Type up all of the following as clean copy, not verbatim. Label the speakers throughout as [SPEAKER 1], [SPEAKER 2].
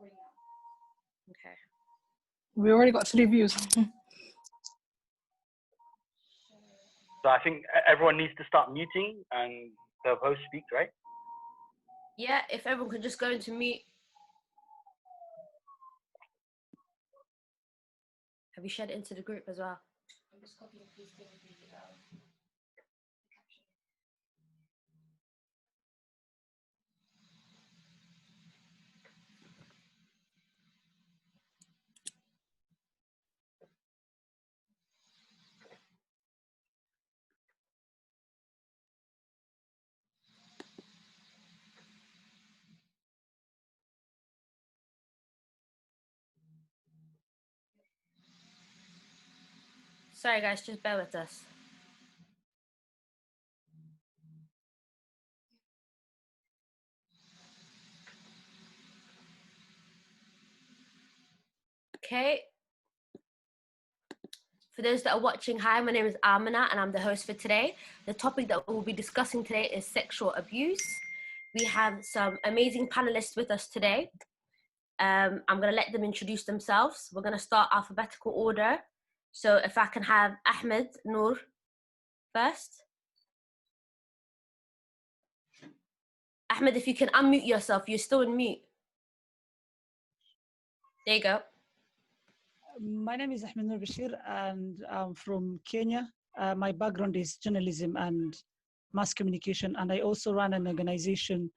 [SPEAKER 1] Okay.
[SPEAKER 2] We already got 3 views.
[SPEAKER 3] So I think everyone needs to start muting and the host speaks, right?
[SPEAKER 1] Yeah, if everyone could just go into mute. Have you shared it into the group as well? I'm just copying and pasting the caption. Sorry guys, just bear with us. Okay. For those that are watching, hi, my name is Amina and I'm the host for today. The topic that we'll be discussing today is sexual abuse. We have some amazing panelists with us today. I'm gonna let them introduce themselves. We're gonna start alphabetical order. So if I can have Ahmed Noor first. Ahmed, if you can unmute yourself, you're still in mute. There you go.
[SPEAKER 4] My name is Ahmed Noor Bashir and I'm from Kenya. My background is journalism and mass communication, and I also run an organization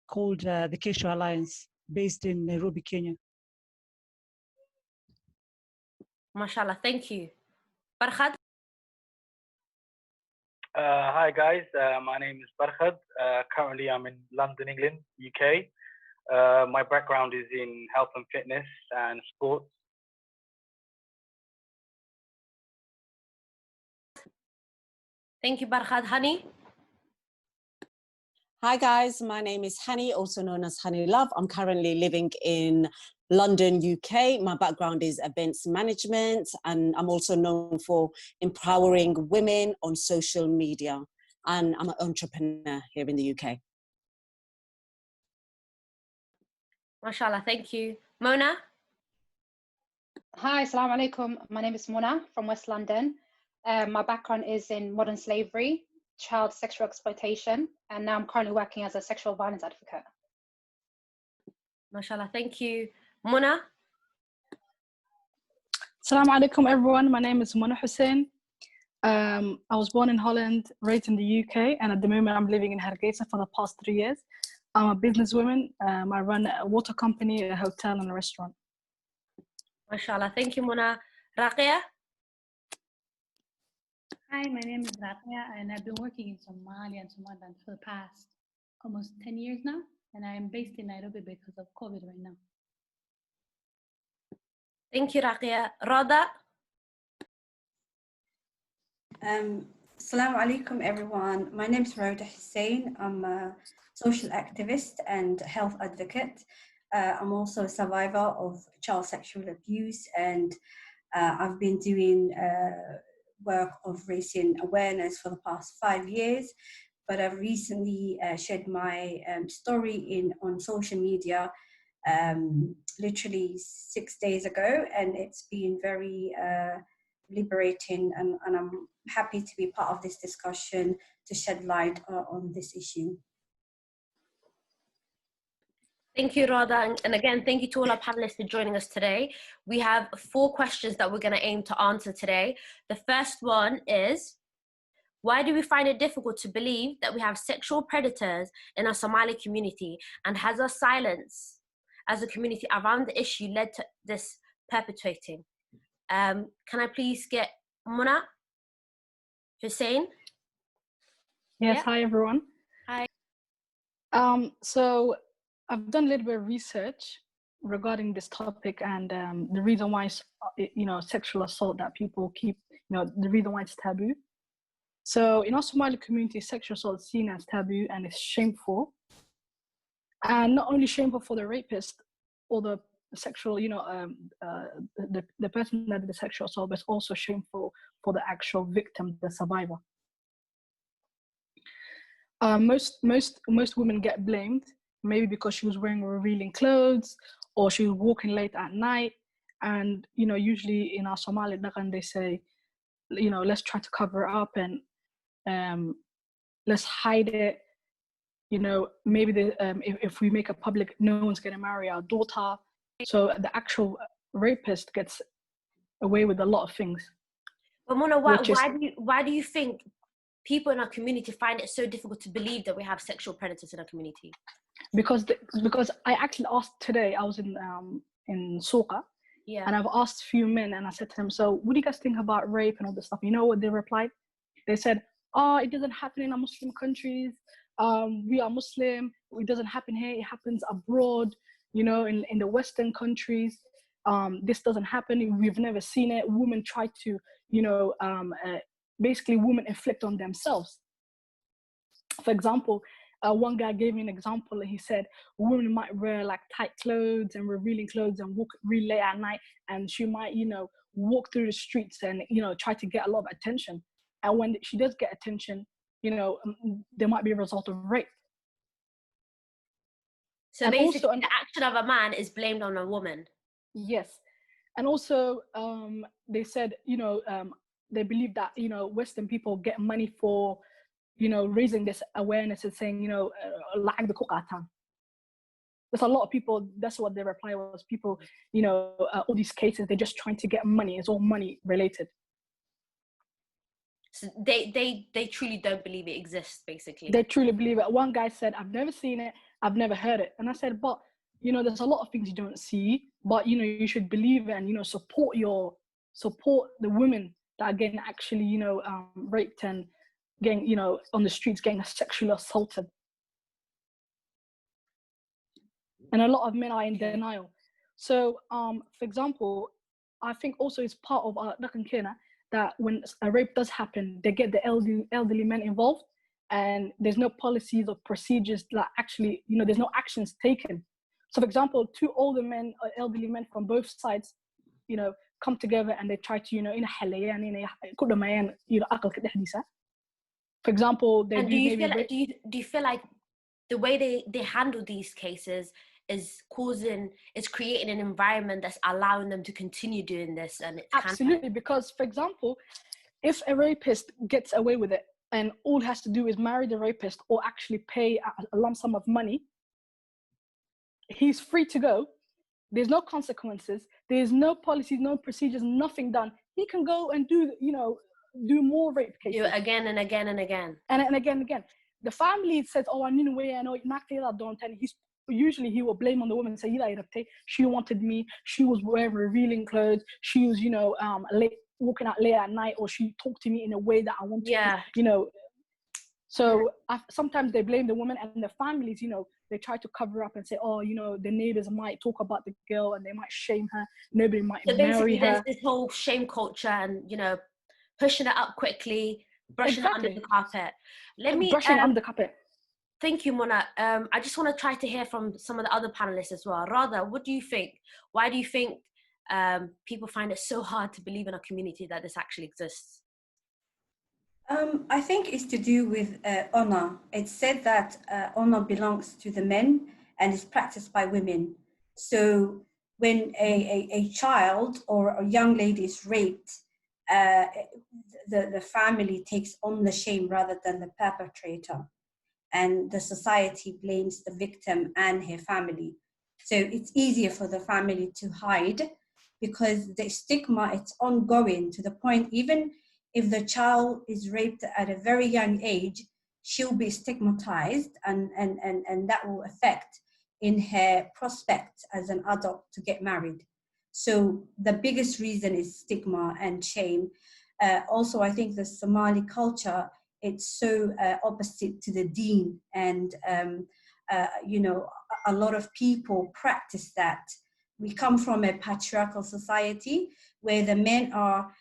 [SPEAKER 4] called the Kesho Alliance based in Nairobi, Kenya.
[SPEAKER 1] MashaAllah, thank you. Farhad?
[SPEAKER 3] Hi guys, my name is Farhad. Currently I'm in London, England, UK. My background is in health and fitness and sports.
[SPEAKER 1] Thank you, Farhad. Honey?
[SPEAKER 5] Hi guys, my name is Hani, also known as Honey Love. I'm currently living in London, UK. My background is events management, and I'm also known for empowering women on social media. And I'm an entrepreneur here in the UK.
[SPEAKER 1] MashaAllah, thank you. Mona?
[SPEAKER 6] Hi, assalamu alaikum. My name is Mona from West London. My background is in modern slavery, child sexual exploitation, and now I'm currently working as a sexual violence advocate.
[SPEAKER 1] MashaAllah, thank you. Mona?
[SPEAKER 2] Assalamu alaikum everyone, my name is Mona Hussein. I was born in Holland, raised in the UK, and at the moment I'm living in Hargeysa for the past 3 years. I'm a businesswoman. I run a water company, a hotel and a restaurant.
[SPEAKER 1] MashaAllah, thank you, Mona. Raqia?
[SPEAKER 7] Hi, my name is Raqia, and I've been working in Somalia and Somaliland for the past almost 10 years now, and I am based in Nairobi because of COVID right now.
[SPEAKER 1] Thank you, Raqia. Rada?
[SPEAKER 8] Assalamu alaikum everyone. My name is Wada Xaajood. I'm a social activist and health advocate. I'm also a survivor of child sexual abuse, and I've been doing work of raising awareness for the past 5 years. But I've recently shared my story on social media literally 6 days ago, and it's been very liberating, and I'm happy to be part of this discussion to shed light on this issue.
[SPEAKER 1] Thank you, Rada. And again, thank you to all our panelists for joining us today. We have 4 questions that we're going to aim to answer today. The first one is, why do we find it difficult to believe that we have sexual predators in our Somali community, and has our silence as a community around the issue led to this perpetuating? Can I please get Mona Hussein?
[SPEAKER 2] Yes,
[SPEAKER 1] Yeah.
[SPEAKER 2] Hi everyone.
[SPEAKER 1] Hi.
[SPEAKER 2] So I've done a little bit of research regarding this topic, and the reason why, sexual assault that people keep, the reason why it's taboo. So in our Somali community, sexual assault is seen as taboo and it's shameful. And not only shameful for the rapist or the sexual, the person that did the sexual assault, but it's also shameful for the actual victim, the survivor. Most women get blamed, maybe because she was wearing revealing clothes, or she was walking late at night. And, you know, usually in our Somali dhaqan, they say, you know, let's try to cover it up and let's hide it. You know, maybe if we make it public, no one's going to marry our daughter. So the actual rapist gets away with a lot of things.
[SPEAKER 1] But Mona, why do you think people in our community find it so difficult to believe that we have sexual predators in our community?
[SPEAKER 2] Because I actually asked today, I was in Soka,
[SPEAKER 1] yeah,
[SPEAKER 2] and I've asked a few men, and I said to them, so what do you guys think about rape and all this stuff? You know what they replied? They said, oh, it doesn't happen in our Muslim countries. We are Muslim. It doesn't happen here. It happens abroad, you know, in the Western countries. This doesn't happen. We've never seen it. Women try to, you know, basically women inflict on themselves. For example, one guy gave me an example, and he said women might wear like tight clothes and revealing clothes and walk really late at night, and she might, you know, walk through the streets and, you know, try to get a lot of attention. And when she does get attention, you know, there might be a result of rape.
[SPEAKER 1] So and basically, also, the action of a man is blamed on a woman.
[SPEAKER 2] Yes. And also, they said, you know, they believe that, you know, Western people get money for, you know, raising this awareness and saying, you know, there's a lot of people, that's what their reply was. People, you know, all these cases, they're just trying to get money. It's all money related.
[SPEAKER 1] So they truly don't believe it exists, basically.
[SPEAKER 2] They truly believe it. One guy said, I've never seen it, I've never heard it. And I said, but, you know, there's a lot of things you don't see, but, you know, you should believe it and, you know, support the women that are getting actually, you know, raped and getting, you know, on the streets, getting sexually assaulted. And a lot of men are in denial. So, for example, I think also it's part of our dhaqan keena that when a rape does happen, they get the elderly men involved, and there's no policies or procedures that actually, you know, there's no actions taken. So, for example, two older men or elderly men from both sides, you know, come together and they try to, you know, for example, they
[SPEAKER 1] do you feel like the way they handle these cases is creating an environment that's allowing them to continue doing this? And it's
[SPEAKER 2] absolutely, because, for example, if a rapist gets away with it and all he has to do is marry the rapist or actually pay a lump sum of money, he's free to go. There's no consequences. There's no policies, no procedures, nothing done. He can go and do more rape cases.
[SPEAKER 1] Again and again and again.
[SPEAKER 2] And again. The family says, oh, I knew where I know don't. And usually he will blame on the woman and say, she wanted me, she was wearing revealing clothes, she was, you know, walking out late at night, or she talked to me in a way that I want to, you know. So sometimes they blame the woman, and the families, you know, they try to cover up and say, oh, you know, the neighbors might talk about the girl and they might shame her, nobody might marry her.
[SPEAKER 1] There's this whole shame culture and, you know, pushing it up quickly, brushing it under the carpet.
[SPEAKER 2] Brushing under the carpet.
[SPEAKER 1] Thank you, Mona. I just want to try to hear from some of the other panelists as well. Radha, what do you think? Why do you think people find it so hard to believe in a community that this actually exists?
[SPEAKER 8] I think it's to do with honor. It's said that honor belongs to the men and is practiced by women. So when a child or a young lady is raped, the family takes on the shame rather than the perpetrator. And the society blames the victim and her family. So it's easier for the family to hide because the stigma, it's ongoing to the point, even if the child is raped at a very young age, she'll be stigmatized and that will affect in her prospects as an adult to get married. So the biggest reason is stigma and shame. Also, I think the Somali culture, it's so opposite to the deen, and you know, a lot of people practice that. We come from a patriarchal society where the men are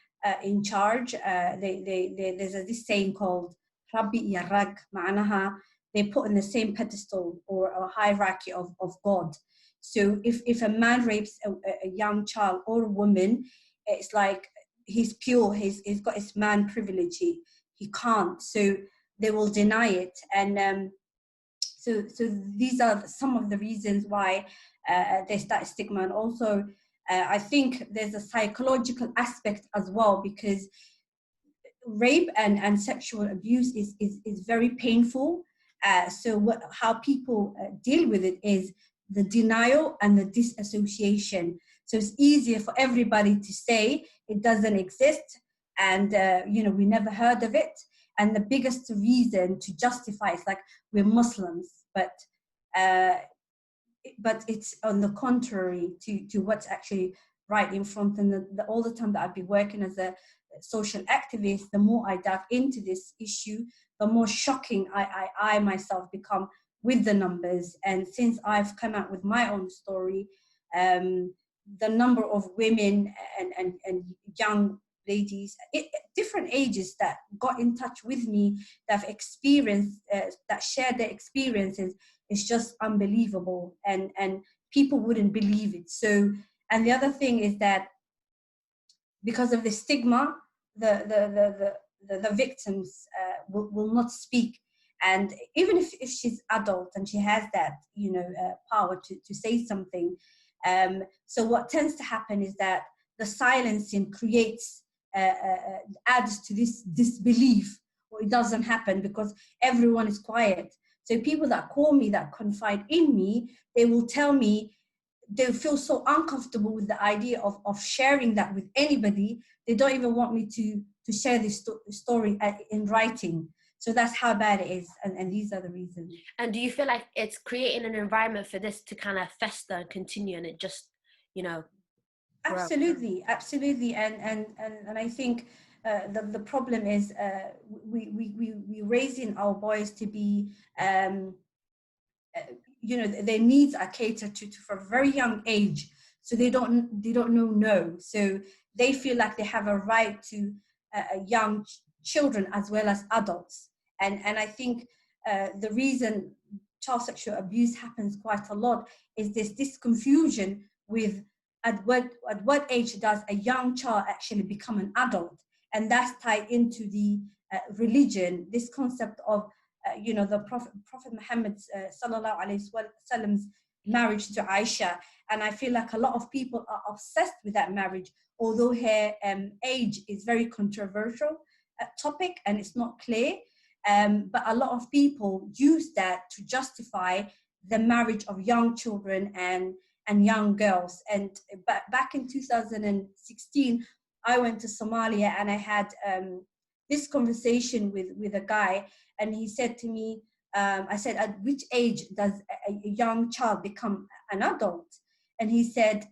[SPEAKER 8] in charge. There's this saying called Rabbi Yarag, ma'anaha, they put in the same pedestal or a hierarchy of God. So if a man rapes a young child or a woman, it's like he's pure, he's got his man privilege, he can't, so they will deny it. And so these are some of the reasons why there's that stigma. And also, I think there's a psychological aspect as well, because rape and sexual abuse is very painful. So how people deal with it is the denial and the disassociation. So it's easier for everybody to say it doesn't exist, and we never heard of it. And the biggest reason to justify is like, we're Muslims, but it's on the contrary to what's actually right in front. And all the time that I've been working as a social activist, the more I dive into this issue, the more shocking I myself become with the numbers. And since I've come out with my own story, the number of women and young ladies, different ages, that got in touch with me, that have experienced, that shared their experiences, is just unbelievable. And people wouldn't believe it. So, and the other thing is that because of the stigma, the victims will not speak. And even if she's adult and she has that, power to say something, so what tends to happen is that the silencing creates, adds to this disbelief, or it doesn't happen because everyone is quiet. So people that call me, that confide in me, they will tell me, they feel so uncomfortable with the idea of sharing that with anybody. They don't even want me to share this story in writing. So that's how bad it is. And these are the reasons.
[SPEAKER 1] And do you feel like it's creating an environment for this to kind of fester and continue, and it just, grow?
[SPEAKER 8] Absolutely. And I think the problem is we raising our boys to be, their needs are catered to from a very young age. So they don't know no. So they feel like they have a right to young children as well as adults. And I think the reason child sexual abuse happens quite a lot is this confusion with at what age does a young child actually become an adult. And that's tied into the religion, this concept of the Prophet Muhammad sallallahu alaihi wasallam's marriage to Aisha. And I feel like a lot of people are obsessed with that marriage, although her age is very controversial topic and it's not clear. But a lot of people use that to justify the marriage of young children and young girls. And back in 2016, I went to Somalia and I had this conversation with a guy, and he said to me, I said, at which age does a young child become an adult? And he said,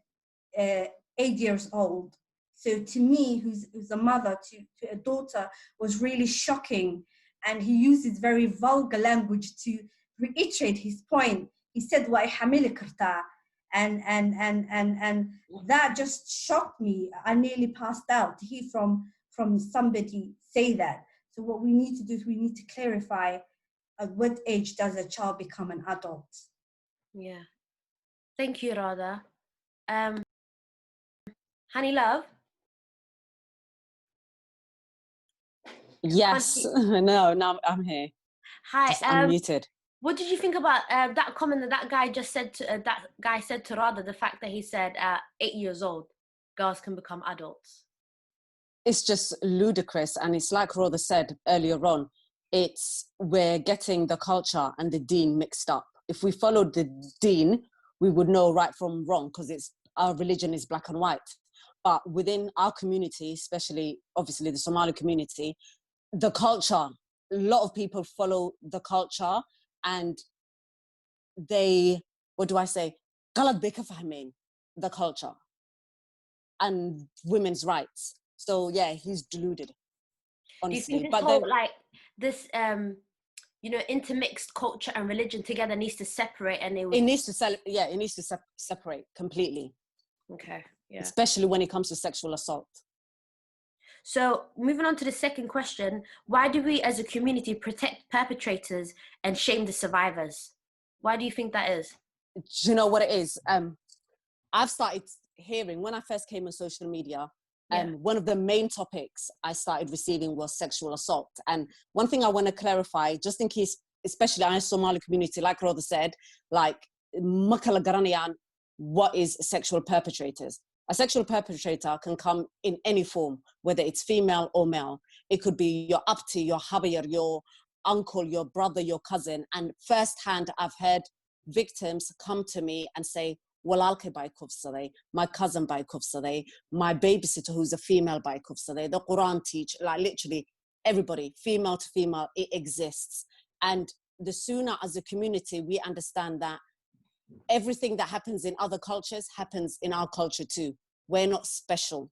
[SPEAKER 8] 8 years old. So to me, who's a mother to a daughter, was really shocking. And he uses very vulgar language to reiterate his point. He said, "Wa hamil karta," and that just shocked me. I nearly passed out to hear from somebody say that. So what we need to do is we need to clarify at what age does a child become an adult.
[SPEAKER 1] Yeah. Thank you, Radha. Honey Love?
[SPEAKER 5] Yes. No, I'm here.
[SPEAKER 1] Hi.
[SPEAKER 5] Just unmuted.
[SPEAKER 1] What did you think about that comment that guy just said to Radha, the fact that he said 8 years old, girls can become adults?
[SPEAKER 5] It's just ludicrous. And it's like Radha said earlier on, we're getting the culture and the deen mixed up. If we followed the deen, we would know right from wrong, because our religion is black and white. But within our community, especially obviously the Somali community, the culture, a lot of people follow the culture, and they, غلط بيفهمين the culture and women's rights. So yeah, he's deluded, honestly.
[SPEAKER 1] Do you think this whole, like this intermixed culture and religion together needs to separate, and it needs to
[SPEAKER 5] separate completely.
[SPEAKER 1] Okay. Yeah.
[SPEAKER 5] Especially when it comes to sexual assault.
[SPEAKER 1] So moving on to the second question, why do we as a community protect perpetrators and shame the survivors? Why do you think that is?
[SPEAKER 5] Do you know what it is? I've started hearing, when I first came on social media, one of the main topics I started receiving was sexual assault. And one thing I want to clarify, just in case, especially in the Somali community, like Radha said, like, what is sexual perpetrators. A sexual perpetrator can come in any form, whether it's female or male. It could be your abti, your habayar, your uncle, your brother, your cousin. And firsthand, I've heard victims come to me and say, walaalkay baa kufsaday, my cousin baa kufsaday, my babysitter who's a female baa kufsaday, the Quran teach, like literally everybody, female to female, it exists. And the sooner as a community, we understand that everything that happens in other cultures happens in our culture too. We're not special.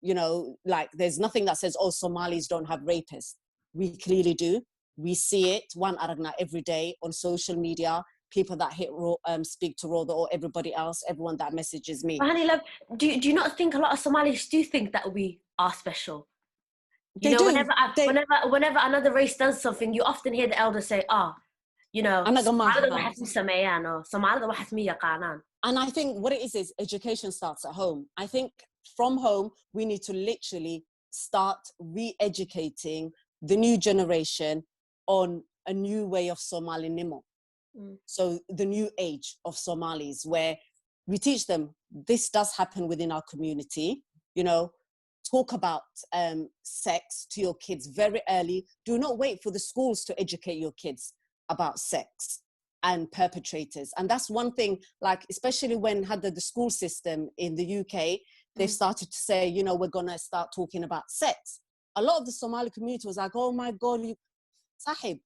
[SPEAKER 5] You know, like there's nothing that says, oh, Somalis don't have rapists. We clearly do. We see it, one aragna every day on social media, people that speak to Roda or everybody else, everyone that messages me.
[SPEAKER 1] Honey love, do you not think a lot of Somalis do think that we are special? You
[SPEAKER 5] They
[SPEAKER 1] know,
[SPEAKER 5] do.
[SPEAKER 1] whenever another race does something, you often hear the elders say, you know, and
[SPEAKER 5] I think what it is education starts at home. I think from home, we need to literally start re-educating the new generation on a new way of Somali Nimo. So the new age of Somalis, where we teach them this does happen within our community, you know, talk about sex to your kids very early. Do not wait for the schools to educate your kids about sex and perpetrators. And that's one thing, like, especially when had the school system in the UK, they've started to say, you know, we're going to start talking about sex. A lot of the Somali community was like, oh my God, Sahib,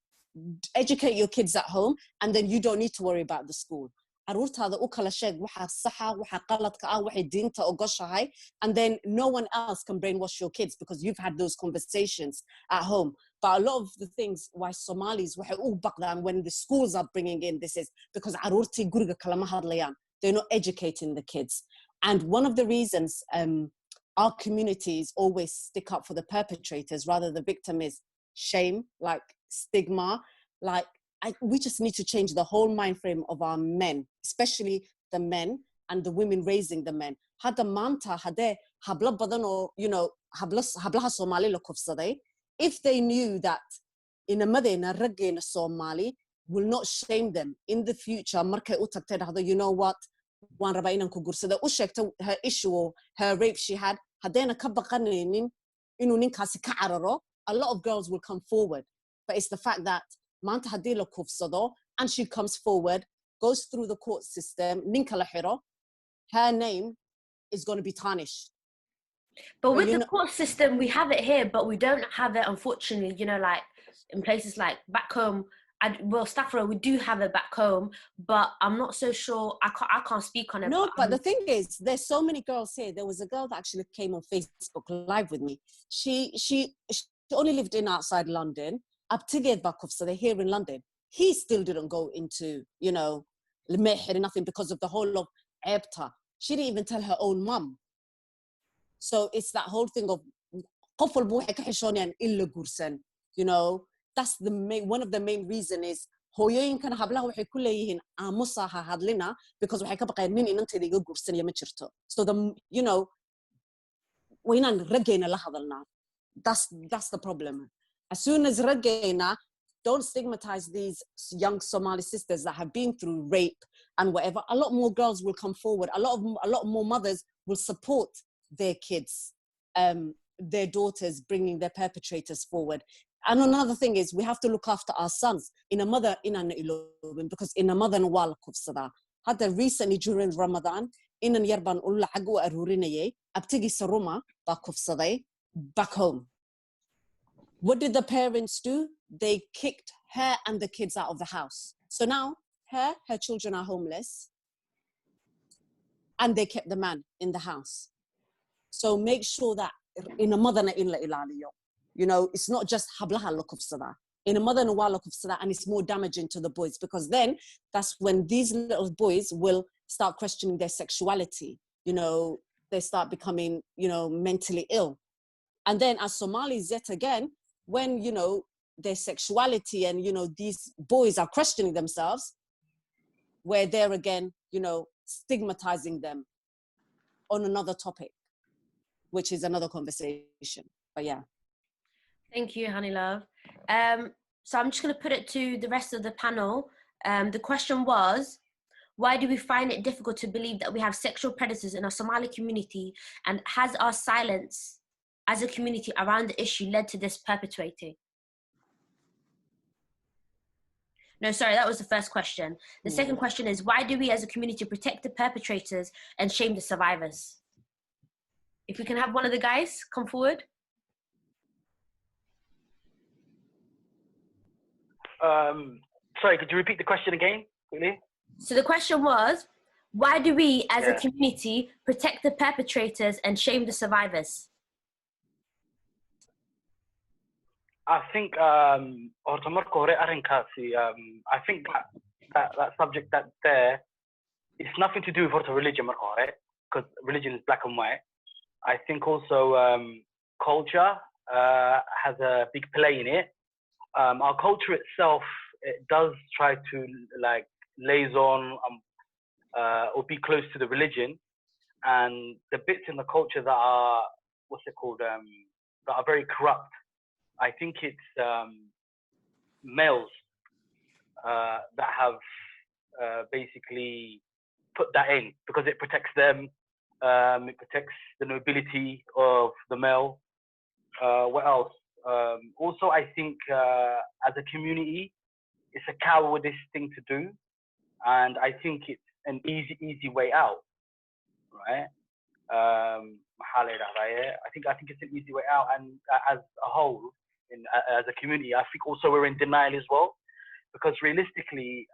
[SPEAKER 5] educate your kids at home, and then you don't need to worry about the school. And then no one else can brainwash your kids because you've had those conversations at home. But a lot of the things why Somalis, when the schools are bringing in, this is because they're not educating the kids. And one of the reasons our communities always stick up for the perpetrators rather than the victim is shame, like stigma, like we just need to change the whole mind frame of our men, especially the men and the women raising the men. Hada manta hade habla badano, you know, hablaha Somali lo kufsaday. If they knew that in a madina ragin Somali will not shame them in the future, markay u tagtay dhahdo, you know what, waan rabaa inaan ku gursado, u sheegto her issue or her rape she had, hadayna ka baqanaynin inuu ninkaasi ka cararo, a lot of girls will come forward. But it's the fact that Manta Hadila Kufsado, and she comes forward, goes through the court system, Ninka Lahiro, her name is going to be tarnished.
[SPEAKER 1] But with the court system, we have it here, but we don't have it, unfortunately, you know, like in places like back home. Well, Stafford, we do have it back home, but I'm not so sure. I can't speak on it.
[SPEAKER 5] No, but the thing is, there's so many girls here. There was a girl that actually came on Facebook Live with me. She only lived in outside London. So they're here in London. He still didn't go into, you know, nothing because of the whole of Ebta. She didn't even tell her own mum. So it's that whole thing of, you know, that's the main, one of the main reason is because so the, you know, that's the problem. As soon as Ragena, don't stigmatize these young Somali sisters that have been through rape and whatever. A lot more girls will come forward. A lot more mothers will support their kids, their daughters, bringing their perpetrators forward. And another thing is we have to look after our sons. In a mother, because in a mother wal kufsada. Had recently during Ramadan, in an yarban ulla agu arurinaye, abtigi saruma ba kufsaday back home. What did the parents do? They kicked her and the kids out of the house. So now her children are homeless, and they kept the man in the house. So make sure that in a mother you know, it's not just hablaha lokufsada. In a mother lokufsada, and it's more damaging to the boys, because then that's when these little boys will start questioning their sexuality. You know, they start becoming, you know, mentally ill. And then as Somalis, yet again, when, you know, their sexuality and, you know, these boys are questioning themselves, we're there again, you know, stigmatizing them on another topic, which is another conversation. But yeah.
[SPEAKER 1] Thank you, honey love. So I'm just going to put it to the rest of the panel. The question was, why do we find it difficult to believe that we have sexual predators in our Somali community, and has our silence as a community around the issue led to this perpetuating? No, sorry, that was the first question. The second question is, why do we as a community protect the perpetrators and shame the survivors? If we can have one of the guys come forward.
[SPEAKER 3] Sorry, could you repeat the question again, quickly?
[SPEAKER 1] So the question was, why do we as a community protect the perpetrators and shame the survivors?
[SPEAKER 3] I think I think that subject that there, it's nothing to do with religion, because religion is black and white. I think also culture has a big play in it. Our culture itself, it does try to like liaison or be close to the religion, and the bits in the culture that are that are very corrupt. I think it's males that have basically put that in because it protects them. It protects the nobility of the male. What else? Also, I think as a community, it's a cowardice thing to do, and I think it's an easy way out, right? I think it's an easy way out, and as a whole, as a community, I think also we're in denial as well, because realistically,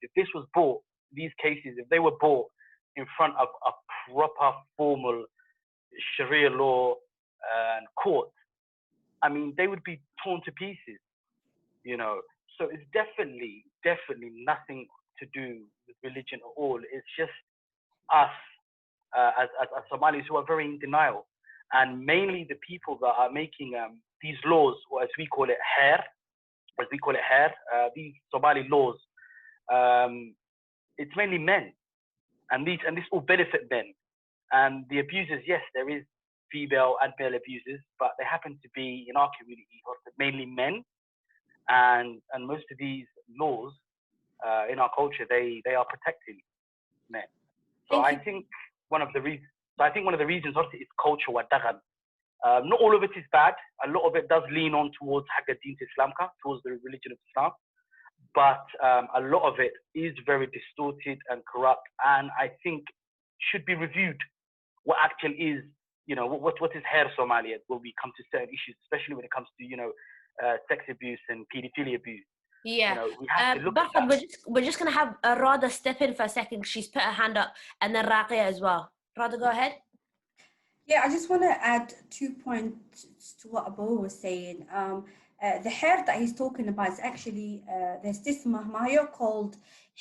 [SPEAKER 3] if this was brought, these cases, if they were brought in front of a proper formal Sharia law and court, I mean, they would be torn to pieces, you know. So it's definitely nothing to do with religion at all. It's just us as Somalis who are very in denial, and mainly the people that are making these laws, or as we call it, these Somali laws. It's mainly men, and this all benefit men. And the abusers, yes, there is female and male abusers, but they happen to be in our community mainly men, and most of these laws in our culture, they are protecting men. So I think one of the reasons is culture. Not all of it is bad. A lot of it does lean on towards Hagadin Islamka, towards the religion of Islam, but a lot of it is very distorted and corrupt, and I think should be reviewed. What actually is, you know, what is hair Somalia when we come to certain issues, especially when it comes to, sex abuse and pedophilia abuse.
[SPEAKER 1] Yeah.
[SPEAKER 3] You know, we have to look at that.
[SPEAKER 1] We're just going to have Rada step in for a second. She's put her hand up, and then Raqia as well. Rada, go ahead.
[SPEAKER 8] Yeah, I just want to add 2 points to what Abu was saying. The hair that he's talking about is actually, there's this mahmaya called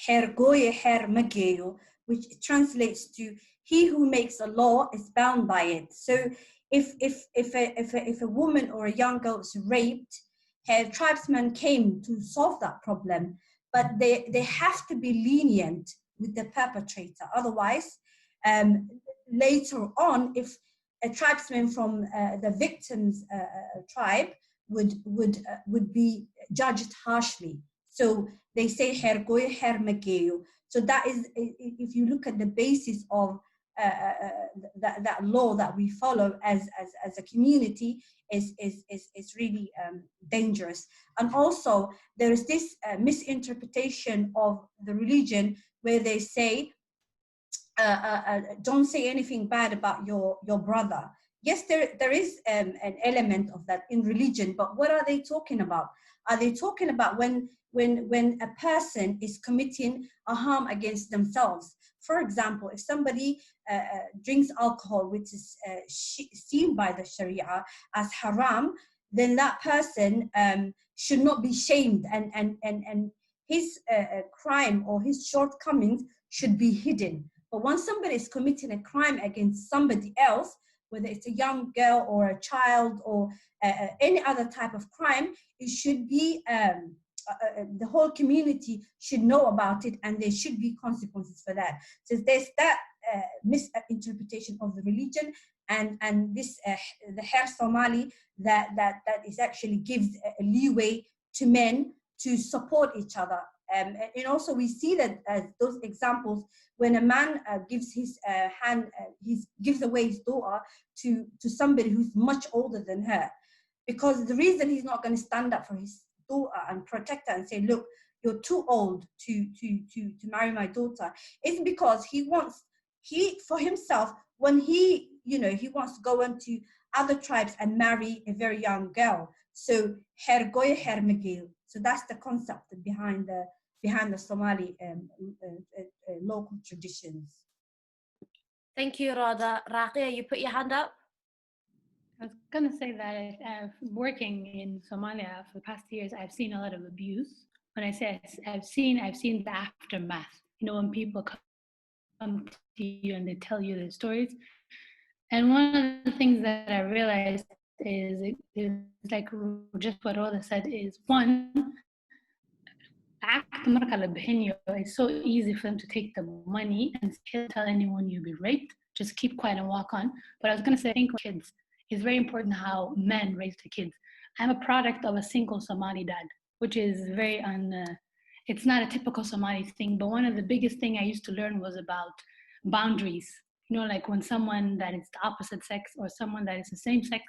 [SPEAKER 8] Hargeysa Orphanage, which translates to he who makes a law is bound by it. So if a woman or a young girl is raped, her tribesmen came to solve that problem, but they have to be lenient with the perpetrator. Otherwise, later on, if a tribesman from the victim's tribe would be judged harshly. So they say Hargeysa Orphanage. So that is, if you look at the basis of that law that we follow as a community, is really dangerous. And also there is this misinterpretation of the religion where they say, don't say anything bad about your brother. Yes, there is an element of that in religion, but what are they talking about? Are they talking about when a person is committing a harm against themselves? For example, if somebody drinks alcohol, which is seen by the Sharia as haram, then that person should not be shamed, and his crime or his shortcomings should be hidden. But once somebody is committing a crime against somebody else, whether it's a young girl or a child or any other type of crime, it should be, the whole community should know about it, and there should be consequences for that. So there's that misinterpretation of the religion, and this the hair Somali that is actually gives a leeway to men to support each other And also we see that those examples when a man gives his gives away his daughter to somebody who's much older than her, because the reason he's not going to stand up for his daughter and protect her and say, look, you're too old to marry my daughter, is because for himself, when he wants to go into other tribes and marry a very young girl. So Hargoya Hermigil. So that's the concept behind the Somali local traditions.
[SPEAKER 1] Thank you, Rada. Raqia, you put your hand up.
[SPEAKER 7] I was going to say that working in Somalia for the past years, I've seen a lot of abuse. When I say I've seen the aftermath. You know, when people come to you and they tell you their stories. And one of the things that I realized is like just what Rhoda said is, one, it's so easy for them to take the money and tell anyone you'll be raped. Just keep quiet and walk on. But I was going to say, I think kids, it's very important how men raise the kids. I'm a product of a single Somali dad, which is very it's not a typical Somali thing, but one of the biggest things I used to learn was about boundaries. You know, like when someone that is the opposite sex or someone that is the same sex,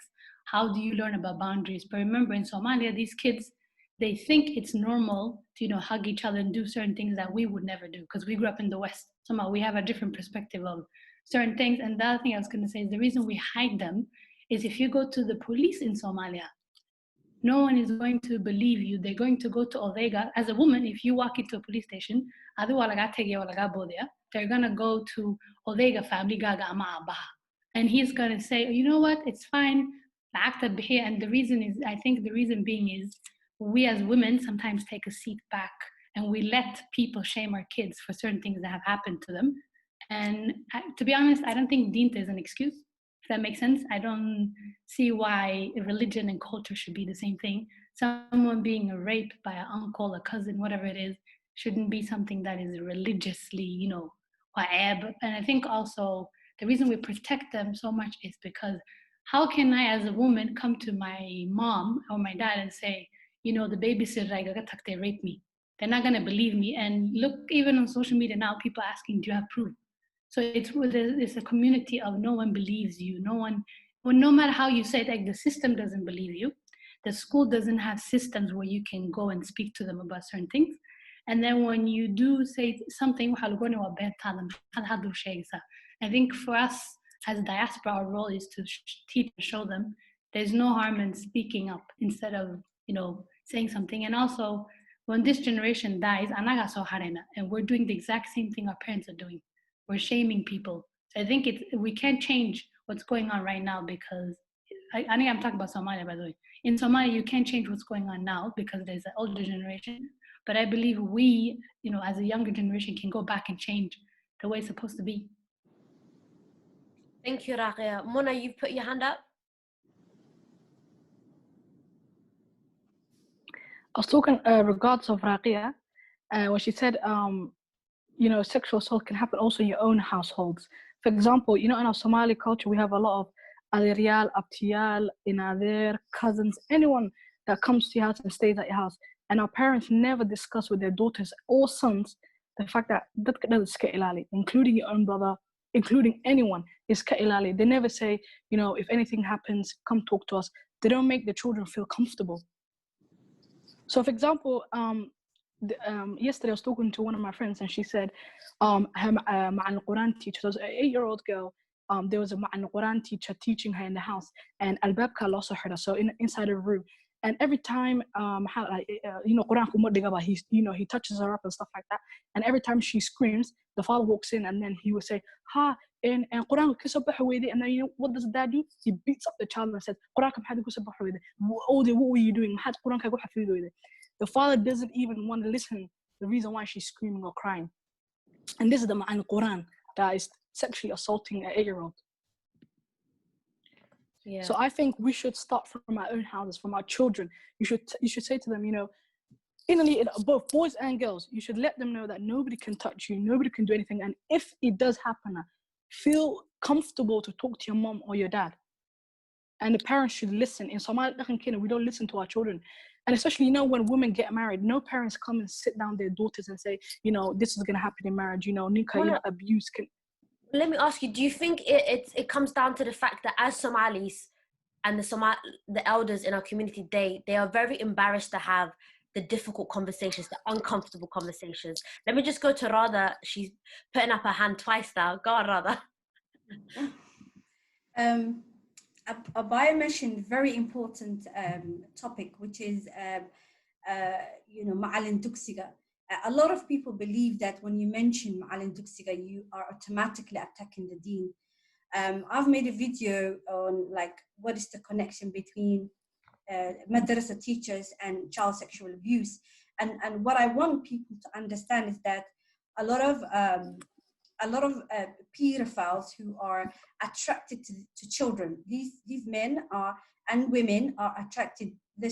[SPEAKER 7] how do you learn about boundaries? But remember, in Somalia, these kids, they think it's normal to, you know, hug each other and do certain things that we would never do because we grew up in the West. Somehow we have a different perspective of certain things. And the other thing I was going to say is the reason we hide them is if you go to the police in Somalia, no one is going to believe you. They're going to go to Odega. As a woman, if you walk into a police station, they're going to go to Odega family gaga ama abaha. And he's going to say, you know what, it's fine. And the reason is, I think the reason being is, we as women sometimes take a seat back and we let people shame our kids for certain things that have happened to them. And to be honest, I don't think Dinta is an excuse, if that makes sense. I don't see why religion and culture should be the same thing. Someone being raped by an uncle, a cousin, whatever it is, shouldn't be something that is religiously, you know, wa'ab. And I think also the reason we protect them so much is because how can I as a woman come to my mom or my dad and say, you know, the babysitter, they raped me. They're not going to believe me. And look, even on social media now, people asking, do you have proof? So it's a community of no one believes you. No matter how you say it, like the system doesn't believe you. The school doesn't have systems where you can go and speak to them about certain things. And then when you do say something, I think for us as a diaspora, our role is to teach and show them there's no harm in speaking up instead of, you know, saying something. And also, when this generation dies, and we're doing the exact same thing our parents are doing. We're shaming people. So I think we can't change what's going on right now because, I think I'm talking about Somalia, by the way. In Somalia, you can't change what's going on now because there's an older generation. But I believe we, you know, as a younger generation, can go back and change the way it's supposed to be.
[SPEAKER 1] Thank you, Raqia. Mona, you've put your hand up.
[SPEAKER 2] I was talking regards of Raqia, when she said, you know, sexual assault can happen also in your own households. For example, you know, in our Somali culture, we have a lot of Adirial, Abtiyal, Inadir, cousins, anyone that comes to your house and stays at your house. And our parents never discuss with their daughters or sons the fact that including your own brother, including anyone, is ka'ilali. They never say, you know, if anything happens, come talk to us. They don't make the children feel comfortable. So, for example, yesterday I was talking to one of my friends and she said, her Ma'an Quran teacher, was an 8-year-old girl, there was a Ma'an Quran teacher teaching her in the house, and Al-Babka lost her, so inside her room. And every time, you know, Quran, he touches her up and stuff like that. And every time she screams, the father walks in and then he would say, ha, and Quran, and then, you know, what does dad do? He beats up the child and says, Quran, what were you doing? The father doesn't even want to listen the reason why she's screaming or crying. And this is the Ma'an Quran that is sexually assaulting an 8-year-old.
[SPEAKER 1] Yeah.
[SPEAKER 2] So I think we should start from our own houses, from our children. You should say to them, you know, both boys and girls, you should let them know that nobody can touch you, nobody can do anything. And if it does happen, feel comfortable to talk to your mom or your dad. And the parents should listen. In Somali, we don't listen to our children. And especially, you know, when women get married, no parents come and sit down their daughters and say, you know, this is going to happen in marriage, you know, nikah, you know, abuse can.
[SPEAKER 1] Let me ask you, do you think it comes down to the fact that as Somalis and the elders in our community, they are very embarrassed to have the difficult conversations, the uncomfortable conversations? Let me just go to Radha. She's putting up her hand twice now. Go on, Radha.
[SPEAKER 8] Abaya mentioned very important topic, which is you know, Ma'alin Duksiga. A lot of people believe that when you mention Ma'alin Duksiga, you are automatically attacking the deen. I've made a video on like what is the connection between madrasa teachers and child sexual abuse, and what I want people to understand is that a lot of pedophiles who are attracted to children, these men are and women are attracted. The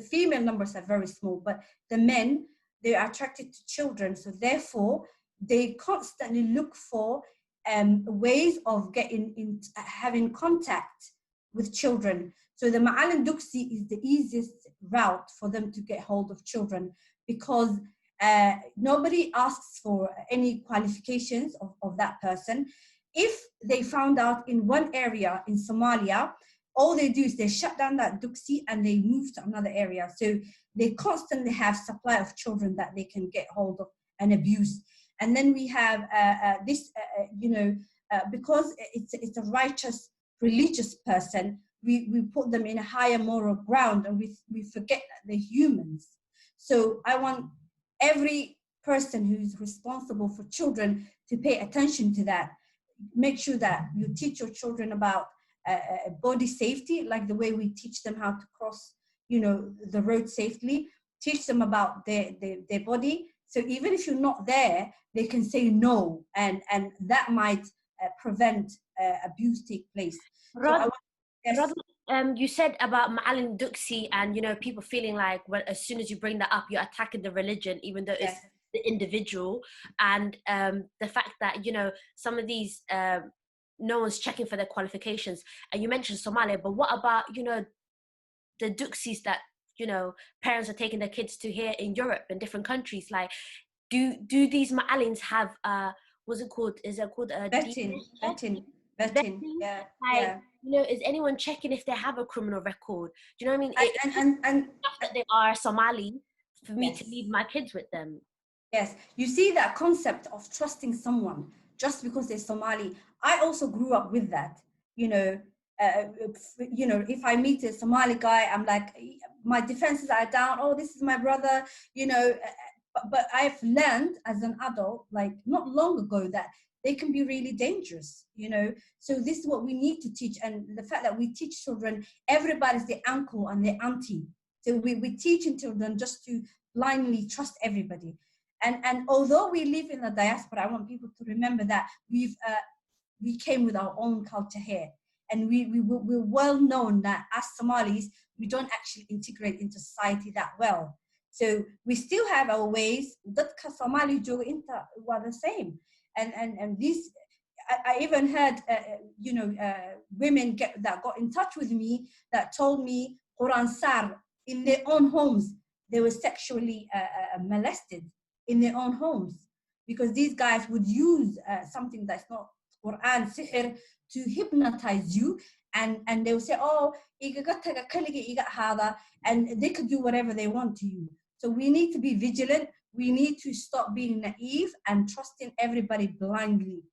[SPEAKER 8] female numbers are very small, but the men, they are attracted to children, so therefore they constantly look for ways of having contact with children. So the Ma'alin Duksi is the easiest route for them to get hold of children, because nobody asks for any qualifications of that person. If they found out in one area in Somalia, all they do is they shut down that Duksi and they move to another area. So they constantly have supply of children that they can get hold of and abuse. And then we have you know, because it's a righteous religious person, we put them in a higher moral ground, and we forget that they're humans. So I want every person who's responsible for children to pay attention to that. Make sure that you teach your children about body safety, like the way we teach them how to cross, you know, the road safely. Teach them about their body. So even if you're not there, they can say no, and that might prevent abuse take place.
[SPEAKER 1] You said about Ma'alin Duksi and, you know, people feeling like as soon as you bring that up, you're attacking the religion, even though it's the individual. And the fact that, you know, some of these, no one's checking for their qualifications. And you mentioned Somalia, but what about, you know, the Duksis that, you know, parents are taking their kids to here in Europe and different countries? Like, do these Ma'alins have, what's it called? Is it called
[SPEAKER 8] vetting? Yeah, yeah.
[SPEAKER 1] You know, is anyone checking if they have a criminal record? Do you know what I mean? And that they are Somali for me to leave my kids with them.
[SPEAKER 8] Yes, you see that concept of trusting someone just because they're Somali. I also grew up with that. You know, if I meet a Somali guy, I'm like, my defenses are down. Oh, this is my brother. You know, but I've learned as an adult, like not long ago, that they can be really dangerous, you know. So this is what we need to teach. And the fact that we teach children, everybody's their uncle and their auntie. So we teaching children just to blindly trust everybody. And although we live in the diaspora, I want people to remember that we came with our own culture here. And we're well known that as Somalis, we don't actually integrate into society that well. So we still have our ways. Dadka Somali jooga inta were the same. And these, I even heard, women that got in touch with me that told me Quran Sar in their own homes, they were sexually molested in their own homes, because these guys would use something that's not Quran, sihr, to hypnotize you, and they will say, oh, and they could do whatever they want to you. So we need to be vigilant. We need to stop being naive and trusting everybody blindly.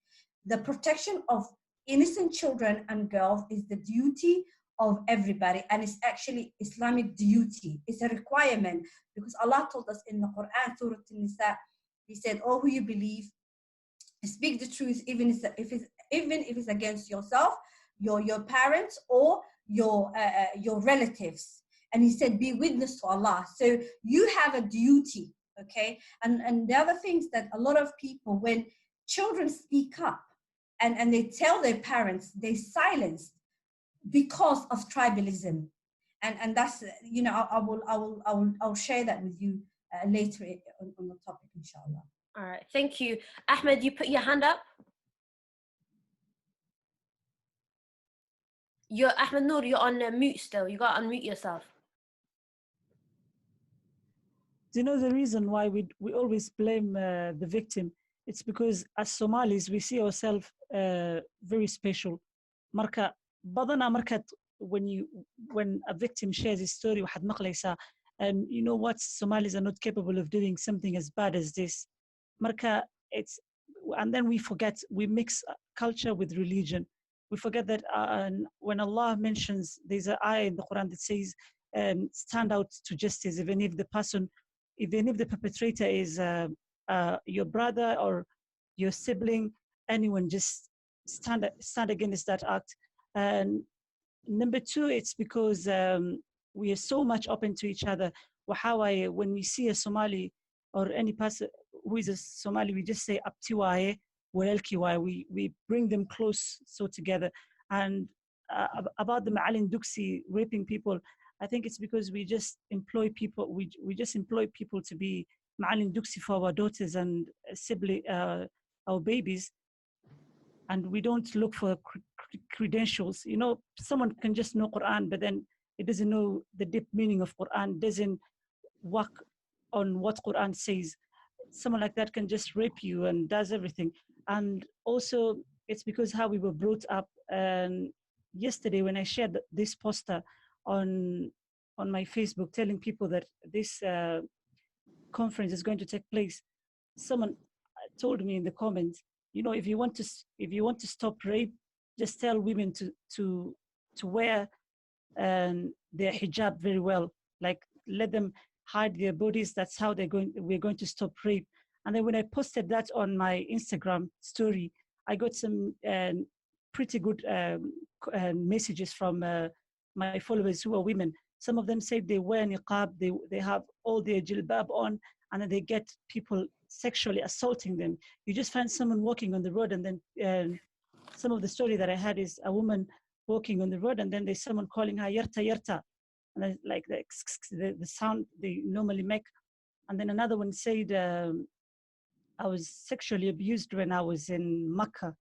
[SPEAKER 8] The protection of innocent children and girls is the duty of everybody, and it's actually Islamic duty. It's a requirement, because Allah told us in the Quran, Surah An-Nisa, He said, "Oh, who you believe, speak the truth, even if it's against yourself, your parents, or your relatives." And He said, "Be witness to Allah." So you have a duty, okay? And the other things that a lot of people, when children speak up and they tell their parents, they silence because of tribalism, and that's, you know, I'll share that with you later on the topic, inshallah.
[SPEAKER 1] All right, thank you. Ahmed, you put your hand up. Ahmed Noor, you're on mute still. You got to unmute yourself.
[SPEAKER 4] Do you know the reason why we always blame the victim? It's because as Somalis, we see ourselves very special. Marka, badana marka when a victim shares his story, waxaad maqlaysaa, and you know what, Somalis are not capable of doing something as bad as this. Marka, and then we forget, we mix culture with religion. We forget that when Allah mentions, there's an ayah in the Quran that says, stand out to justice, even if the perpetrator is your brother or your sibling, anyone, just stand against that act. And number two, it's because we are so much open to each other. When we see a Somali or any person who is a Somali, we just say Abtiwaye, Welkiwaye. We bring them close so together. And about the Ma'alin Duksi raping people, I think it's because we just employ people. We just employ people to be Ma'alin Duksi for our daughters and sibling, our babies, and we don't look for credentials. You know, someone can just know Quran, but then it doesn't know the deep meaning of Quran, doesn't work on what Quran says. Someone like that can just rape you and does everything. And also, it's because how we were brought up. And yesterday, when I shared this poster on my Facebook, telling people that this conference is going to take place, someone told me in the comments, you know, if you want to stop rape, just tell women to wear their hijab very well, like let them hide their bodies. That's how we're going to stop rape. And then when I posted that on my Instagram story, I got some pretty good messages from my followers who are women. Some of them say they wear niqab, they have all their jilbab on, and then they get people sexually assaulting them. You just find someone walking on the road, and then some of the story that I had is a woman walking on the road, and then there's someone calling her yarta yarta, and then like the sound they normally make. And then another one said, I was sexually abused when I was in Makkah.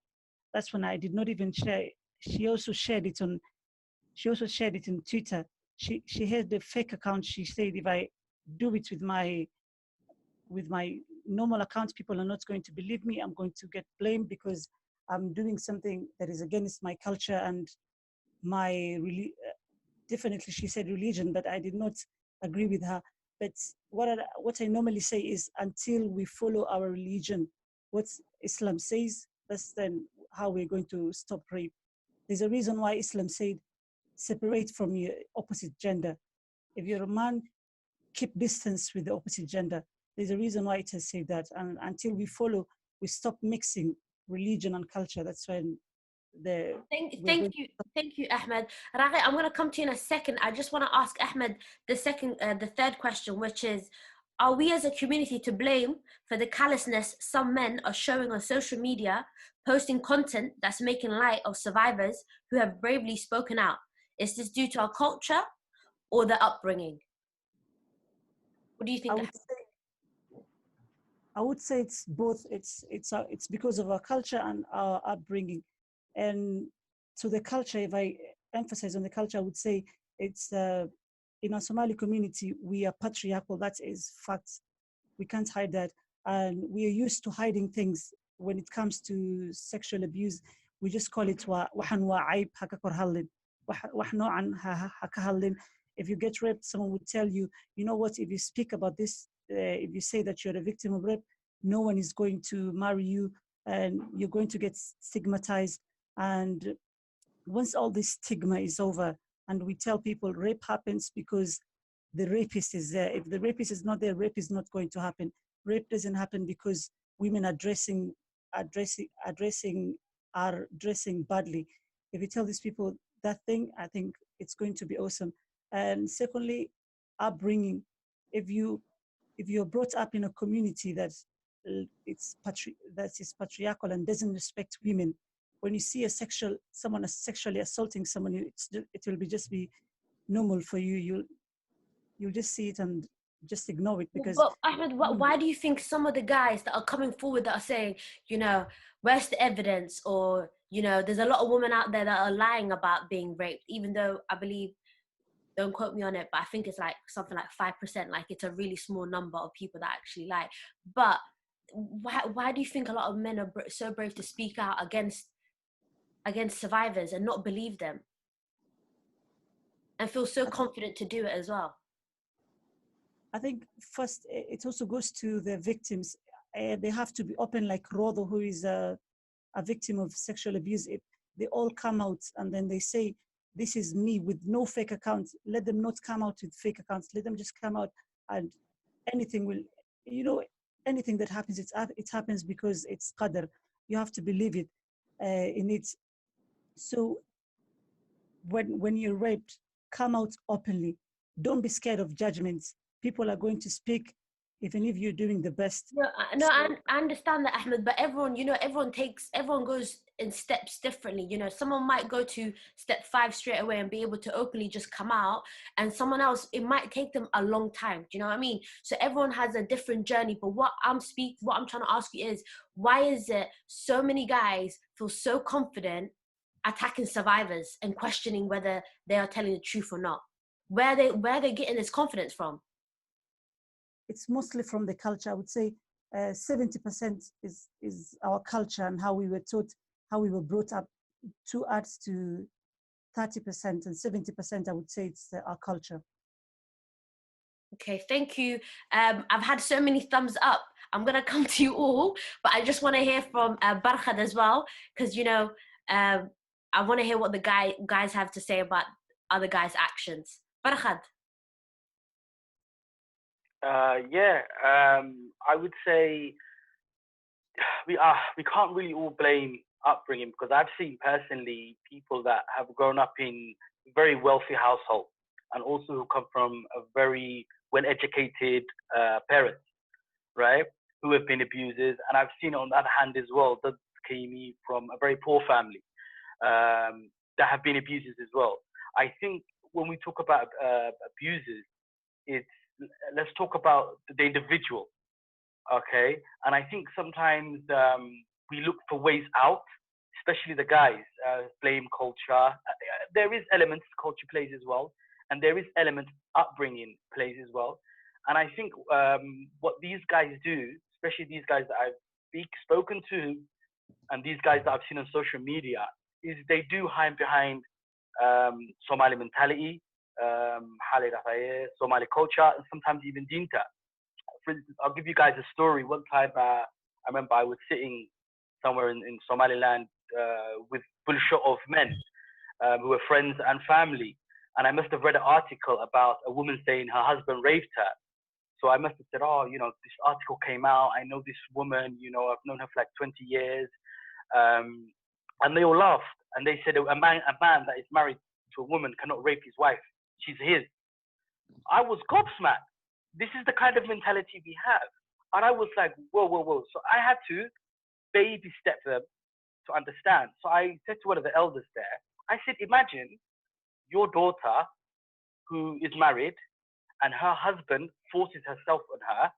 [SPEAKER 4] That's when I did not even share. She also shared it in Twitter. She had the fake account. She said, if I do it with my normal account, people are not going to believe me. I'm going to get blamed because I'm doing something that is against my culture and my definitely she said religion, but I did not agree with her. But what I normally say is, until we follow our religion, what Islam says, that's then how we're going to stop rape. There's a reason why Islam said separate from your opposite gender. If you're a man, keep distance with the opposite gender. There's a reason why it has said that. And until we stop mixing religion and culture. That's when
[SPEAKER 1] Thank you, Ahmed. Raghi, I'm going to come to you in a second. I just want to ask Ahmed the third question, which is, are we as a community to blame for the callousness some men are showing on social media, posting content that's making light of survivors who have bravely spoken out? Is this due to our culture or the upbringing? What do you think?
[SPEAKER 4] I would say it's both. It's because of our culture and our upbringing. And to the culture, if I emphasize on the culture, I would say it's in our Somali community, we are patriarchal. That is facts. We can't hide that. And we are used to hiding things. When it comes to sexual abuse, we just call it if you get raped, someone would tell you, you know what, if you speak about this, if you say that you're a victim of rape, no one is going to marry you and you're going to get stigmatized. And once all this stigma is over, and we tell people rape happens because the rapist is there. If the rapist is not there, rape is not going to happen. Rape doesn't happen because women are dressing badly. If you tell these people that thing, I think it's going to be awesome. And secondly, upbringing. If you're brought up in a community that is patriarchal and doesn't respect women, when you see someone sexually assaulting someone, it will just be normal for you. You'll just see it and just ignore it because.
[SPEAKER 1] But Ahmed, why do you think some of the guys that are coming forward that are saying, you know, where's the evidence, or you know, there's a lot of women out there that are lying about being raped, even though I believe don't quote me on it, but I think it's like something like 5%. Like it's a really small number of people that actually lie. But why do you think a lot of men are so brave to speak out against survivors and not believe them, and feel so confident to do it as well?
[SPEAKER 4] I think first it also goes to the victims. They have to be open, like Rodo, who is a victim of sexual abuse. They all come out and then they say, this is me, with no fake accounts. Let them not come out with fake accounts. Let them just come out, and anything will, anything that happens, it happens because it's qadr. You have to believe it in it. So when you're raped, come out openly. Don't be scared of judgments. People are going to speak, even if you're doing the best.
[SPEAKER 1] No, I understand that, Ahmed, but everyone goes in steps differently. Someone might go to step 5 straight away and be able to openly just come out, and someone else, it might take them a long time. Do you know what I mean? So everyone has a different journey. But what I'm trying to ask you is, why is it so many guys feel so confident attacking survivors and questioning whether they are telling the truth or not? Where are they getting this confidence from?
[SPEAKER 4] It's mostly from the culture. I would say 70% is our culture and how we were taught, how we were brought up. 2 adds to 30%, and 70%, I would say it's our culture.
[SPEAKER 1] Okay, thank you. I've had so many thumbs up. I'm gonna come to you all, but I just want to hear from Barkhad as well, because I want to hear what the guys have to say about other guys' actions. Barkhad.
[SPEAKER 3] I would say we can't really all blame upbringing, because I've seen personally people that have grown up in very wealthy households and also who come from a very well-educated parents, right, who have been abusers. And I've seen on the other hand as well that came from a very poor family that have been abusers as well. I think when we talk about abusers, let's talk about the individual, okay? And I think sometimes we look for ways out, especially the guys, blame culture. There is elements culture plays as well, and there is elements upbringing plays as well. And I think what these guys do, especially these guys that I've spoken to, and these guys that I've seen on social media, is they do hide behind Somali mentality, Somali culture, and sometimes even Dinta. For instance, I'll give you guys a story. One time, I remember I was sitting somewhere in Somaliland with bullshit of men who were friends and family, and I must have read an article about a woman saying her husband raped her. So I must have said, this article came out. I know this woman. I've known her for like 20 years, and they all laughed, and they said a man that is married to a woman cannot rape his wife. She's his. I was gobsmacked. This is the kind of mentality we have. And I was like, whoa. So I had to baby step them to understand. So I said to one of the elders there, I said, imagine your daughter who is married and her husband forces herself on her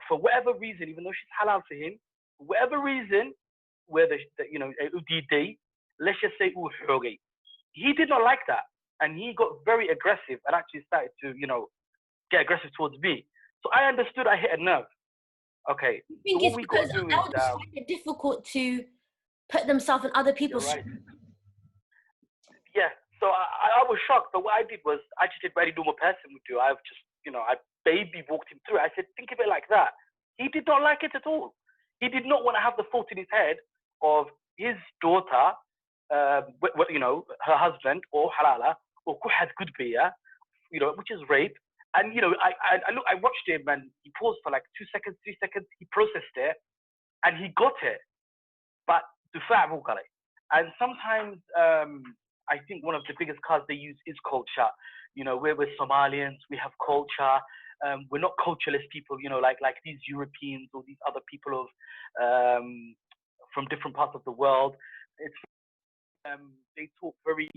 [SPEAKER 3] for whatever reason, even though she's halal for him, for whatever reason, whether, let's just say, he did not like that. And he got very aggressive and actually started to, get aggressive towards me. So I understood I hit a nerve. Okay.
[SPEAKER 1] I think
[SPEAKER 3] so
[SPEAKER 1] it's because elders find it difficult to put themselves in other people's shoes.
[SPEAKER 3] Right. Yeah. So I was shocked. But what I did was, I just did what any normal person would do. I've just, I baby walked him through. I said, think of it like that. He did not like it at all. He did not want to have the thought in his head of his daughter, her husband, or halala, or kuhad could be, which is rape. And I watched him, and he paused for like 2 seconds, 3 seconds. He processed it, and he got it. But and sometimes I think one of the biggest cards they use is culture. We're Somalians, we have culture. We're not cultureless people, like these Europeans or these other people of from different parts of the world. It's they talk very.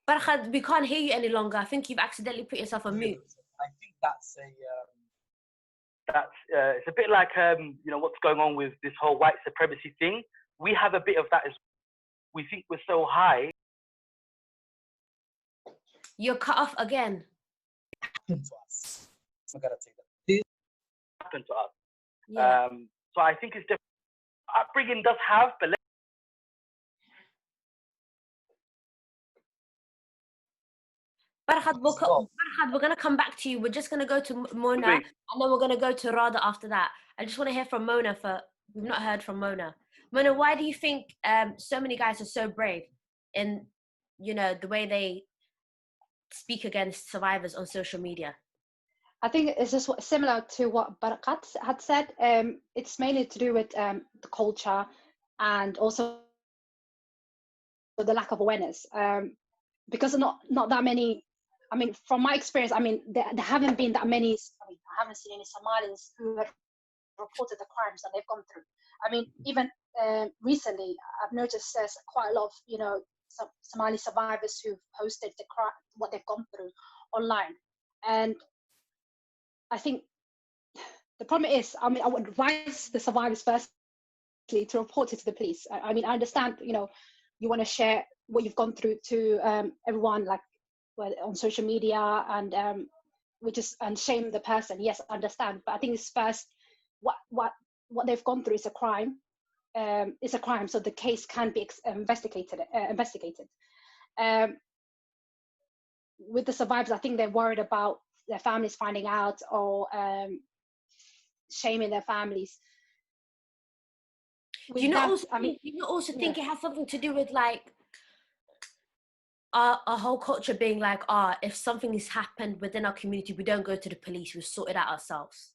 [SPEAKER 1] Barkhad, we can't hear you any longer. I think you've accidentally put yourself on mute.
[SPEAKER 3] I think that's it's a bit like what's going on with this whole white supremacy thing. We have a bit of that as we think we're so high
[SPEAKER 1] You're cut off again.
[SPEAKER 9] Happened to us. I gotta take that. This
[SPEAKER 3] happened to us.
[SPEAKER 1] Yeah.
[SPEAKER 3] So I think it's different. Upbringing does have, but
[SPEAKER 1] Farhad, we're going to come back to you. We're just going to go to Mona, and then we're going to go to Rada after that. I just want to hear from Mona. We've not heard from Mona. Mona, why do you think so many guys are so brave in, you know, the way they speak against survivors on social media?
[SPEAKER 6] I think it's just similar to what Barakat had said. It's mainly to do with the culture and also the lack of awareness. Because not that many, I mean, from my experience, I mean, there haven't been that many, I haven't seen any Somalis who have reported the crimes that they've gone through. I mean, even recently, I've noticed there's quite a lot of, you know, some Somali survivors who've posted what they've gone through online. And I think the problem is, I mean, I would advise the survivors firstly to report it to the police. I mean, I understand, you know, you want to share what you've gone through to everyone, like on social media, and and shame the person. Yes, I understand, but I think it's first what they've gone through is a crime. It's a crime, so the case can be investigated. With the survivors, I think they're worried about their families finding out or shaming their families.
[SPEAKER 1] Do you not also think it has something to do with like our whole culture being like, if something has happened within our community, we don't go to the police, we sort it out ourselves?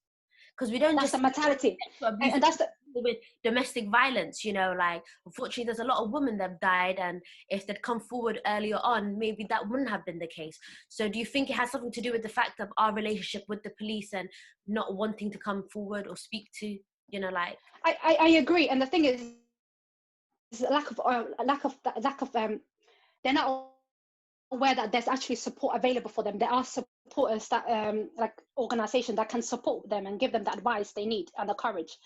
[SPEAKER 1] Because we don't
[SPEAKER 6] that's the mentality. And that's
[SPEAKER 1] with domestic violence, you know, like unfortunately there's a lot of women that have died, and if they'd come forward earlier on, maybe that wouldn't have been the case. So do you think it has something to do with the fact of our relationship with the police and not wanting to come forward or speak to, you know, like?
[SPEAKER 6] I agree, and the thing is lack of they're not aware that there's actually support available for them. There are supporters that like organizations that can support them and give them the advice they need and the courage.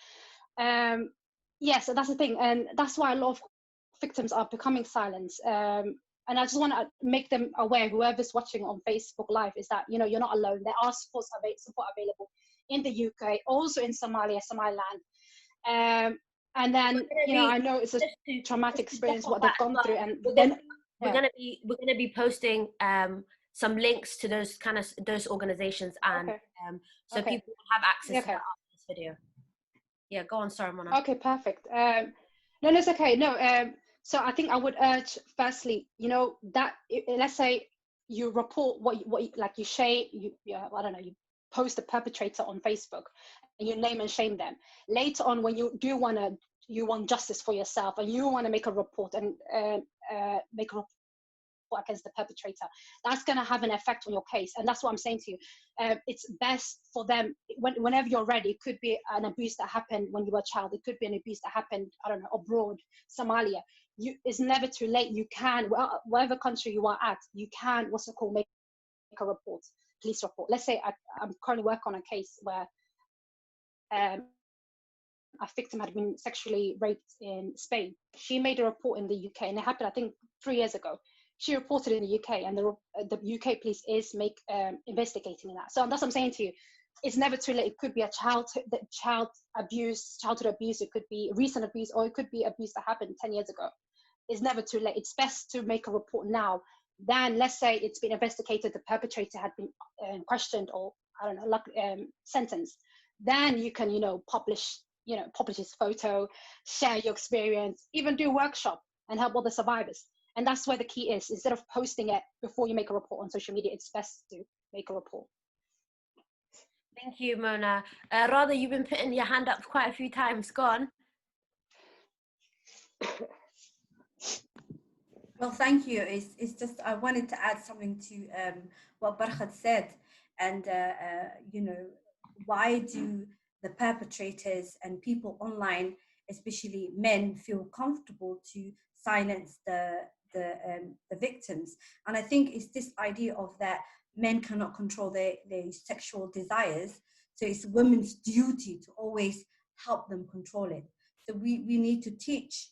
[SPEAKER 6] Yes, that's the thing, and that's why a lot of victims are becoming silent. And I just want to make them aware, whoever's watching on Facebook Live, is that, you know, you're not alone. There are support available in the UK, also in Somalia, Somaliland. And then, you know, I know it's a traumatic experience what they've gone through, and then
[SPEAKER 1] we're gonna be posting some links to those organizations, and so people will have access to that after this video. Yeah, go on, sorry, Mona.
[SPEAKER 6] Okay, perfect. No, it's okay. No, so I think I would urge, firstly, you know, that let's say you report what like you share, I don't know, you post the perpetrator on Facebook and you name and shame them. Later on, when you do you want justice for yourself and you want to make a report and make a report against the perpetrator, that's going to have an effect on your case. And that's what I'm saying to you. It's best for them, whenever you're ready. It could be an abuse that happened when you were a child. It could be an abuse that happened, I don't know, abroad, Somalia. It's never too late. You can, whatever country you are at, you can, make a report, police report. Let's say I'm currently working on a case where a victim had been sexually raped in Spain. She made a report in the UK, and it happened, I think, 3 years ago. She reported in the UK, and the UK police is investigating that. So that's what I'm saying to you. It's never too late. It could be a childhood abuse. It could be recent abuse, or it could be abuse that happened 10 years ago. It's never too late. It's best to make a report now than, let's say, it's been investigated, the perpetrator had been questioned, or I don't know, sentenced. Then you can, publish his photo, share your experience, even do a workshop and help other survivors. And that's where the key is. Instead of posting it before you make a report on social media, it's best to make a report.
[SPEAKER 1] Thank you, Mona. Rada, you've been putting your hand up quite a few times. Go on.
[SPEAKER 8] Well, thank you. It's just, I wanted to add something to what Barkhat said. And, why do the perpetrators and people online, especially men, feel comfortable to silence the victims? And I think it's this idea of that men cannot control their sexual desires, so it's women's duty to always help them control it. So we need to teach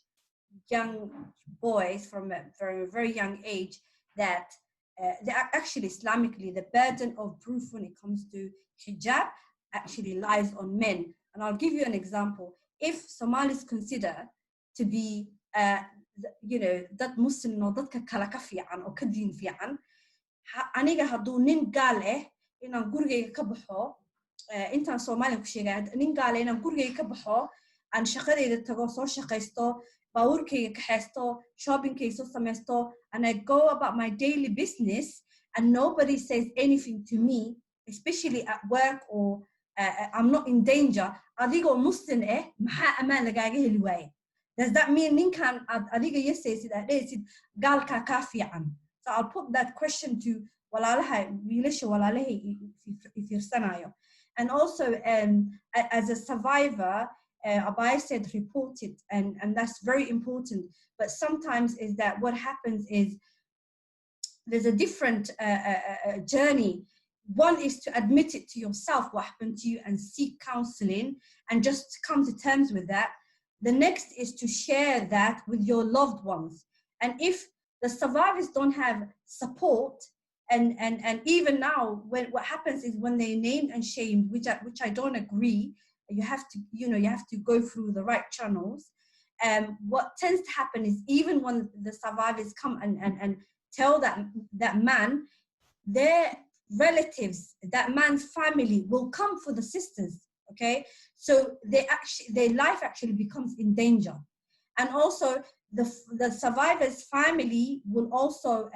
[SPEAKER 8] young boys from a very, very young age that actually Islamically, the burden of proof when it comes to hijab actually lies on men. And I'll give you an example. If Somalis consider to be, that Muslim or that kala ka fiican oo ka diin fiican, aniga hadduu nin gaal inaan gurigayga ka baxo, intaan Soomaaliya ku sheegay, nin gaal inaan gurigayga ka baxo, aan shaqadayda tago, soo shaqaysto, baawurkayga kaxaysto, shoppingkayga soo samaysto, and I go about my daily business, and nobody says anything to me, especially at work, or I'm not in danger. Adigoo Muslim maxaa amaan lagaaga heli waaye? Does that mean ninkan adiga yesaysid adhaysid gaalkaa kaa fiican? So I'll put that question to walaalaha, wiilasha walaalahay ifiirsanayo. And also, as a survivor, Abaya said report it, and that's very important. But sometimes is that what happens is there's a different journey. One is to admit it to yourself, what happened to you, and seek counseling and just come to terms with that. The next is to share that with your loved ones. And if the survivors don't have support, and even now, what happens is when they're named and shamed, which I don't agree, you have to go through the right channels. What tends to happen is even when the survivors come and tell that man, their relatives, that man's family will come for the sisters. Okay, so their life actually becomes in danger. And also the survivor's family will also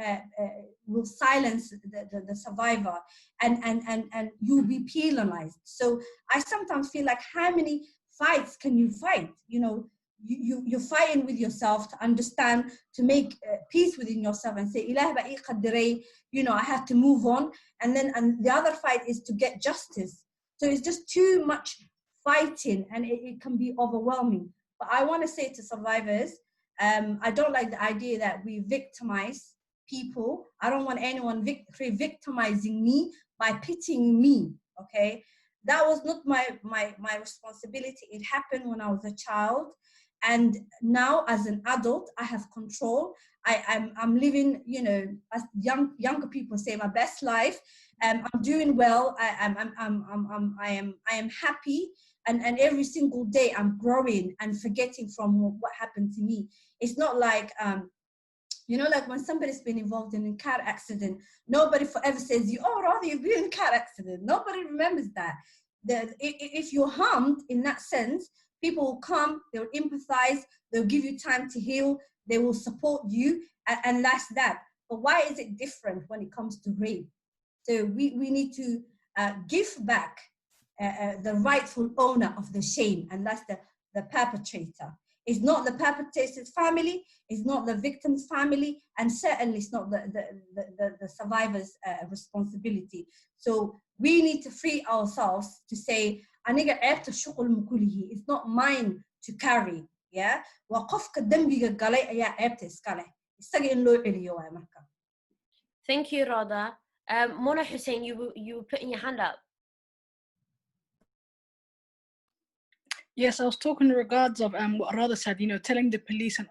[SPEAKER 8] will silence the survivor, and you'll be penalized. So I sometimes feel like, how many fights can you fight? You're fighting with yourself to understand, to make peace within yourself and say, Ilah ba qaddaray, I have to move on. And the other fight is to get justice. So it's just too much fighting, and it can be overwhelming. But I want to say to survivors, I don't like the idea that we victimize people. I don't want anyone victimizing me by pitying me, okay? That was not my responsibility. It happened when I was a child. And now as an adult, I have control. I'm living, as younger people say, my best life. I'm doing well. I am happy, and every single day I'm growing and forgetting from what happened to me. It's not like like when somebody's been involved in a car accident, nobody forever says, Radha, you've been in a car accident. Nobody remembers that. If you're harmed in that sense, people will come, they'll empathize, they'll give you time to heal, they will support you, and that's that. But why is it different when it comes to rape? So we need to give back the rightful owner of the shame, and that's the perpetrator. It's not the perpetrator's family, it's not the victim's family, and certainly it's not the survivor's responsibility. So we need to free ourselves to say, it's not mine to carry. Yeah.
[SPEAKER 1] Thank you, Radha. Mona Hussein, you were putting your hand up.
[SPEAKER 2] Yes, I was talking in regards of what Radha said, telling the police, and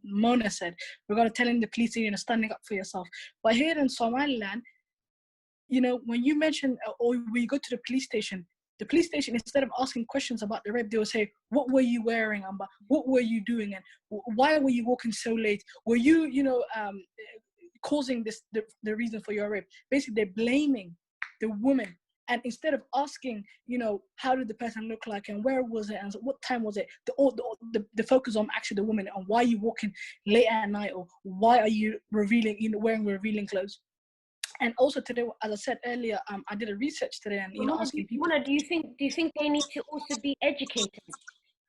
[SPEAKER 2] Mona said, regarding telling the police, standing up for yourself. But here in Somaliland, when you mention, or when you go to the police station, instead of asking questions about the rape, they will say, what were you wearing, Amba? What were you doing? And why were you walking so late? Were you, causing the reason for your rape? Basically, they're blaming the woman. And instead of asking, how did the person look like, and where was it, and what time was it, the focus on actually the woman, and why are you walking late at night, or why are you wearing revealing clothes? And also today, as I said earlier, I did a research today, and asking people.
[SPEAKER 1] Mona, do you think they need to also be educated?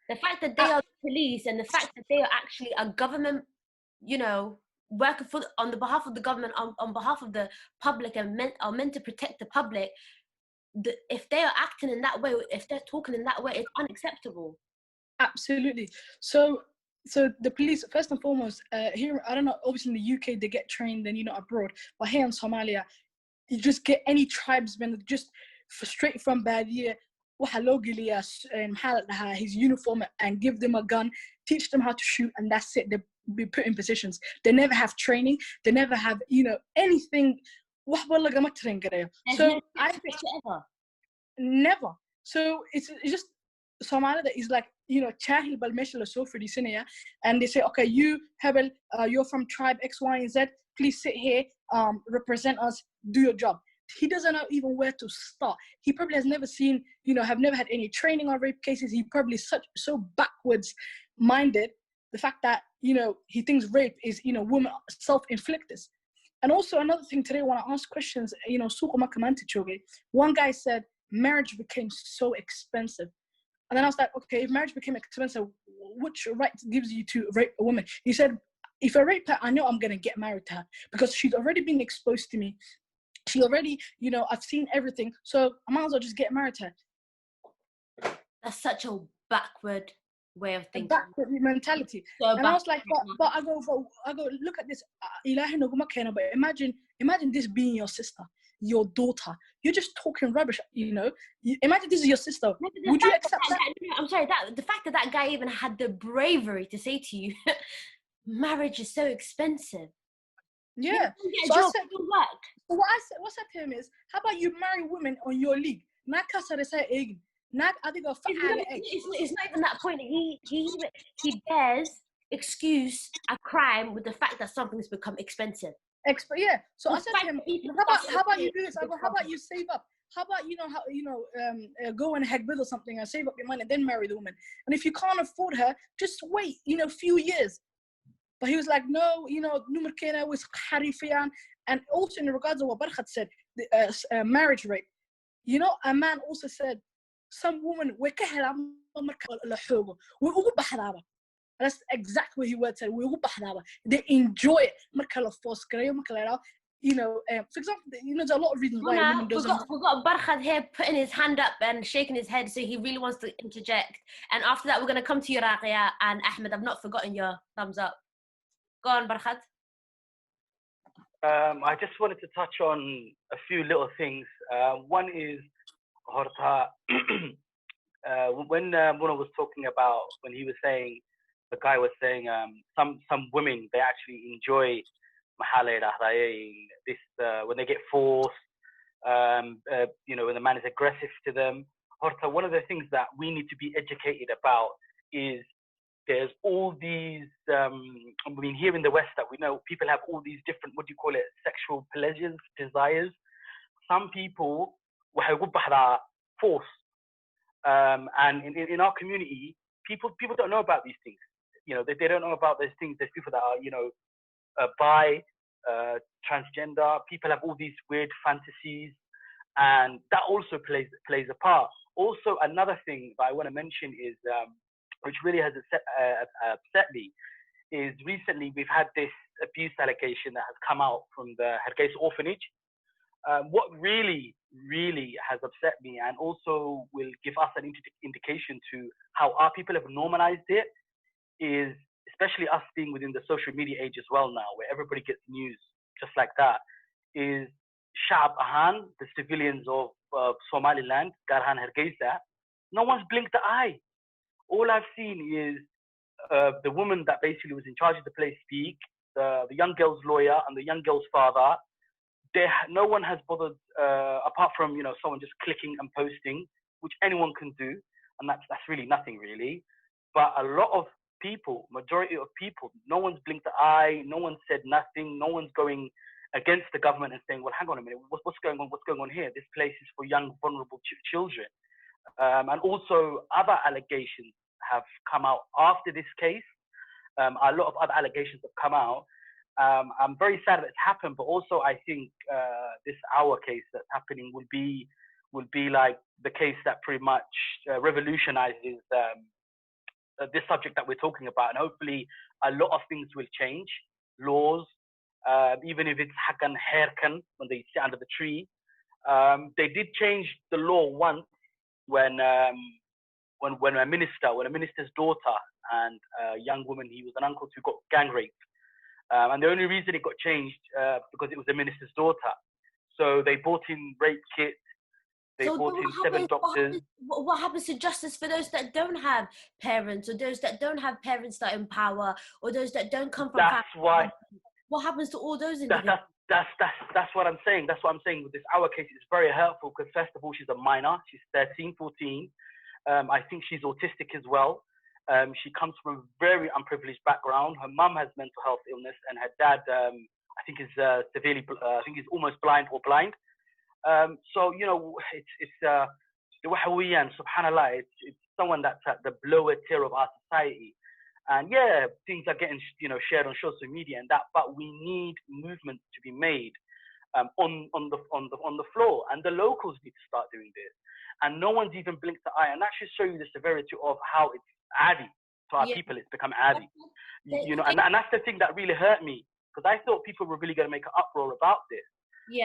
[SPEAKER 1] The fact that they are the police, and the fact that they are actually a government, working on the behalf of the government, on behalf of the public, and are meant to protect the public. If they are acting in that way, if they're talking in that way, it's unacceptable.
[SPEAKER 2] Absolutely. So the police, first and foremost, here, I don't know, obviously in the UK, they get trained and, abroad, but here in Somalia, you just get any tribesman, just straight from Badia, his uniform, and give them a gun, teach them how to shoot, and that's it. be put in positions. They never have training. They never have, you know, anything. So I think never. So it's just Somalia that is like, you know, chahil bal meshla so for this, and they say, okay, you Hebel, you're from tribe X, Y, and Z. Please sit here, represent us, do your job. He doesn't know even where to start. He probably has never seen, you know, have never had any training on rape cases. He probably so backwards minded. The fact that, you know, he thinks rape is, you know, women self-inflicted. And also another thing today, when I ask questions, you know, one guy said marriage became so expensive. And then I was like, okay, if marriage became expensive, which right gives you to rape a woman? He said, if I rape her, I know I'm going to get married to her because she's already been exposed to me. She already, you know, I've seen everything. So I might as well just get married to her.
[SPEAKER 1] That's such a backward way of thinking.
[SPEAKER 2] A backward mentality.
[SPEAKER 1] So
[SPEAKER 2] and I was like, but I go, look at this. But imagine this being your sister, your daughter. You're just talking rubbish, you know. Imagine this is your sister. Would you accept that?
[SPEAKER 1] I'm sorry, the fact that guy even had the bravery to say to you, marriage is so expensive.
[SPEAKER 2] Yeah. So I said, so what I said to him is, how about you marry women on your league? It's not
[SPEAKER 1] even that point. He bears excuse a crime with the fact that something's become expensive.
[SPEAKER 2] Yeah. So I said to him, how about you do this? I go, how about you save up? How about go and Hagbid or something and save up your money and then marry the woman? And if you can't afford her, just wait, you know, a few years. But he was like, no, you know, Numerkena was Harifian. And also in regards to what Barkhat said, the marriage rate. You know, a man also said, some women, that's exactly what he would say. They enjoy it. You know, for example, you know, there's a lot of reasons why a woman doesn't.
[SPEAKER 1] We've got Barkhat here putting his hand up and shaking his head, so he really wants to interject. And after that, we're going to come to you, Raqiya and Ahmed. I've not forgotten your thumbs up. Go on, Barkhat.
[SPEAKER 3] I just wanted to touch on a few little things. One is, when Muna was talking about, when he was saying, the guy was saying, some women, they actually enjoy this when they get forced, you know, when the man is aggressive to them. One of the things that we need to be educated about is there's all these, I mean, here in the West that we know, people have all these different, what do you call it, sexual pleasures, desires. Some people force. And in our community, people don't know about these things. You know, they don't know about those things. There's people that are, you know, bi, transgender. People have all these weird fantasies, and that also plays a part. Also, another thing that I want to mention is, which really has upset me, is recently we've had this abuse allegation that has come out from the Hargeisa Orphanage. What really has upset me, and also will give us an indication to how our people have normalized it, is especially us being within the social media age as well now, where everybody gets news just like that, is Sha'ab Ahan, the civilians of Somaliland, Garhan Hargeysa, no one's blinked the eye. All I've seen is the woman that basically was in charge of the place speak, the young girl's lawyer and the young girl's father. No one has bothered, apart from, you know, someone just clicking and posting, which anyone can do, and that's really nothing really. But a lot of people, majority of people, no one's blinked the eye, no one said nothing, no one's going against the government and saying, well, hang on a minute, what's going on here? This place is for young, vulnerable children. And also other allegations have come out after this case. A lot of other allegations have come out. I'm very sad that it's happened, but also I think this our case that's happening will be like the case that pretty much revolutionizes this subject that we're talking about, and hopefully a lot of things will change. Laws, even if it's hakan herkan when they sit under the tree, they did change the law once when a minister's daughter and a young woman, he was an uncle who got gang raped. And the only reason it got changed because it was the minister's daughter. So they brought in rape kits. They
[SPEAKER 1] So
[SPEAKER 3] brought in 7 doctors.
[SPEAKER 1] what happens to justice for those that don't have parents, or those that don't have parents that are in power, or those that don't come from
[SPEAKER 3] That's why.
[SPEAKER 1] What happens to all those individuals?
[SPEAKER 3] That's what I'm saying. That's what I'm saying with this our case. It's very helpful because first of all, she's a minor. She's 13, 14. I think she's autistic as well. She comes from a very unprivileged background. Her mum has mental health illness, and her dad, I think, is severely. I think he's almost blind or blind. So you know, it's the Wahawiyan, subhanallah. It's someone that's at the lower tier of our society. And yeah, things are getting shared on social media and that, but we need movement to be made on the floor, and the locals need to start doing this. And no one's even blinked the eye, and that should show you the severity of how it's adi to our people. It's become adi, and that's the thing that really hurt me, because I thought people were really going to make an uproar about this,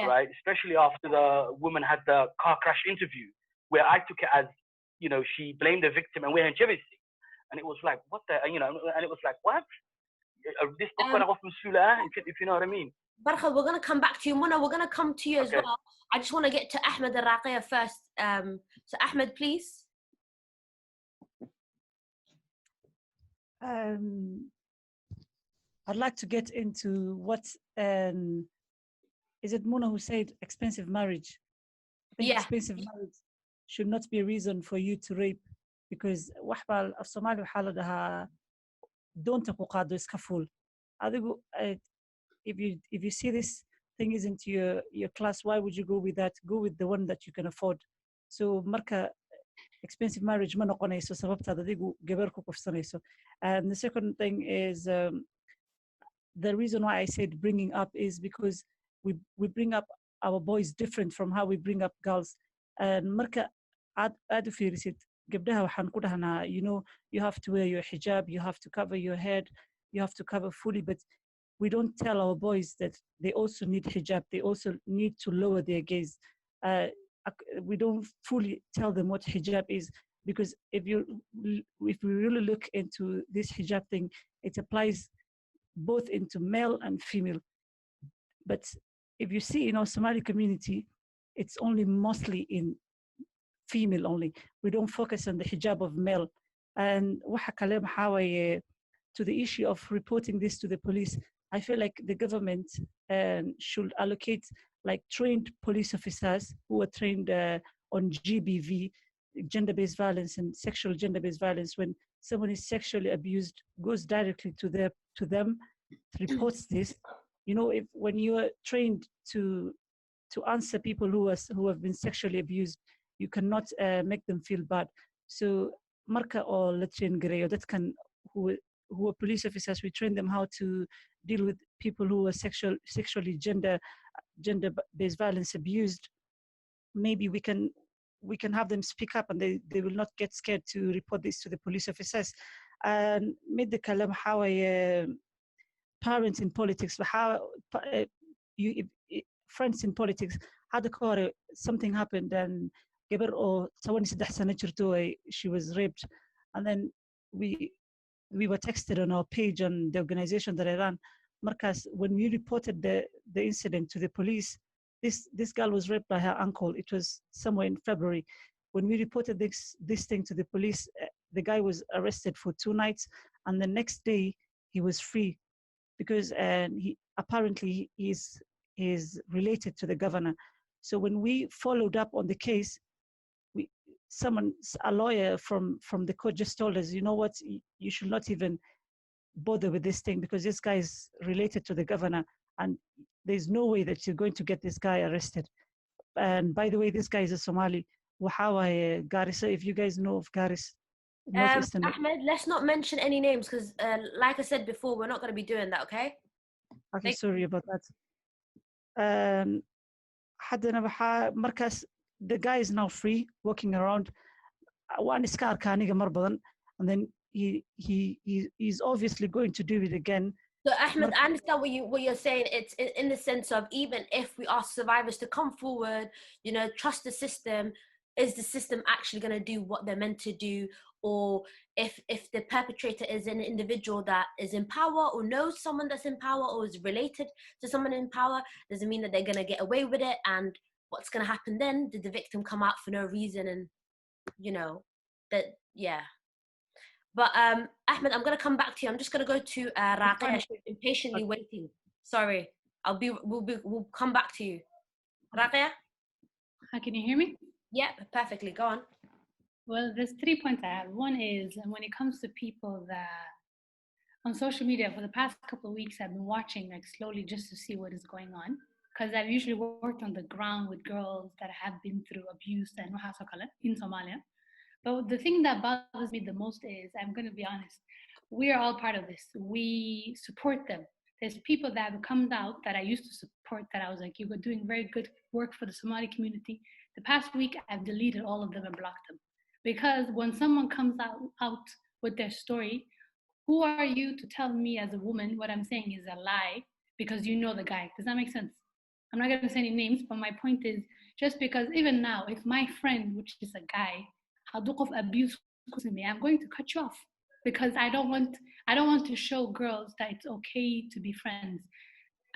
[SPEAKER 3] right? Especially after the woman had the car crash interview, where I took it as she blamed the victim and we're in jealousy. And it was like, what the, and it was like, what? This if you know what I mean.
[SPEAKER 1] Barkha, we're going to come back to you. Mona, we're going to come to you as well. I just want to get to Ahmed and Raqiya first. So Ahmed, please.
[SPEAKER 4] I'd like to get into what, is it Mona who said expensive marriage? I think expensive marriage should not be a reason for you to rape. Because waxbal af Soomaali waxaa la dhahaa doonta ku qaado iska fuul. Adigu, if you see this thing isn't your class, why would you go with that? Go with the one that you can afford. So marka expensive marriage ma noqonayso sababtaad adigu gabar ku kufsanayso. And the second thing is the reason why I said bringing up is because we bring up our boys different from how we bring up girls. And marka aad u fiirisid gabdhaha waxaan ku dhahnaa, you have to wear your hijab, you have to cover your head, you have to cover fully, but we don't tell our boys that they also need hijab, they also need to lower their gaze. We don't fully tell them what hijab is, because if we really look into this hijab thing, it applies both into male and female. But if you see in our Somali community, it's only mostly in female only. We don't focus on the hijab of male. And to the issue of reporting this to the police, I feel like the government should allocate like trained police officers who are trained on GBV, gender-based violence and sexual gender-based violence. When someone is sexually abused, goes directly to them, reports this. When you are trained to answer people who have been sexually abused, you cannot make them feel bad. So marka oo la train gareeyo dadkan who are police officers, we train them how to deal with people who are sexually gender-based violence abused. Maybe we can have them speak up, and they will not get scared to report this to the police officers. And mid the kalam how parents in politics, how friends in politics, how the core something happened and she was raped, and then we were texted on our page on the organization that I ran. Marcus, when we reported the incident to the police, this girl was raped by her uncle. It was somewhere in February. When we reported this thing to the police, the guy was arrested for 2 nights, and the next day he was free, because he apparently is related to the governor. So when we followed up on the case, a lawyer from the court just told us, you know what, you should not even bother with this thing, because this guy is related to the governor, and there's no way that you're going to get this guy arrested. And by the way, this guy is a Somali. Wahawa Garissa, if you guys know of Garissa.
[SPEAKER 1] Ahmed, let's not mention any names, because like I said before, we're not going to be doing that, okay?
[SPEAKER 4] Okay, sorry about that. Marcus, the guy is now free, walking around. And then he's obviously going to do it again.
[SPEAKER 1] So Ahmed, I understand what you're saying. It's in the sense of, even if we ask survivors to come forward, trust the system, is the system actually going to do what they're meant to do? Or if the perpetrator is an individual that is in power, or knows someone that's in power, or is related to someone in power, doesn't mean that they're going to get away with it. And what's going to happen then? Did the victim come out for no reason? And, you know, that, yeah. But Ahmed, I'm going to come back to you. I'm just going to go to Raqia. She's impatiently waiting. Sorry. We'll come back to you. Raqia?
[SPEAKER 7] Can you hear me?
[SPEAKER 1] Yeah, perfectly. Go on.
[SPEAKER 7] Well, there's 3 points I have. One is when it comes to people that on social media for the past couple of weeks, I've been watching like slowly just to see what is going on. Because I've usually worked on the ground with girls that have been through abuse and in Somalia. But the thing that bothers me the most is, I'm going to be honest, we are all part of this. We support them. There's people that have come out that I used to support that I was like, you were doing very good work for the Somali community. The past week, I've deleted all of them and blocked them. Because when someone comes out with their story, who are you to tell me as a woman what I'm saying is a lie because you know the guy? Does that make sense? I'm not going to say any names, but my point is just because even now, if my friend, which is a guy, abuse me, I'm going to cut you off because I don't want to show girls that it's okay to be friends.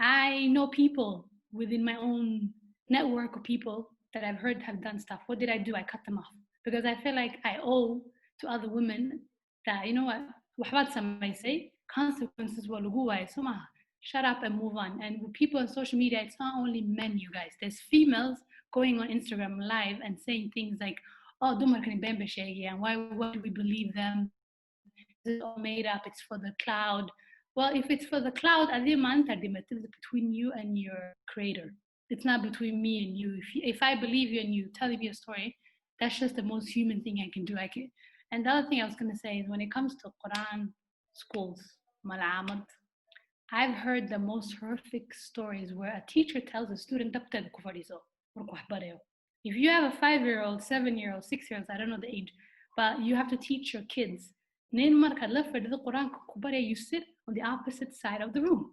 [SPEAKER 7] I know people within my own network of people that I've heard have done stuff. What did I do? I cut them off because I feel like I owe to other women that, you know what I say, consequences will go away. So shut up and move on. And with people on social media, it's not only men, you guys. There's females going on Instagram live and saying things like, oh, and why do we believe them? This is all made up, it's for the cloud. Well, if it's for the cloud, it's between you and your creator. It's not between me and you. If I believe you and you telling me a story, that's just the most human thing I can do. And the other thing I was going to say is when it comes to Quran schools, mal'amad, I've heard the most horrific stories where a teacher tells a student, if you have a 5-year-old, 7-year-old, 6-year-old, I don't know the age, but you have to teach your kids. You sit on the opposite side of the room.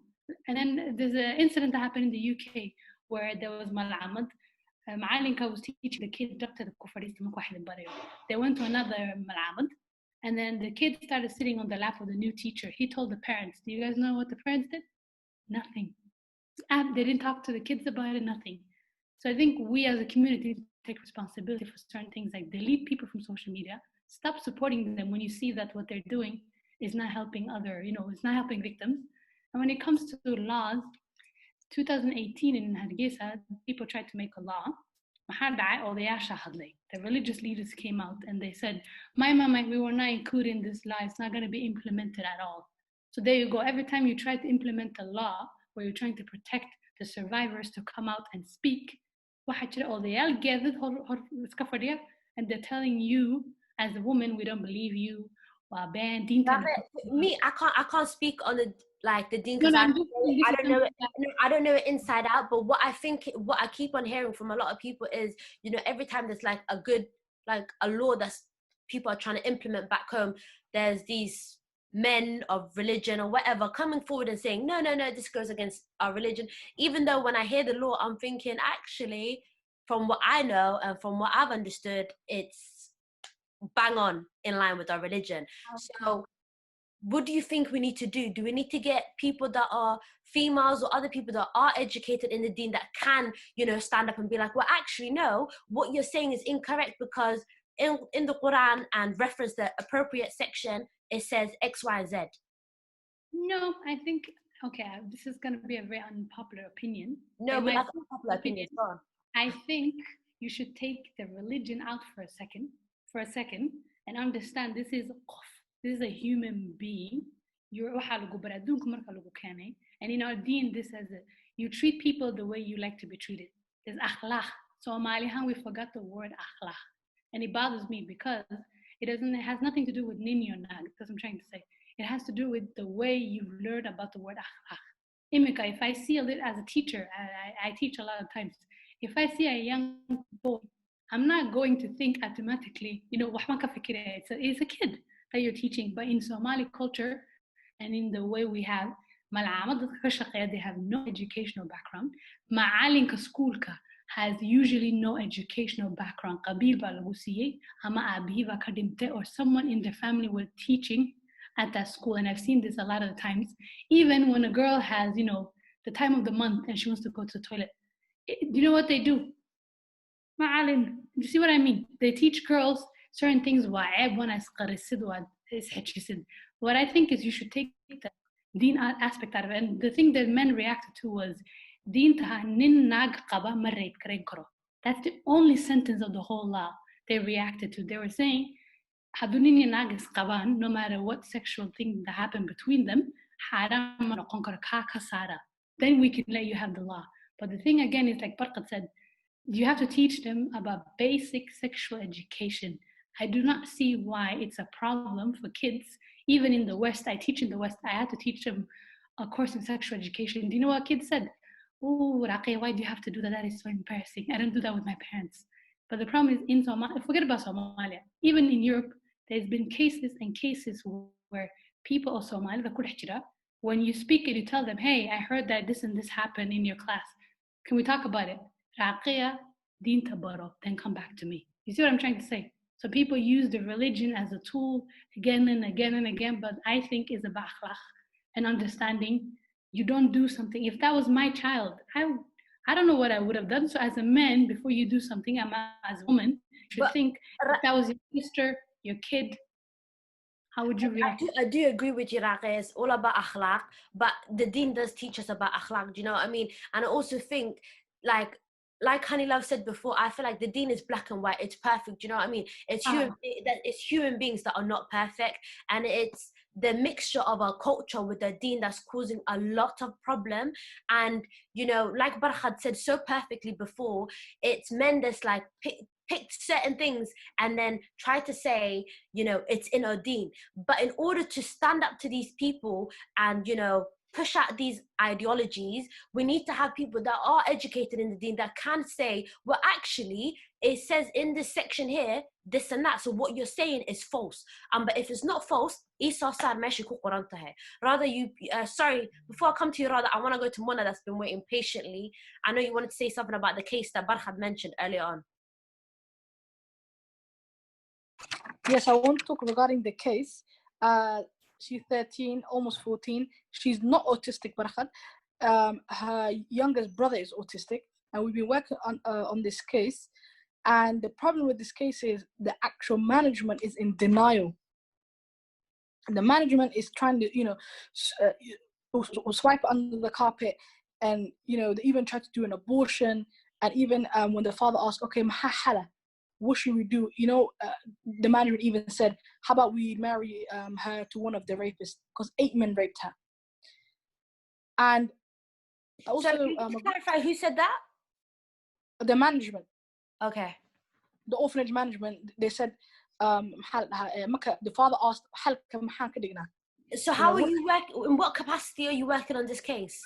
[SPEAKER 7] And then there's an incident that happened in the UK where there was mal'amad. Maalinka was teaching the kids. They went to another mal'amad, and then the kids started sitting on the lap of the new teacher. He told the parents, do you guys know what the parents did? Nothing. They didn't talk to the kids about it, nothing. So I think we as a community take responsibility for certain things, like delete people from social media, stop supporting them when you see that what they're doing is not helping it's not helping victims. And when it comes to laws, 2018 in Hargeysa, people tried to make a law. The religious leaders came out and they said, we were not including this law, it's not going to be implemented at all. So there you go. Every time you try to implement a law where you're trying to protect the survivors to come out and speak, and they're telling you as a woman, we don't believe you.
[SPEAKER 1] Me, I can't speak on the deen because I don't know it inside out. But what I keep on hearing from a lot of people is, every time there's like a law that's people are trying to implement back home, there's these men of religion or whatever coming forward and saying, no, this goes against our religion. Even though when I hear the law, I'm thinking, actually, from what I know and from what I've understood, it's bang on in line with our religion. So what do you think we need to do? Do we need to get people that are females or other people that are educated in the deen that can, stand up and be like, well, actually, no, what you're saying is incorrect because in the Quran and reference the appropriate section, it says X, Y, Z.
[SPEAKER 7] No, I think, okay, this is going to be a very unpopular opinion.
[SPEAKER 1] No, but that's not popular opinion.
[SPEAKER 7] I think you should take the religion out for a second and understand this is a human being. And in our deen, this says you treat people the way you like to be treated. There's akhlaq. So Malihan, we forgot the word akhlaq. And it bothers me because it has nothing to do with nini or not, because I'm trying to say, it has to do with the way you've learned about the word akhlaq. Imika, if I see as a teacher, I teach a lot of times, if I see a young boy, I'm not going to think automatically, it's a kid that you're teaching. But in Somali culture and in the way we have, they have no educational background. Ma'alinka schoolka has usually no educational background. Or someone in their family were teaching at that school. And I've seen this a lot of the times. Even when a girl has, the time of the month and she wants to go to the toilet, you know what they do? Ma'alin, you see what I mean? They teach girls certain things. What I think is you should take the deen aspect out of it. And the thing that men reacted to was deen taha nin nag qaba ma rape karen karo. That's the only sentence of the whole law they reacted to. They were saying hadunini nag qaban, no matter what sexual thing that happened between them, haram ma noqon karo ka kasara. Then we can let you have the law. But the thing again is, like Barqat said, you have to teach them about basic sexual education. I do not see why it's a problem for kids. Even in the West, I teach in the West, I had to teach them a course in sexual education. Do you know what kids said? Oh, Raqi, why do you have to do that? That is so embarrassing. I don't do that with my parents. But the problem is in Somalia, forget about Somalia. Even in Europe, there's been cases and cases where people of Somalia, when you speak and you tell them, hey, I heard that this and this happened in your class. Can we talk about it? Raqiya, deen tabaro, then come back to me. You see what I'm trying to say? So people use the religion as a tool again and again and again, but I think is about akhlaq and understanding. You don't do something. If that was my child, I don't know what I would have done. So as a man, before you do something, as a woman, you should think, if that was your sister, your kid, how would you react?
[SPEAKER 1] I do agree with you, Raqi. It's all about akhlaq, but the deen does teach us about akhlaq. Do you know what I mean? And I also think, like Honey Love said before, I feel like the deen is black and white. It's perfect. Do you know what I mean? It's human beings that are not perfect, and it's the mixture of our culture with the deen that's causing a lot of problem. And you know, like Barkhad said so perfectly before, it's men that's like pick certain things and then try to say, you know, it's in our deen. But in order to stand up to these people and, you know, push out these ideologies, we need to have people that are educated in the deen that can say, well, actually, it says in this section here, this and that. So what you're saying is false. But if it's not false, rather you, sorry, before I come to you, Radha, I want to go to Mona that's been waiting patiently. I know you wanted to say something about the case that Barhad mentioned earlier on.
[SPEAKER 2] Yes, I want to talk regarding the case. She's 13, almost 14. She's not autistic, Barkhad. Her youngest brother is autistic, and we've been working on this case. And the problem with this case is the actual management is in denial. The management is trying to, you know, swipe under the carpet, and you know, they even tried to do an abortion. And even when the father asked, okay, mahala, what should we do? You know, the management even said, how about we marry her to one of the rapists, because 8 men raped her. And also,
[SPEAKER 1] so can you clarify who said that?
[SPEAKER 2] The management.
[SPEAKER 1] Okay.
[SPEAKER 2] The orphanage management, they said, the father asked,
[SPEAKER 1] so how are you working, in what capacity are you working on this case?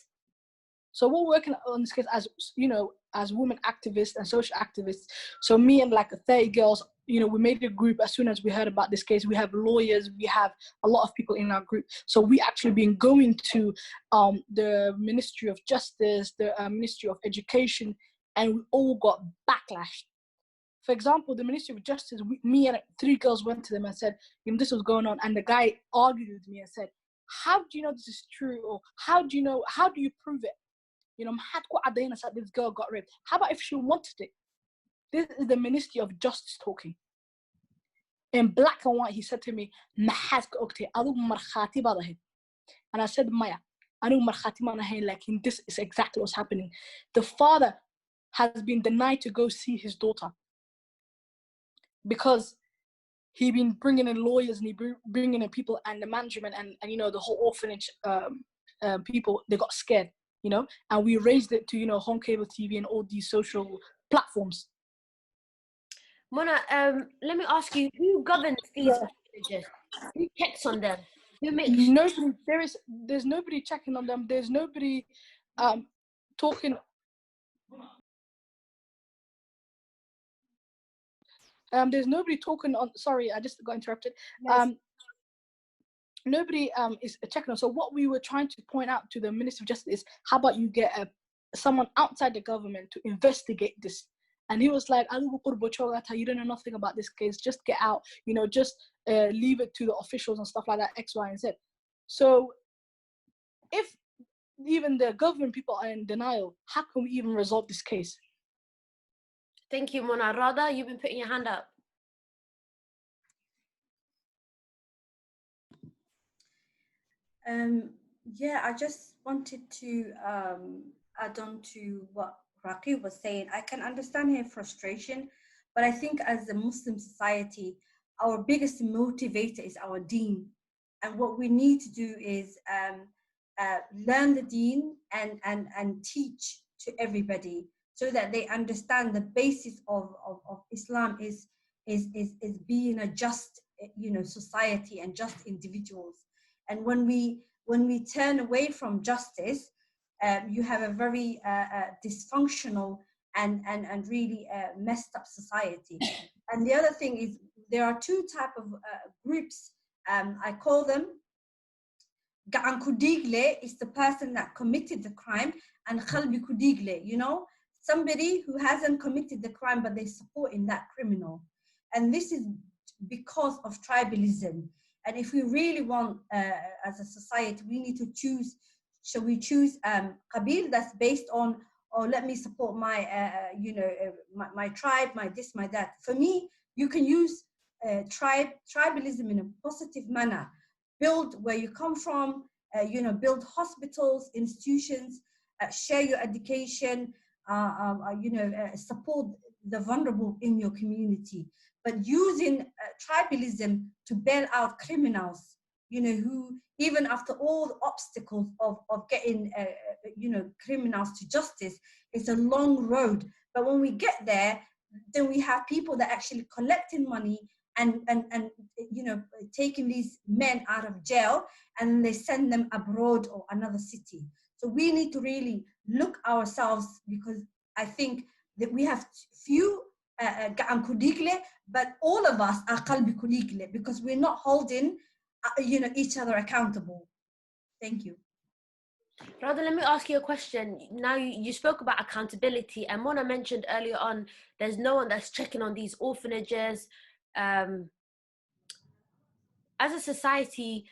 [SPEAKER 2] So we're working on this case as, you know, as women activists and social activists. So me and like 30 girls, you know, we made a group as soon as we heard about this case. We have lawyers, we have a lot of people in our group. So we actually been going to the Ministry of Justice, the Ministry of Education, and we all got backlash. For example, the Ministry of Justice, me and 3 girls went to them and said, you know, this was going on. And the guy argued with me and said, how do you know this is true? Or how do you prove it? You know, this girl got raped. How about if she wanted it? This is the Ministry of Justice talking. In black and white, he said to me, and I said, Maya, like this is exactly what's happening. The father has been denied to go see his daughter because he been bringing in lawyers and he bringing in people, and the management and you know, the whole orphanage people, they got scared. You know, and we raised it to, you know, home cable TV and all these social platforms.
[SPEAKER 1] Mona, let me ask you, who governs these orphanages? Who checks on them? Who makes
[SPEAKER 2] nobody? There's nobody checking on them. There's nobody talking. There's nobody talking on. Sorry, I just got interrupted. Yes. Nobody is checking on. So what we were trying to point out to the Minister of Justice is, how about you get someone outside the government to investigate this? And he was like, you don't know nothing about this case, just get out, you know, just leave it to the officials and stuff like that, X, Y, and Z. So if even the government people are in denial, how can we even resolve this case?
[SPEAKER 1] Thank you, Mona. Radha, you've been putting your hand up.
[SPEAKER 8] Yeah, I just wanted to add on to what Raqi was saying. I can understand her frustration, but I think as a Muslim society, our biggest motivator is our deen. And what we need to do is learn the deen and teach to everybody so that they understand the basis of Islam is being a just, society and just individuals. And when we turn away from justice, you have a very dysfunctional and really messed up society. And the other thing is there are two type of groups. I call them Ga'an Kudigle is the person that committed the crime, and Khalbi Kudigle, somebody who hasn't committed the crime but they support in that criminal. And this is because of tribalism. And if we really want, as a society, we need to choose. Shall we choose Qabil that's based on, or let me support my, my tribe, my this, my that. For me, you can use tribalism in a positive manner. Build where you come from, build hospitals, institutions, share your education, support the vulnerable in your community. But using tribalism to bail out criminals, who even after all the obstacles of getting, criminals to justice, it's a long road. But when we get there, then we have people that actually collecting money and taking these men out of jail, and they send them abroad or another city. So we need to really look ourselves, because I think that we have few Ga'an Kudigle, but all of us are Qalbi Kudigle, because we're not holding each other accountable. Thank you.
[SPEAKER 1] Radha, let me ask you a question. Now you spoke about accountability, and Mona mentioned earlier on there's no one that's checking on these orphanages. As a society,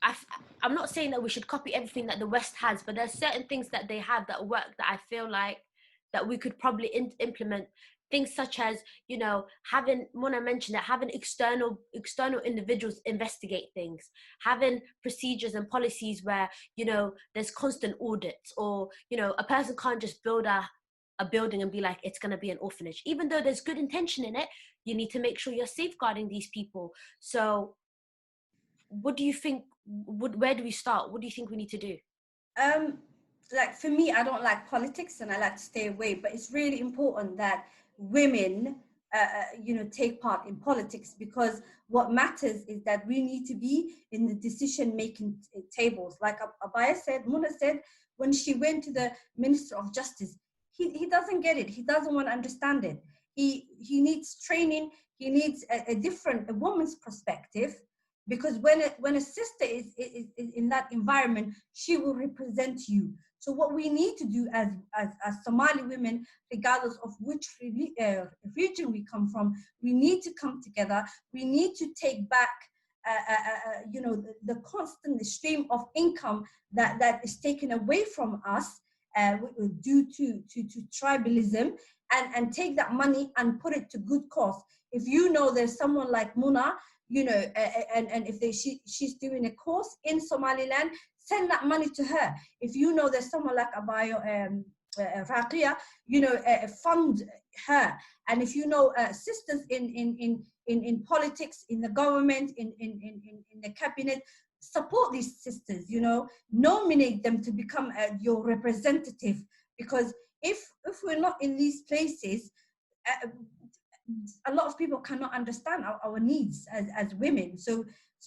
[SPEAKER 1] I'm not saying that we should copy everything that the West has, but there's certain things that they have that work that I feel like that we could probably implement. Things such as, having, Mona mentioned that, having external individuals investigate things, having procedures and policies where, there's constant audits, or, a person can't just build a building and be like, it's going to be an orphanage. Even though there's good intention in it, you need to make sure you're safeguarding these people. So what do you think, where do we start? What do you think we need to do?
[SPEAKER 8] Like for me, I don't like politics and I like to stay away, but it's really important that women, take part in politics, because what matters is that we need to be in the decision-making tables. Like Abaya said, Muna said, when she went to the Minister of Justice, he doesn't get it. He doesn't want to understand it. He needs training. He needs a woman's perspective, because when a sister is in that environment, she will represent you. So what we need to do as Somali women, regardless of which region we come from, we need to come together. We need to take back, the constant stream of income that is taken away from us due to tribalism, and take that money and put it to good cause. If there's someone like Muna, and if she's doing a course in Somaliland, send that money to her. If there's someone like Abayo Raqia, fund her. And if sisters in politics, in the government, in the cabinet, support these sisters. Nominate them to become your representative. Because if we're not in these places, a lot of people cannot understand our needs as women. So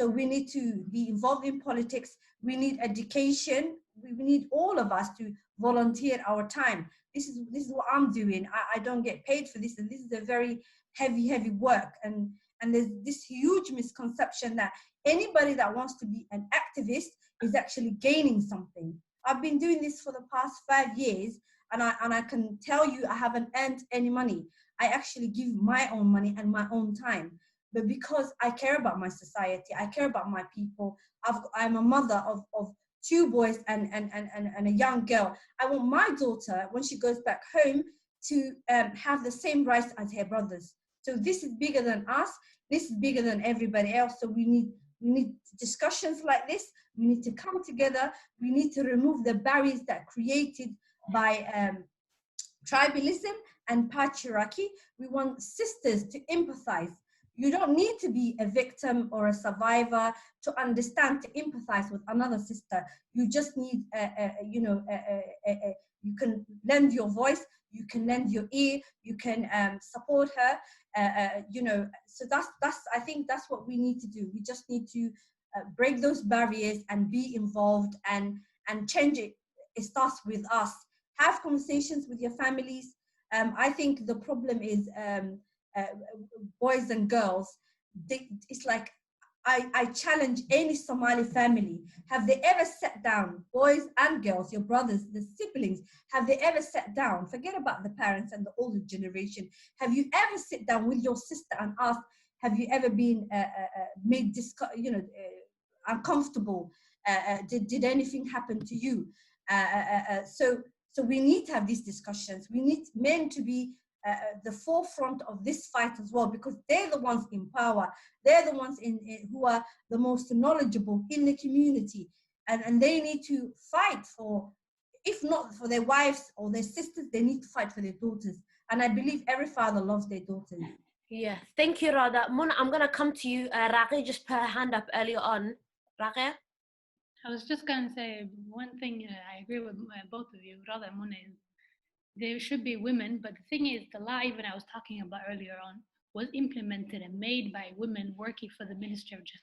[SPEAKER 8] we need to be involved in politics. We need education. We need all of us to volunteer our time. This is what I'm doing. I don't get paid for this, and this is a very heavy work. And there's this huge misconception that anybody that wants to be an activist is actually gaining something. I've been doing this for the past 5 years, and I can tell you I haven't earned any money. I actually give my own money and my own time. But because I care about my society, I care about my people, I'm a mother of 2 boys and a young girl. I want my daughter, when she goes back home,
[SPEAKER 10] to have the same rights as her brothers. So this is bigger than us. This is bigger than everybody else. So we need discussions like this. We need to come together. We need to remove the barriers that are created by tribalism and patriarchy. We want sisters to empathize. You don't need to be a victim or a survivor to understand, to empathize with another sister. You just need, you can lend your voice, you can lend your ear, you can support her, so that's, I think that's what we need to do. We just need to break those barriers and be involved and change it. It starts with us. Have conversations with your families. I think the problem is boys and girls. It's like, I challenge any Somali family. Have they ever sat down, boys and girls, your brothers, the siblings, have they ever sat down? Forget about the parents and the older generation. Have you ever sit down with your sister and asked, have you ever been made uncomfortable? Did anything happen to you? So we need to have these discussions. We need men to be the forefront of this fight as well, because they're the ones in power. They're the ones who are the most knowledgeable in the community. And they need to fight for, if not for their wives or their sisters, they need to fight for their daughters. And I believe every father loves their daughters.
[SPEAKER 1] Yeah, thank you, Rada. Mona, I'm going to come to you. Raqi just put her hand up earlier on. Raqi?
[SPEAKER 7] I was just going to say one thing. I agree with both of you, Rada and Mona. There should be women, but the thing is, the law even I was talking about earlier on was implemented and made by women working for the Ministry of Justice.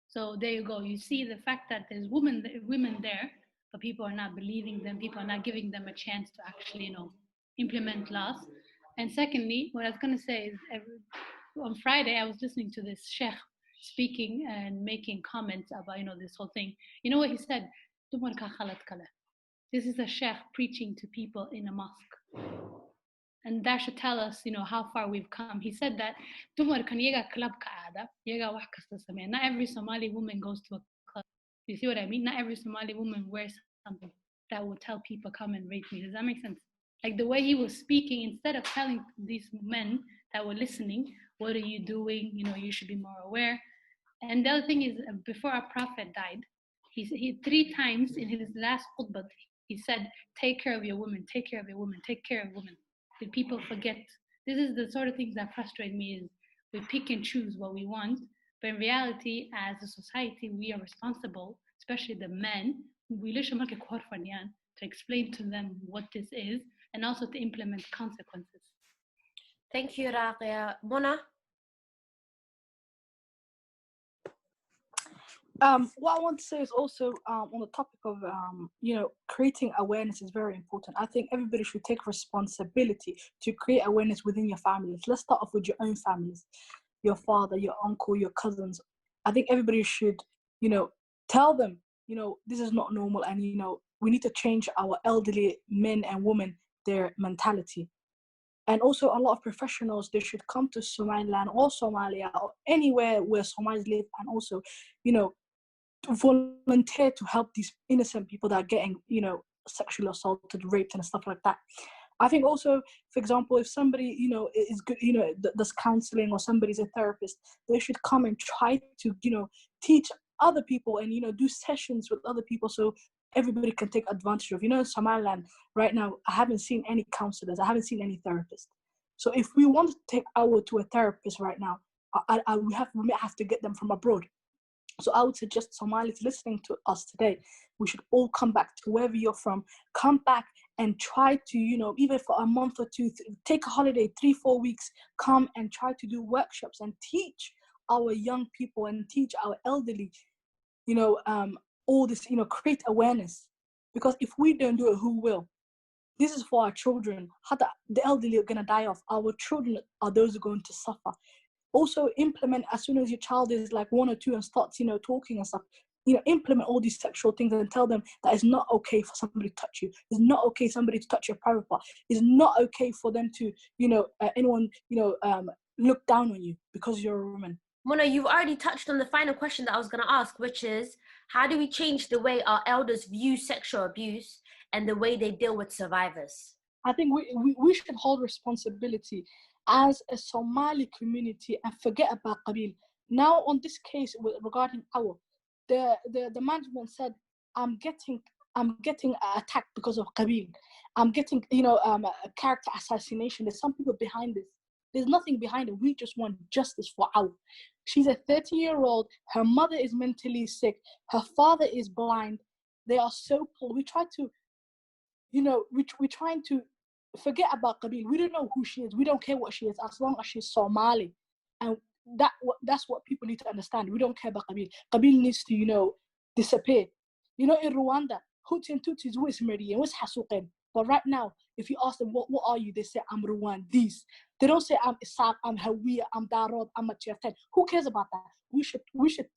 [SPEAKER 7] So there you go. You see the fact that there's women there, but people are not believing them. People are not giving them a chance to actually, implement laws. And secondly, what I was going to say is, on Friday I was listening to this sheikh speaking and making comments about this whole thing. You know what he said? This is a sheikh preaching to people in a mosque. And that should tell us, how far we've come. He said that not every Somali woman goes to a club. You see what I mean? Not every Somali woman wears something that will tell people, come and rape me. Does that make sense? Like the way he was speaking, instead of telling these men that were listening, what are you doing? You should be more aware. And the other thing is, before our prophet died, he 3 times in his last khutbah, he said, take care of your women, take care of your women, take care of women. Did people forget? This is the sort of things that frustrate me, is we pick and choose what we want, but in reality, as a society, we are responsible, especially the men, to explain to them what this is and also to implement consequences.
[SPEAKER 1] Thank you, Raqia. Mona?
[SPEAKER 2] What I want to say is also on the topic of creating awareness is very important. I think everybody should take responsibility to create awareness within your families. Let's start off with your own families, your father, your uncle, your cousins. I think everybody should, tell them, this is not normal, and we need to change our elderly men and women, their mentality. And also a lot of professionals, they should come to Somaliland or Somalia or anywhere where Somalis live, and also, to volunteer to help these innocent people that are getting, sexually assaulted, raped and stuff like that. I think also, for example, if somebody, is good, does counseling, or somebody's a therapist, they should come and try to, teach other people and, do sessions with other people so everybody can take advantage of. In Somaliland right now, I haven't seen any counselors, I haven't seen any therapists. So if we want to take to a therapist right now, we may have to get them from abroad. So I would suggest Somalis listening to us today, we should all come back to wherever you're from, come back and try to, even for a month or two, take a holiday, 3-4 weeks, come and try to do workshops and teach our young people and teach our elderly, all this, create awareness. Because if we don't do it, who will? This is for our children. The elderly are going to die off. Our children are those who are going to suffer. Also implement, as soon as your child is like 1 or 2 and starts, talking and stuff, implement all these sexual things and tell them that it's not okay for somebody to touch you. It's not okay somebody to touch your private part. It's not okay for them to, anyone, look down on you because you're a woman.
[SPEAKER 1] Mona, you've already touched on the final question that I was going to ask, which is, how do we change the way our elders view sexual abuse and the way they deal with survivors?
[SPEAKER 2] I think we should hold responsibility as a Somali community and forget about Qabil. Now on this case regarding our, the management said, I'm getting attacked because of Qabil. I'm getting, character assassination. There's some people behind this. There's nothing behind it. We just want justice for Aw. She's a 30-year-old. Her mother is mentally sick. Her father is blind. They are so poor. We try to, we're trying to forget about Qabil. We don't know who she is. We don't care what she is as long as she's Somali. And that's what people need to understand. We don't care about Qabil. Qabil needs to, disappear. In Rwanda, Hutu and Tutsis were Ismaili, was Hasuqin. But right now, if you ask them, what are you? They say, I'm Rwandese. They don't say, I'm Isaac, I'm Hawiya, I'm Darod, I'm Machirten. Who cares about that? We should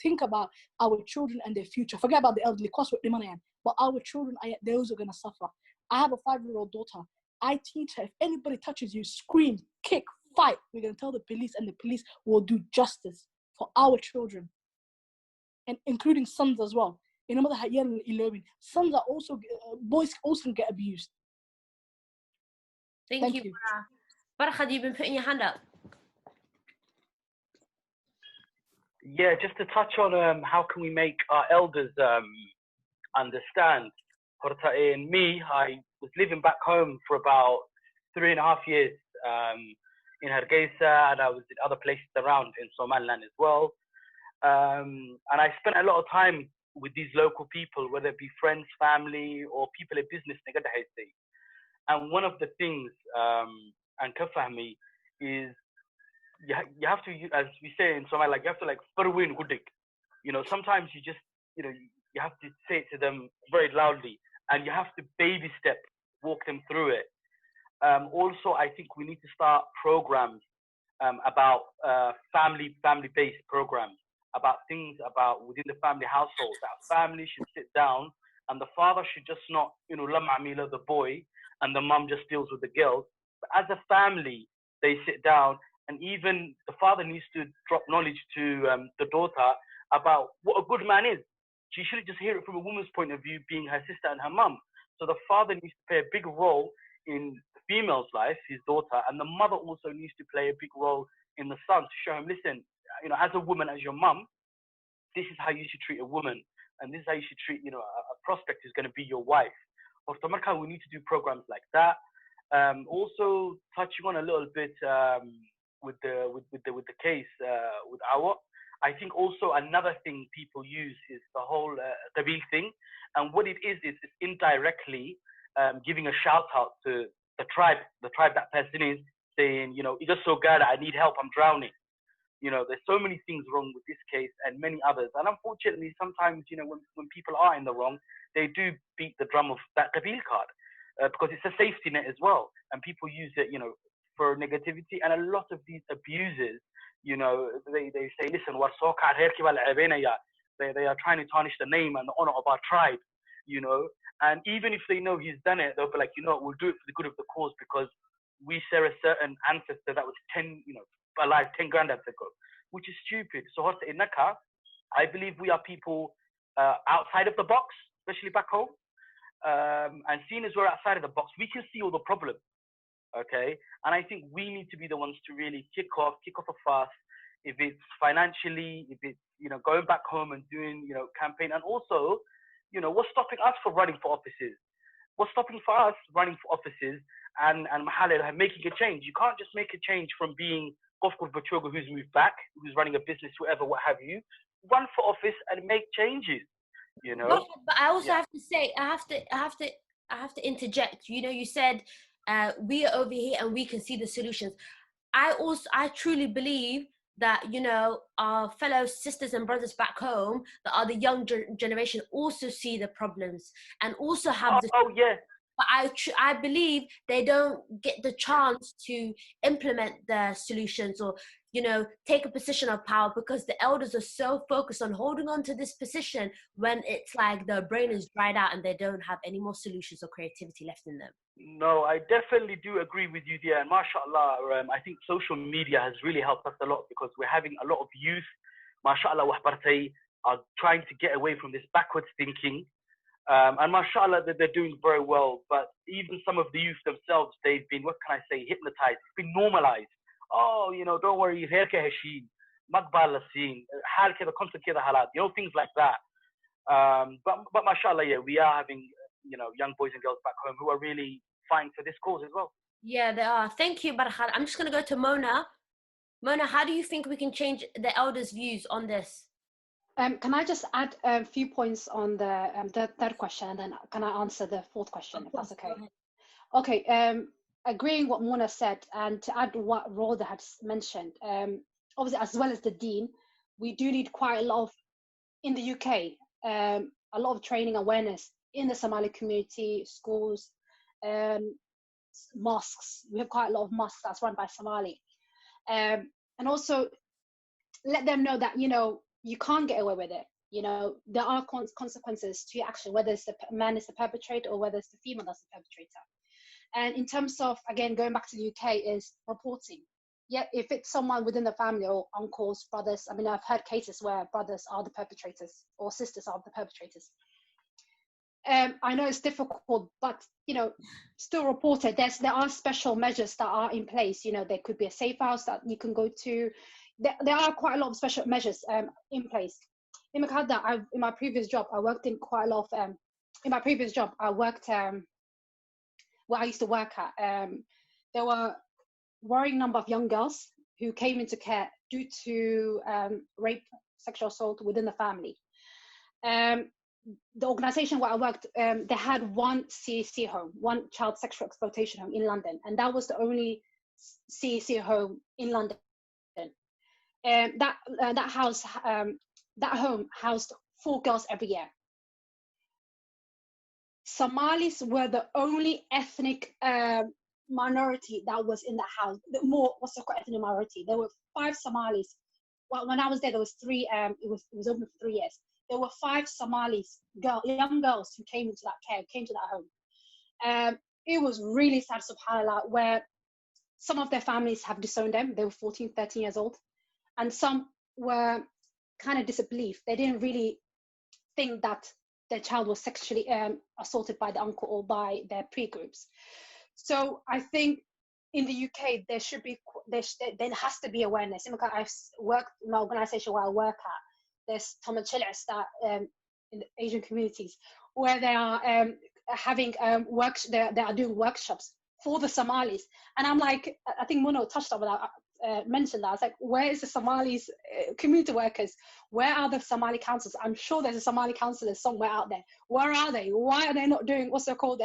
[SPEAKER 2] think about our children and their future. Forget about the elderly, cost what money. But our children, those are going to suffer. I have a 5-year-old daughter. I teach her, if anybody touches you, scream, kick, fight. We're going to tell the police, and the police will do justice for our children, and including sons as well. Sons are also, boys also get abused.
[SPEAKER 1] Thank you. Barakha, you've been putting your hand up.
[SPEAKER 3] Yeah, just to touch on how can we make our elders understand. In me, I was living back home for about 3.5 years in Hargeysa, and I was in other places around in Somaliland as well. And I spent a lot of time with these local people, whether it be friends, family, or people in business. And one of the things, and kafahmi, is you have to, as we say in Somali, like you have to farwin gudik. Sometimes you just, you have to say it to them very loudly, and you have to baby step, walk them through it. Also, I think we need to start programs about family-based programs, about things about within the family household. That family should sit down, and the father should just not, lam'amila the boy, and the mum just deals with the girls. But as a family, they sit down, and even the father needs to drop knowledge to the daughter about what a good man is. She shouldn't just hear it from a woman's point of view, being her sister and her mum. So the father needs to play a big role in the female's life, his daughter, and the mother also needs to play a big role in the son to show him, listen, as a woman, as your mum, this is how you should treat a woman, and this is how you should treat, a prospect who's going to be your wife. We need to do programs like that. Also touching on a little bit with the case with Awa. I think also another thing people use is the whole Qabil thing, and what it is it's indirectly giving a shout out to the tribe that person is, saying, "It's so good, I need help, I'm drowning." There's so many things wrong with this case and many others, and unfortunately, sometimes when people are in the wrong, they do beat the drum of that Qabil card because it's a safety net as well, and people use it, for negativity, and a lot of these abuses. They say, listen, they are trying to tarnish the name and the honor of our tribe, and even if they know he's done it, they'll be like, we'll do it for the good of the cause because we share a certain ancestor that was 10 granddads ago, which is stupid. So I believe we are people outside of the box, especially back home, and seeing as we're outside of the box, we can see all the problems. Okay, and I think we need to be the ones to really kick off a fuss. If it's financially, if it's going back home and doing campaign, and also what's stopping us from running for offices? What's stopping for us running for offices and making a change? You can't just make a change from being who's moved back, who's running a business, whatever, what have you. Run for office and make changes.
[SPEAKER 1] But I also have to say, I have to interject. You said. We are over here and we can see the solutions. I truly believe that our fellow sisters and brothers back home that are the young generation also see the problems and also have but I believe they don't get the chance to implement the solutions or take a position of power because the elders are so focused on holding on to this position when it's like their brain is dried out and they don't have any more solutions or creativity left in them.
[SPEAKER 3] No, I definitely do agree with you there. And mashallah, I think social media has really helped us a lot because we're having a lot of youth, mashallah, are trying to get away from this backwards thinking And mashallah, they're doing very well. But even some of the youth themselves, they've been, what can I say, hypnotized. It's been normalized. Oh, don't worry, هيك هشين, مقبل لسين, حال كذا, constant كذا حالات, things like that. But mashallah, yeah, we are having, young boys and girls back home who are really fighting for this cause as well.
[SPEAKER 1] Yeah, they are. Thank you, Barkhan. I'm just going to go to Mona. Mona, how do you think we can change the elders' views on this?
[SPEAKER 6] Can I just add a few points on the third question, and then can I answer the fourth question, if that's okay? Okay, agreeing what Mona said, and to add what Rhoda had mentioned, obviously, as well as the Dean, we do need quite a lot of, in the UK, a lot of training awareness in the Somali community, schools, mosques. We have quite a lot of mosques that's run by Somali. And also let them know that, you can't get away with it. There are consequences to your action, whether it's the man is the perpetrator or whether it's the female that's the perpetrator. And in terms of, again, going back to the UK, is reporting. Yeah, if it's someone within the family or uncles, brothers, I mean, I've heard cases where brothers are the perpetrators or sisters are the perpetrators. I know it's difficult, but, still report it. There are special measures that are in place. There could be a safe house that you can go to. There are quite a lot of special measures in place. In my previous job, I worked in quite a lot of, in my previous job, I worked, where I used to work at, there were a worrying number of young girls who came into care due to rape, sexual assault within the family. The organization where I worked, they had one CAC home, one child sexual exploitation home in London, and that was the only CAC home in London. That home housed 4 girls every year. Somalis were the only ethnic minority that was in the house. What's the ethnic minority? There were 5 Somalis. Well, when I was there, there was 3. It was open for 3 years. There were 5 Somalis, young girls who came into that care, came to that home. It was really sad, subhanAllah, where some of their families have disowned them. They were 14, 13 years old. And some were kind of disbelief. They didn't really think that their child was sexually assaulted by the uncle or by their pre-groups. So I think in the UK, there has to be awareness. I've worked in an organization where I work at. There's Tom and Chilis that in the Asian communities where they are having they are doing workshops for the Somalis. And I'm like, I think Muno touched on that. Mentioned that. I was like, where is the Somalis community workers? Where are the Somali councils? I'm sure there's a Somali councillor somewhere out there. Where are they? Why are they not doing what's called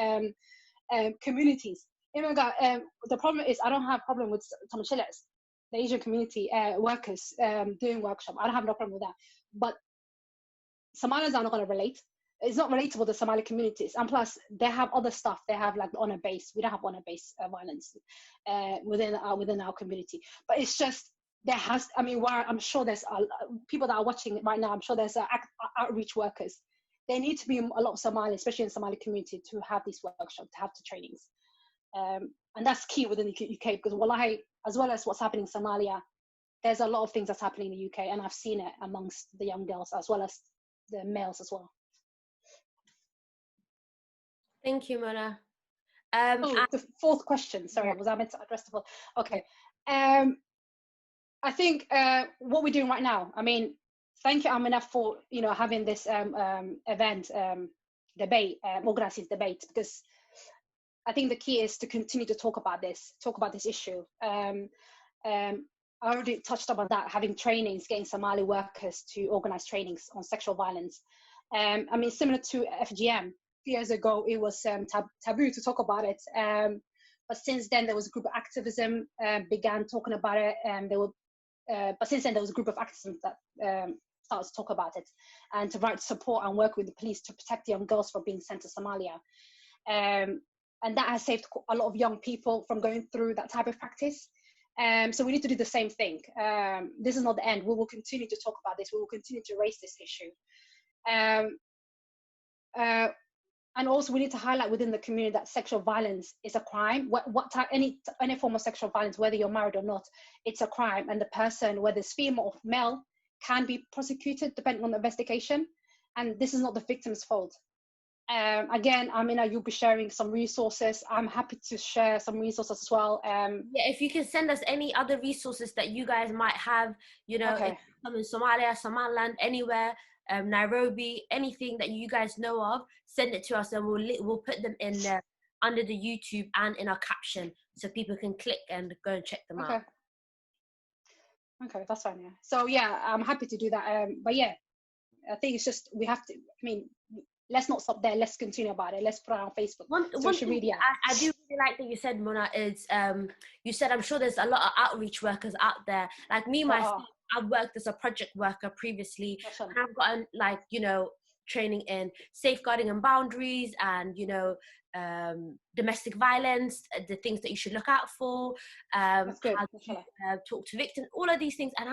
[SPEAKER 6] communities? The problem is I don't have a problem with Tom Chiles, the Asian community workers doing workshop. I don't have no problem with that. But Somalis are not going to relate. It's not relatable to Somali communities, and plus they have other stuff. They have like the honor base. We don't have honor base violence within our community. But it's just I'm sure there's people that are watching it right now. I'm sure there's outreach workers. There need to be a lot of Somali, especially in the Somali community, to have these workshops, to have the trainings, and that's key within the UK because wallahi, as well as what's happening in Somalia, there's a lot of things that's happening in the UK, and I've seen it amongst the young girls as well as the males as well.
[SPEAKER 1] Thank you, Mona.
[SPEAKER 6] The fourth question, sorry, was I meant to address the fourth? Okay. I think what we're doing right now, thank you, Amina, for having this event, debate, organizing debate, because I think the key is to continue to talk about this issue. I already touched upon that, having trainings, getting Somali workers to organize trainings on sexual violence. Similar to FGM, years ago it was taboo to talk about it, but since then there was a group of activism began talking about it, and but since then there was a group of activists that started to talk about it and to write support and work with the police to protect young girls from being sent to Somalia, and that has saved a lot of young people from going through that type of practice. So we need to do the same thing. This is not the end. We will continue to talk about this. We will continue to raise this issue. And also we need to highlight within the community that sexual violence is a crime. Any form of sexual violence, whether you're married or not, it's a crime. And the person, whether it's female or male, can be prosecuted depending on the investigation. And this is not the victim's fault. Again, Amina, you'll be sharing some resources. I'm happy to share some resources as well.
[SPEAKER 1] Yeah, if you can send us any other resources that you guys might have, you know,
[SPEAKER 6] Okay.
[SPEAKER 1] in Somalia, Somaliland, anywhere, Nairobi, anything that you guys know of, send it to us, and we'll put them in under the YouTube and in our caption, so people can click and go and check them out.
[SPEAKER 6] Okay, that's fine. Yeah. So yeah, I'm happy to do that. But yeah, I think it's just we have to. I mean, let's not stop there. Let's continue about it. Let's put it on Facebook, social media.
[SPEAKER 1] I do really like that you said, Mona, is you said, I'm sure there's a lot of outreach workers out there. Like me, myself, I've worked as a project worker previously, and I've gotten, like, you know, training in safeguarding and boundaries, and, you know, domestic violence, the things that you should look out for, how to talk to victims, all of these things. And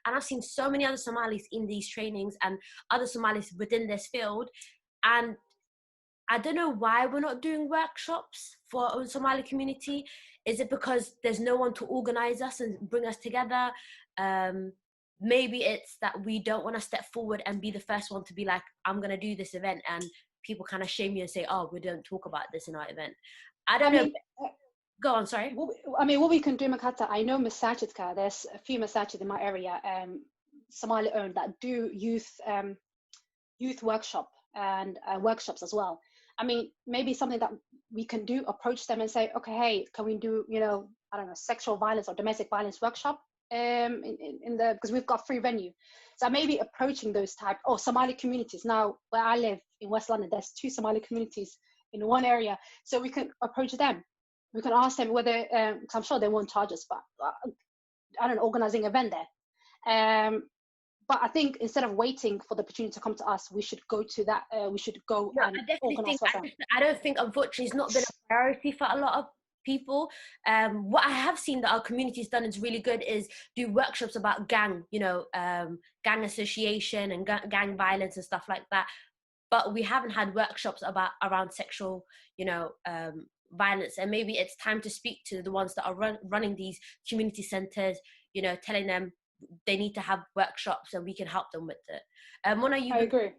[SPEAKER 1] I've seen so many other Somalis in these trainings and other Somalis within this field. And I don't know why we're not doing workshops for our own Somali community. Is it because there's no one to organize us and bring us together? Maybe it's that we don't want to step forward and be the first one to be like, I'm going to do this event, and people kind of shame you and say, oh, we don't talk about this in our event. I don't know. Go on, sorry.
[SPEAKER 6] What we can do, Makata, I know Masajidka, there's a few Masajid in my area, Somali owned, that do youth workshop and workshops as well. I mean, maybe something that we can do, approach them and say, okay, hey, can we do, you know, I don't know, sexual violence or domestic violence workshop because we've got free venue. So maybe approaching those type, Somali communities. Now, where I live in West London, there's 2 Somali communities in one area. So we can approach them. We can ask them whether, because I'm sure they won't charge us, but I don't know, organizing an event there. But I think instead of waiting for the opportunity to come to us, we should go to that. We should go and organize for them.
[SPEAKER 1] I don't think, unfortunately, it's not been a priority for a lot of people. What I have seen that our community's done is really good is do workshops about gang, you know, gang association and gang violence and stuff like that. But we haven't had workshops around sexual, you know, violence. And maybe it's time to speak to the ones that are running these community centers, you know, telling them they need to have workshops and we can help them with it. Mona, I
[SPEAKER 6] agree.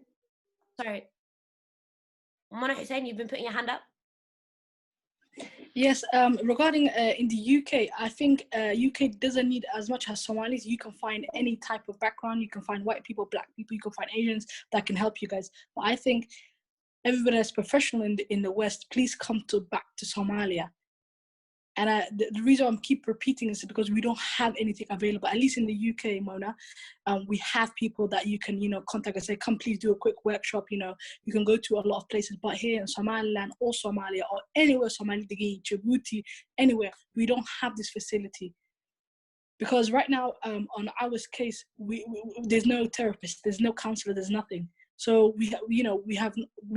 [SPEAKER 1] Sorry. Mona Hussein, you've been putting your hand up?
[SPEAKER 2] Yes, regarding in the UK, I think UK doesn't need as much as Somalis. You can find any type of background. You can find white people, black people, you can find Asians that can help you guys. But I think everybody that's professional in the West, please come back to Somalia. And the reason I keep repeating is because we don't have anything available, at least in the UK, Mona. We have people that you can, you know, contact and say, come please do a quick workshop. You know, you can go to a lot of places, but here in Somaliland or Somalia or anywhere, Somali, Djibouti, anywhere, we don't have this facility. Because right now, on our case, we there's no therapist, there's no counselor, there's nothing. So we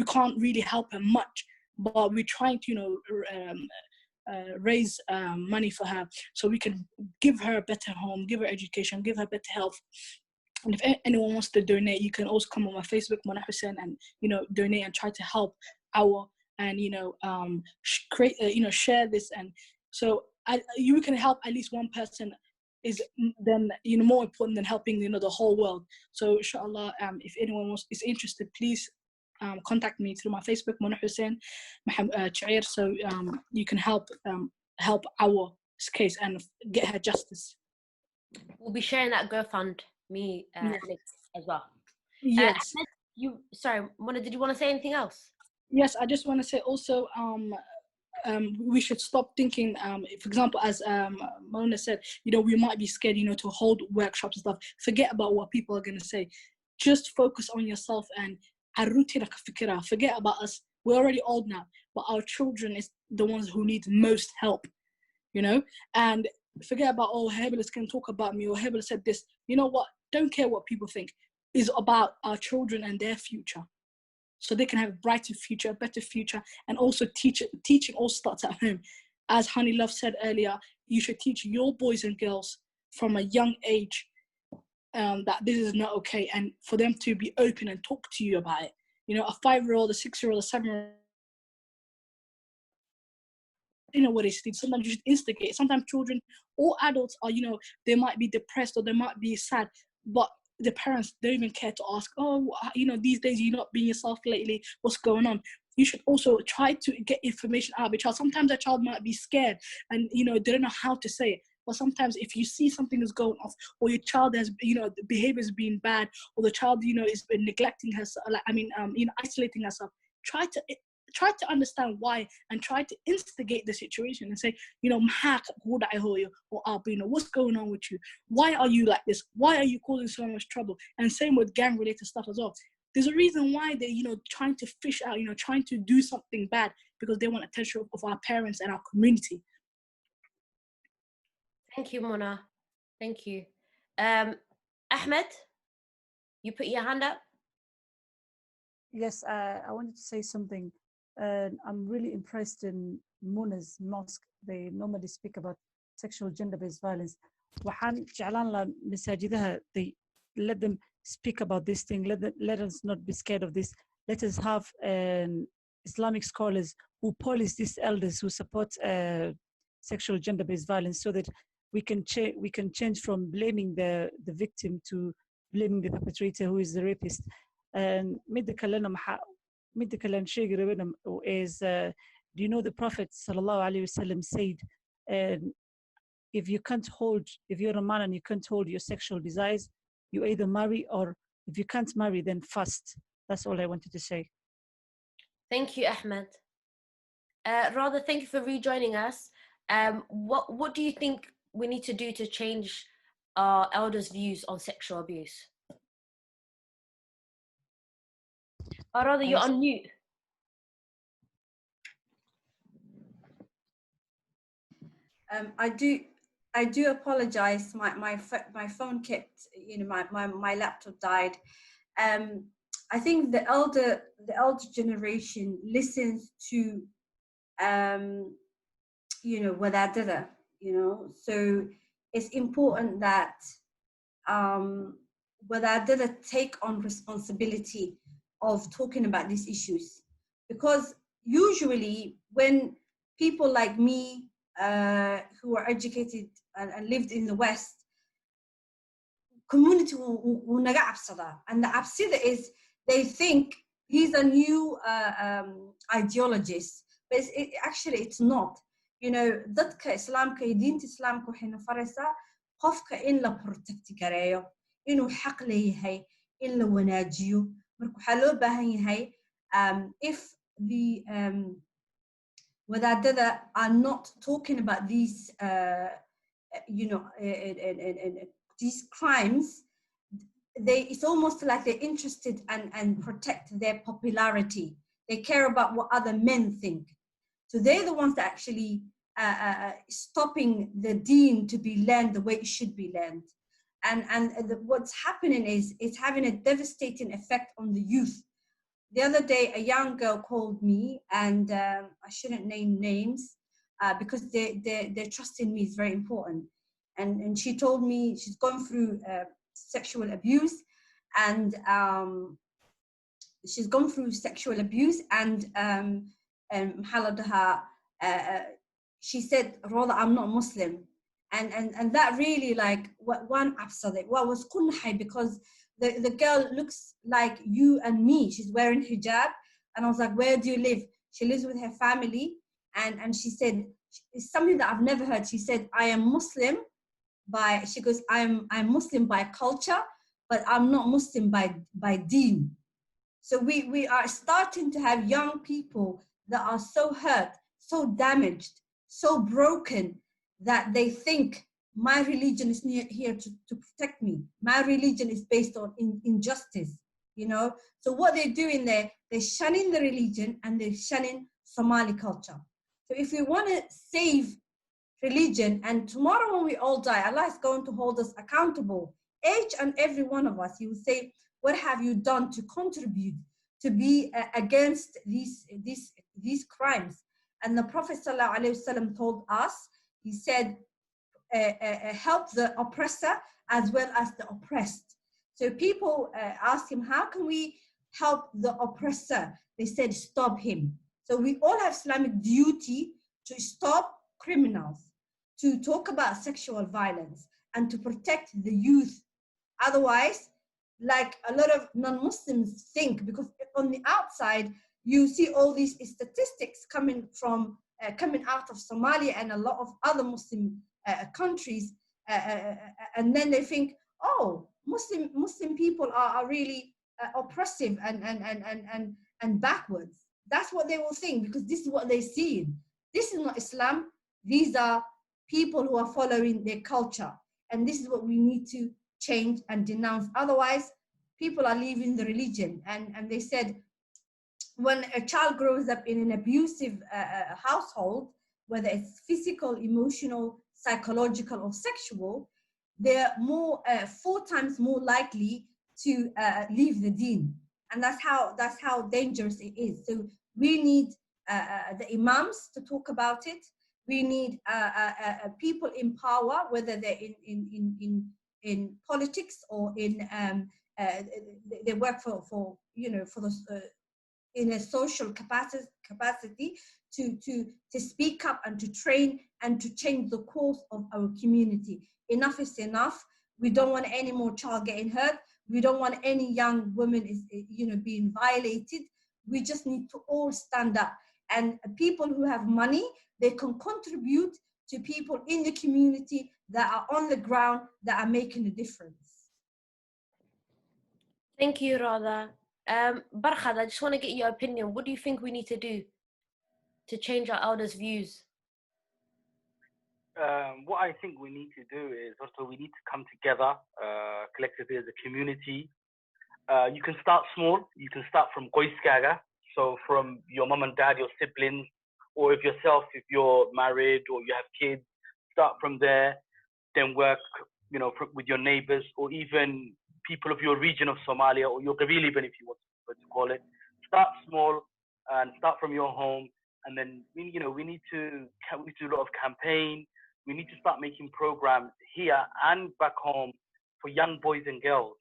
[SPEAKER 2] can't really help her much, but we're trying to, you know, raise money for her so we can give her a better home, give her education, give her better health. And if anyone wants to donate, you can also come on my Facebook, Mona Hussein, and, you know, donate and try to help and, you know, create, you know, share this. And so you can help at least one person is then, you know, more important than helping, you know, the whole world. So inshallah, if anyone is interested, please contact me through my Facebook, Mona Hussein Chair, so you can help our case and get her justice.
[SPEAKER 1] We'll be sharing that GoFundMe link as well.
[SPEAKER 2] Yes.
[SPEAKER 1] Sorry, Mona, did you want to say anything else?
[SPEAKER 2] Yes, I just want to say also, we should stop thinking, for example, as Mona said, you know, we might be scared, you know, to hold workshops and stuff. Forget about what people are going to say. Just focus on yourself and forget about us. We're already old now, but our children is the ones who need most help, you know. And forget about, Hebelis can talk about me, or Hebelis said this. You know what? Don't care what people think. It's about our children and their future, so they can have a brighter future, a better future. And also teaching all starts at home. As Honey Love said earlier, you should teach your boys and girls from a young age that this is not okay, and for them to be open and talk to you about it. You know, a 5-year-old, a 6-year-old, a 7-year-old, you know what it is. Sometimes you should instigate. Sometimes children or adults are, you know, they might be depressed or they might be sad, but the parents don't even care to ask, oh, you know, these days you're not being yourself lately, what's going on? You should also try to get information out of a child. Sometimes a child might be scared and, you know, they don't know how to say it. But sometimes if you see something is going off, or your child has, you know, the behavior is being bad, or the child, you know, is neglecting herself, you know, isolating herself, try to understand why, and try to instigate the situation and say, you know, or you know, what's going on with you? Why are you like this? Why are you causing so much trouble? And same with gang related stuff as well. There's a reason why they're, you know, trying to fish out, you know, trying to do something bad, because they want attention of our parents and our community.
[SPEAKER 1] Thank you, Mona. Thank you. Ahmed, you put your hand up.
[SPEAKER 4] Yes, I wanted to say something. I'm really impressed in Mona's mosque. They normally speak about sexual gender-based violence. Waxaan jeclaan lahaa masaajidaha, they let them speak about this thing. Let us not be scared of this. Let us have Islamic scholars who police these elders who support sexual gender-based violence, so that we can change from blaming the victim to blaming the perpetrator, who is the rapist. And midda kale sheegi rabana is, do you know the Prophet sallallahu alaihi wasallam said, if you're a man and you can't hold your sexual desires, you either marry, or if you can't marry, then fast. That's all I wanted to say.
[SPEAKER 1] Thank you, Ahmed. Radha, thank you for rejoining us. What do you think we need to do to change our elders' views on sexual abuse? Or rather, you're on mute.
[SPEAKER 10] I do apologize. My phone kept, you know, my laptop died. I think the elder generation listens to, you know, Wada Xaajood, you know. So it's important that Wada Xaajood take on responsibility of talking about these issues, because usually when people like me who are educated and lived in the West, community will naga cabsada, and the absida is they think he's a new ideologist, but actually it's not. You know, dadka Islaamka iyo diinta Islaamka waxayna faraysaa qofka in la protect gareeyo, inuu xaq leeyahay, in la wanaajiyo. Marka waxaa loo baahan yahay, if the wadaadada are not talking about these, you know, these crimes, it's almost like they're interested and protect their popularity. They care about what other men think. So they're the ones that actually stopping the deen to be learned the way it should be learned. And what's happening is it's having a devastating effect on the youth. The other day, a young girl called me, and I shouldn't name names because their trust in me is very important. And she told me she's gone through sexual abuse, and she said, Roda, I'm not Muslim. And that really, like, one upset, what was kunnahay, because the girl looks like you and me. She's wearing hijab, and I was like, where do you live? She lives with her family, and she said, it's something that I've never heard. She said, I am Muslim she goes, I'm Muslim by culture, but I'm not Muslim by deen. So we are starting to have young people that are so hurt, so damaged, so broken, that they think my religion is here to protect me. My religion is based on injustice, you know? So what they're doing there, they're shunning the religion and they're shunning Somali culture. So if we want to save religion, and tomorrow when we all die, Allah is going to hold us accountable, each and every one of us. He will say, what have you done to contribute to be against these crimes? And the Prophet ﷺ told us, he said, help the oppressor as well as the oppressed. So people asked him, how can we help the oppressor? They said, stop him. So we all have Islamic duty to stop criminals, to talk about sexual violence, and to protect the youth. Otherwise, like a lot of non-Muslims think, because on the outside, you see all these statistics coming out of Somalia and a lot of other Muslim countries, and then they think, oh, Muslim people are really oppressive and backwards. That's what they will think, because this is what they see. This is not Islam. These are people who are following their culture, and this is what we need to change and denounce. Otherwise, people are leaving the religion. And they said, when a child grows up in an abusive household, whether it's physical, emotional, psychological, or sexual, they're 4 times more likely to leave the deen. And that's how dangerous it is. So we need the imams to talk about it. We need people in power, whether they're in politics or in they work for the in a social capacity to speak up and to train and to change the course of our community. Enough is enough. We don't want any more child getting hurt. We don't want any young woman being violated. We just need to all stand up. And people who have money, they can contribute to people in the community that are on the ground, that are making a difference.
[SPEAKER 1] Thank you, Radha. Barkhad, I just want to get your opinion. What do you think we need to do to change our elders' views?
[SPEAKER 3] What I think we need to do is also we need to come together collectively as a community. You can start small. You can start from Qoyskaga, so from your mom and dad, your siblings, or if yourself, if you're married or you have kids, start from there. Then work, with your neighbors, or even people of your region of Somalia, or your Qabila, even if you want to call it. Start small and start from your home, and then we need to do a lot of campaign. We need to start making programs here and back home for young boys and girls.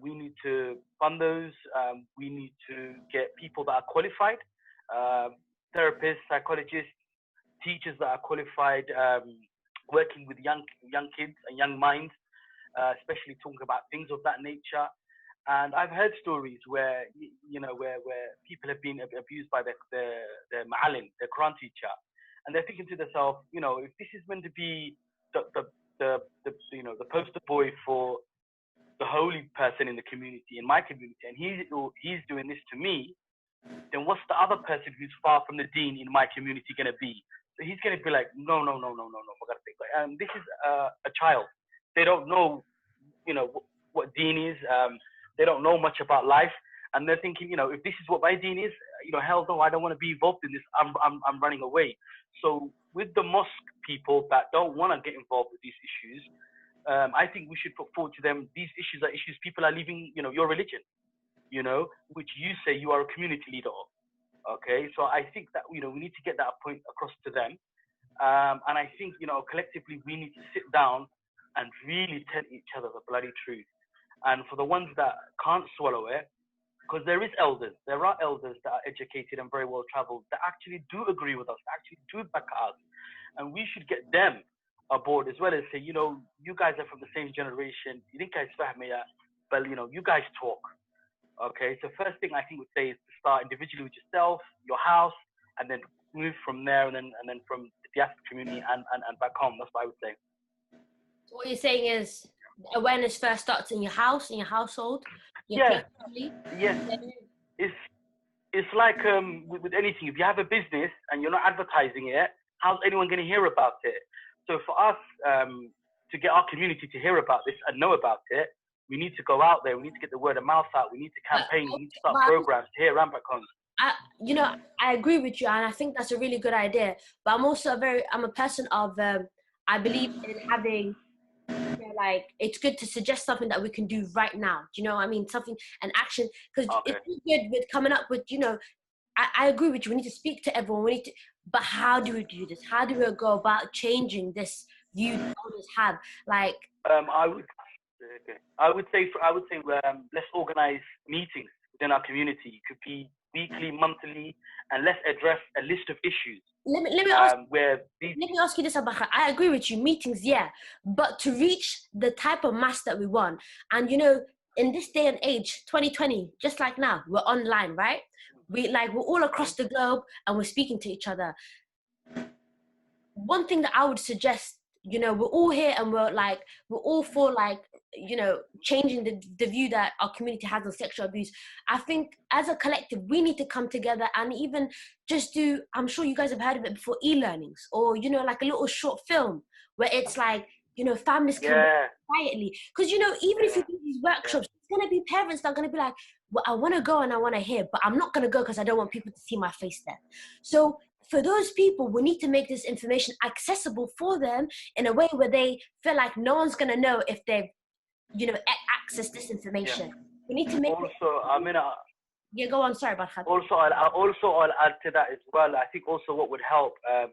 [SPEAKER 3] We need to fund those. We need to get people that are qualified, therapists, psychologists, teachers that are qualified, working with young kids and young minds, especially talking about things of that nature. And I've heard stories where where people have been abused by their ma'alim, their Quran teacher, and they're thinking to themselves, if this is meant to be the poster boy for the holy person in the community, in my community, and he's doing this to me, then what's the other person who's far from the deen in my community going to be? So he's going to be like, no. This is a child. They don't know, what deen is. They don't know much about life, and they're thinking, if this is what my deen is, hell no, I don't want to be involved in this. I'm running away. So with the mosque people that don't want to get involved with these issues, I think we should put forward to them, these issues are issues people are leaving, your religion, which you say you are a community leader of. Okay, so I think that we need to get that point across to them, and I think collectively we need to sit down and really tell each other the bloody truth. And for the ones that can't swallow it, because there are elders that are educated and very well traveled that actually do agree with us, that actually do back us, and we should get them aboard as well, and say, you guys are from the same generation, you think guys fahmiya, but you guys talk. Okay, so first thing I think would say is to start individually with yourself, your house, and then move from there, and then from the diaspora community and back home. That's what I would say.
[SPEAKER 1] So what you're saying is awareness first starts in your house, in your household, your family.
[SPEAKER 3] Yes. It's like with anything. If you have a business and you're not advertising it, how's anyone going to hear about it? So for us to get our community to hear about this and know about it, we need to go out there. We need to get the word of mouth out. We need to campaign. We need to start programs here and back home.
[SPEAKER 1] I agree with you, and I think that's a really good idea. But I'm also I'm a person of I believe in having it's good to suggest something that we can do right now. Do you know what I mean? Something, an action, because it's good with coming up with, I agree with you. We need to speak to everyone. But how do we do this? How do we go about changing this view that others have?
[SPEAKER 3] I would say let's organize meetings within our community. It could be weekly, monthly, and let's address a list of issues.
[SPEAKER 1] Let me ask you this, Abakar. I agree with you. Meetings, yeah, but to reach the type of mass that we want, and in this day and age, 2020, just like now, we're online, right? We're all across the globe and we're speaking to each other. One thing that I would suggest, you know, we're all here and we're all for like, you know, changing the view that our community has on sexual abuse. I think as a collective, we need to come together and even just do, I'm sure you guys have heard of it before, e-learnings, or, you know, like a little short film where it's like, you know, families can work quietly. Because, you know, even if you do these workshops, there's going to be parents that are going to be like, well, I want to go and I want to hear, but I'm not going to go because I don't want people to see my face there. So for those people, we need to make this information accessible for them in a way where they feel like no one's going to know if they've, you know, access this information. We need to make
[SPEAKER 3] also, I mean,
[SPEAKER 1] yeah, go on. Sorry, Barkhat.
[SPEAKER 3] I'll add to that as well. I think also what would help, the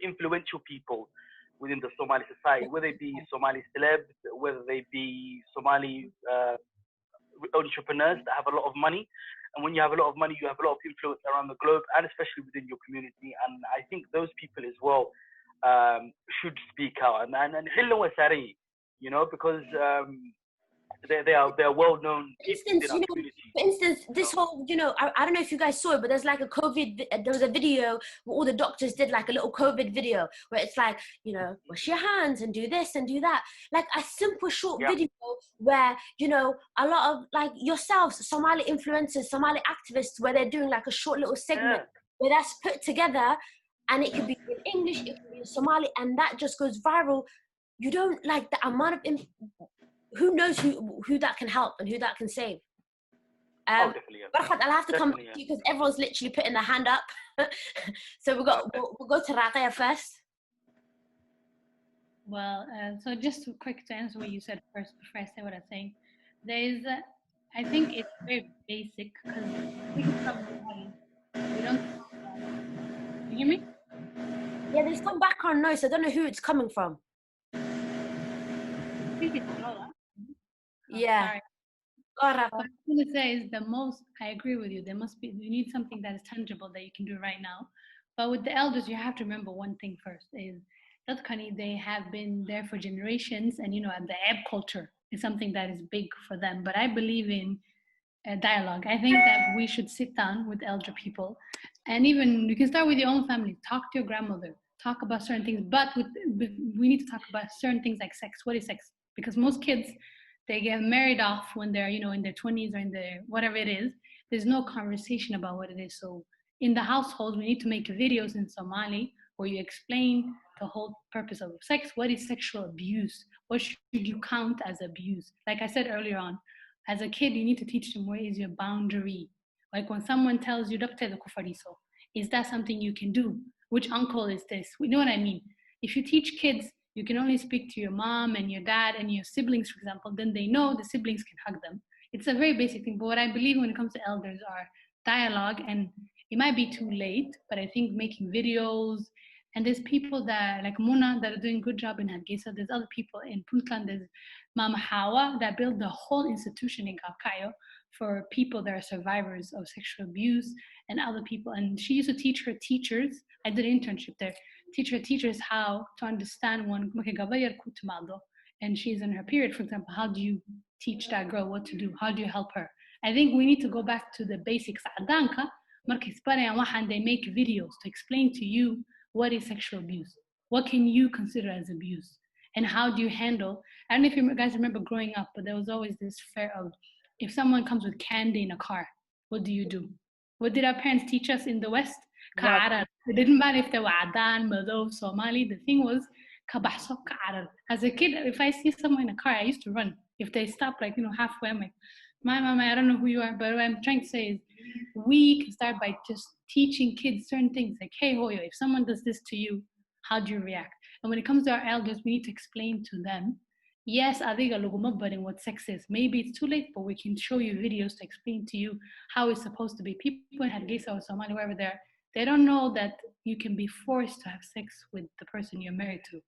[SPEAKER 3] influential people within the Somali society, whether it be Somali celebs, whether they be Somali entrepreneurs that have a lot of money. And when you have a lot of money, you have a lot of influence around the globe, and especially within your community. And I think those people as well should speak out. And you know, because they are well known
[SPEAKER 1] people in our community. For instance, this whole, you know, I don't know if you guys saw it, but there's like there was a video where all the doctors did like a little COVID video where it's like, you know, wash your hands and do this and do that. Like a simple short video where, you know, a lot of like yourselves, Somali influencers, Somali activists, where they're doing like a short little segment where that's put together, and it could be in English, it could be in Somali, and that just goes viral. You don't like the amount of who knows who that can help and who that can save.
[SPEAKER 3] Definitely,
[SPEAKER 1] Barkhat, I'll have to come back to you because everyone's literally putting their hand up. So we'll go to Raqiya first.
[SPEAKER 7] Well, so just quick to answer what you said first before I say what I think. There is, I think it's very basic because we don't. You hear me?
[SPEAKER 1] Yeah, there's some background noise. I don't know who it's coming from.
[SPEAKER 7] I think it's Lola.
[SPEAKER 1] Yeah.
[SPEAKER 7] Sorry. What I'm going to say is I agree with you. You need something that is tangible that you can do right now. But with the elders, you have to remember one thing first is that they have been there for generations, and you know, the Arab culture is something that is big for them. But I believe in dialogue. I think that we should sit down with elder people, and even you can start with your own family. Talk to your grandmother. Talk about certain things, but we need to talk about certain things like sex. What is sex? Because most kids, they get married off when they're, you know, in their 20s or in their whatever it is. There's no conversation about what it is. So in the household, we need to make videos in Somali where you explain the whole purpose of sex. What is sexual abuse? What should you count as abuse? Like I said earlier on, as a kid, you need to teach them where is your boundary. Like when someone tells you, is that something you can do? Which uncle is this? We know what I mean. If you teach kids, you can only speak to your mom and your dad and your siblings, for example, then they know the siblings can hug them. It's a very basic thing. But what I believe when it comes to elders are dialogue, and it might be too late, but I think making videos, and there's people that, like Muna, that are doing a good job in Hargeysa. There's other people in Puntland. There's Mama Hawa that built the whole institution in Galkayo for people that are survivors of sexual abuse and other people. And she used to teach her teachers. I did an internship there. Teach her teachers how to understand one. And she's in her period, for example. How do you teach that girl what to do? How do you help her? I think we need to go back to the basics. They make videos to explain to you what is sexual abuse. What can you consider as abuse? And how do you handle? I don't know if you guys remember growing up, but there was always this fear of if someone comes with candy in a car, what do you do? What did our parents teach us in the West? It didn't matter if they were Adan, Mado, Somali. The thing was, as a kid, if I see someone in a car, I used to run. If they stop, like, you know, halfway, I'm like, my mama, I don't know who you are, but what I'm trying to say is we can start by just teaching kids certain things like, hey, Hoyo, if someone does this to you, how do you react? And when it comes to our elders, we need to explain to them, yes, in what sex is. Maybe it's too late, but we can show you videos to explain to you how it's supposed to be. People in Hargeysa or Somali, wherever they don't know that you can be forced to have sex with the person you're married to.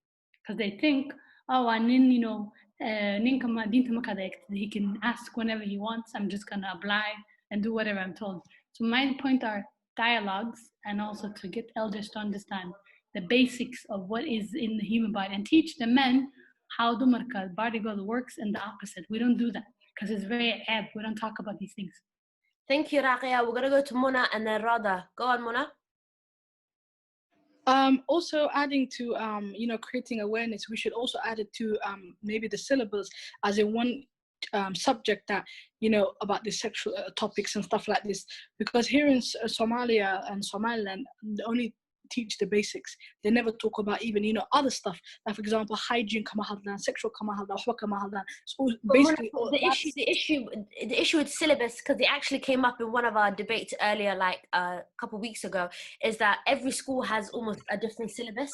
[SPEAKER 7] Because they think, oh, and you know, he can ask whenever he wants. I'm just gonna oblige and do whatever I'm told. So my point are dialogues, and also to get elders to understand the basics of what is in the human body and teach the men how dumarka bodyguard works and the opposite. We don't do that because it's very ebb. We don't talk about these things.
[SPEAKER 1] Thank you, Raqia. We're gonna go to Mona and then Rada. Go on, Mona.
[SPEAKER 2] Also adding to creating awareness, we should also add it to maybe the syllabus as in one subject that about the sexual topics and stuff like this, because here in Somalia and Somaliland they only teach the basics. They never talk about even other stuff, like for example hygiene kama hadlan, sexual kama hadlan, waxba kama hadlan. So basically
[SPEAKER 1] the issue with syllabus, because it actually came up in one of our debates earlier, like a couple of weeks ago, is that every school has almost a different syllabus.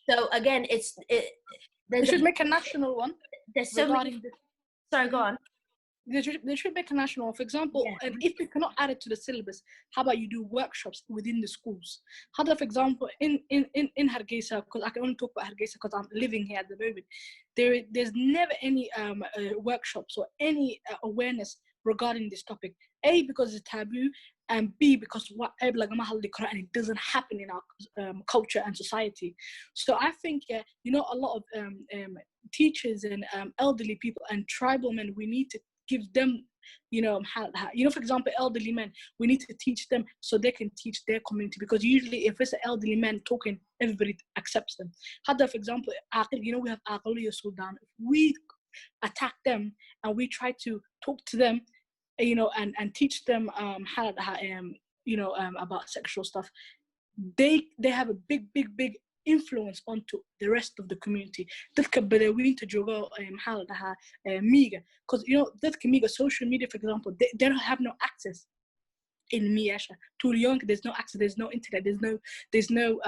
[SPEAKER 1] So again,
[SPEAKER 2] they should make a national one.
[SPEAKER 1] There's so many. Sorry, go on.
[SPEAKER 2] They should make a national one. For example, if you cannot add it to the syllabus, how about you do workshops within the schools? How about, for example, in Hargeysa, because I can only talk about Hargeysa because I'm living here at the moment, there's never any workshops or any awareness regarding this topic. A, because it's taboo, and B, because and it doesn't happen in our culture and society. So I think a lot of teachers and elderly people and tribal men, we need to give them for example, elderly men, we need to teach them so they can teach their community, because usually if it's an elderly man talking, everybody accepts them. For example, we have Aqliya Sudan. If we attack them and we try to talk to them and teach them about sexual stuff, they have a big influence onto the rest of the community. Dadka badawiinta jooga miiga, because dadka miiga, social media for example, they don't have no access in Miasha. To young, there's no access, there's no internet, there's no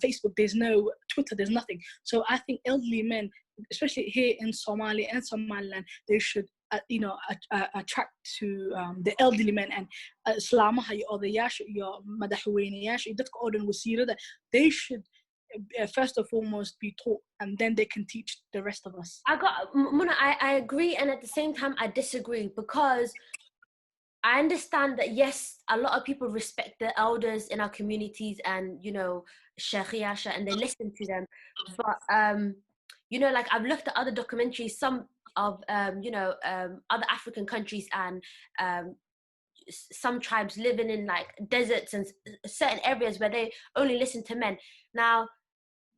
[SPEAKER 2] Facebook, there's no Twitter, there's nothing. So I think elderly men, especially here in Somalia and Somaliland, they should attract to the elderly men and islaamaha iyo odayaasha iyo madaxweynayaasha iyo dadka oo dhan wasiirada. They should first and foremost be taught, and then they can teach the rest of us.
[SPEAKER 1] Muna, I agree, and at the same time I disagree, because I understand that yes, a lot of people respect the elders in our communities and Sharia, and they listen to them, but like I've looked at other documentaries, some of other African countries, and some tribes living in like deserts and certain areas where they only listen to men. Now,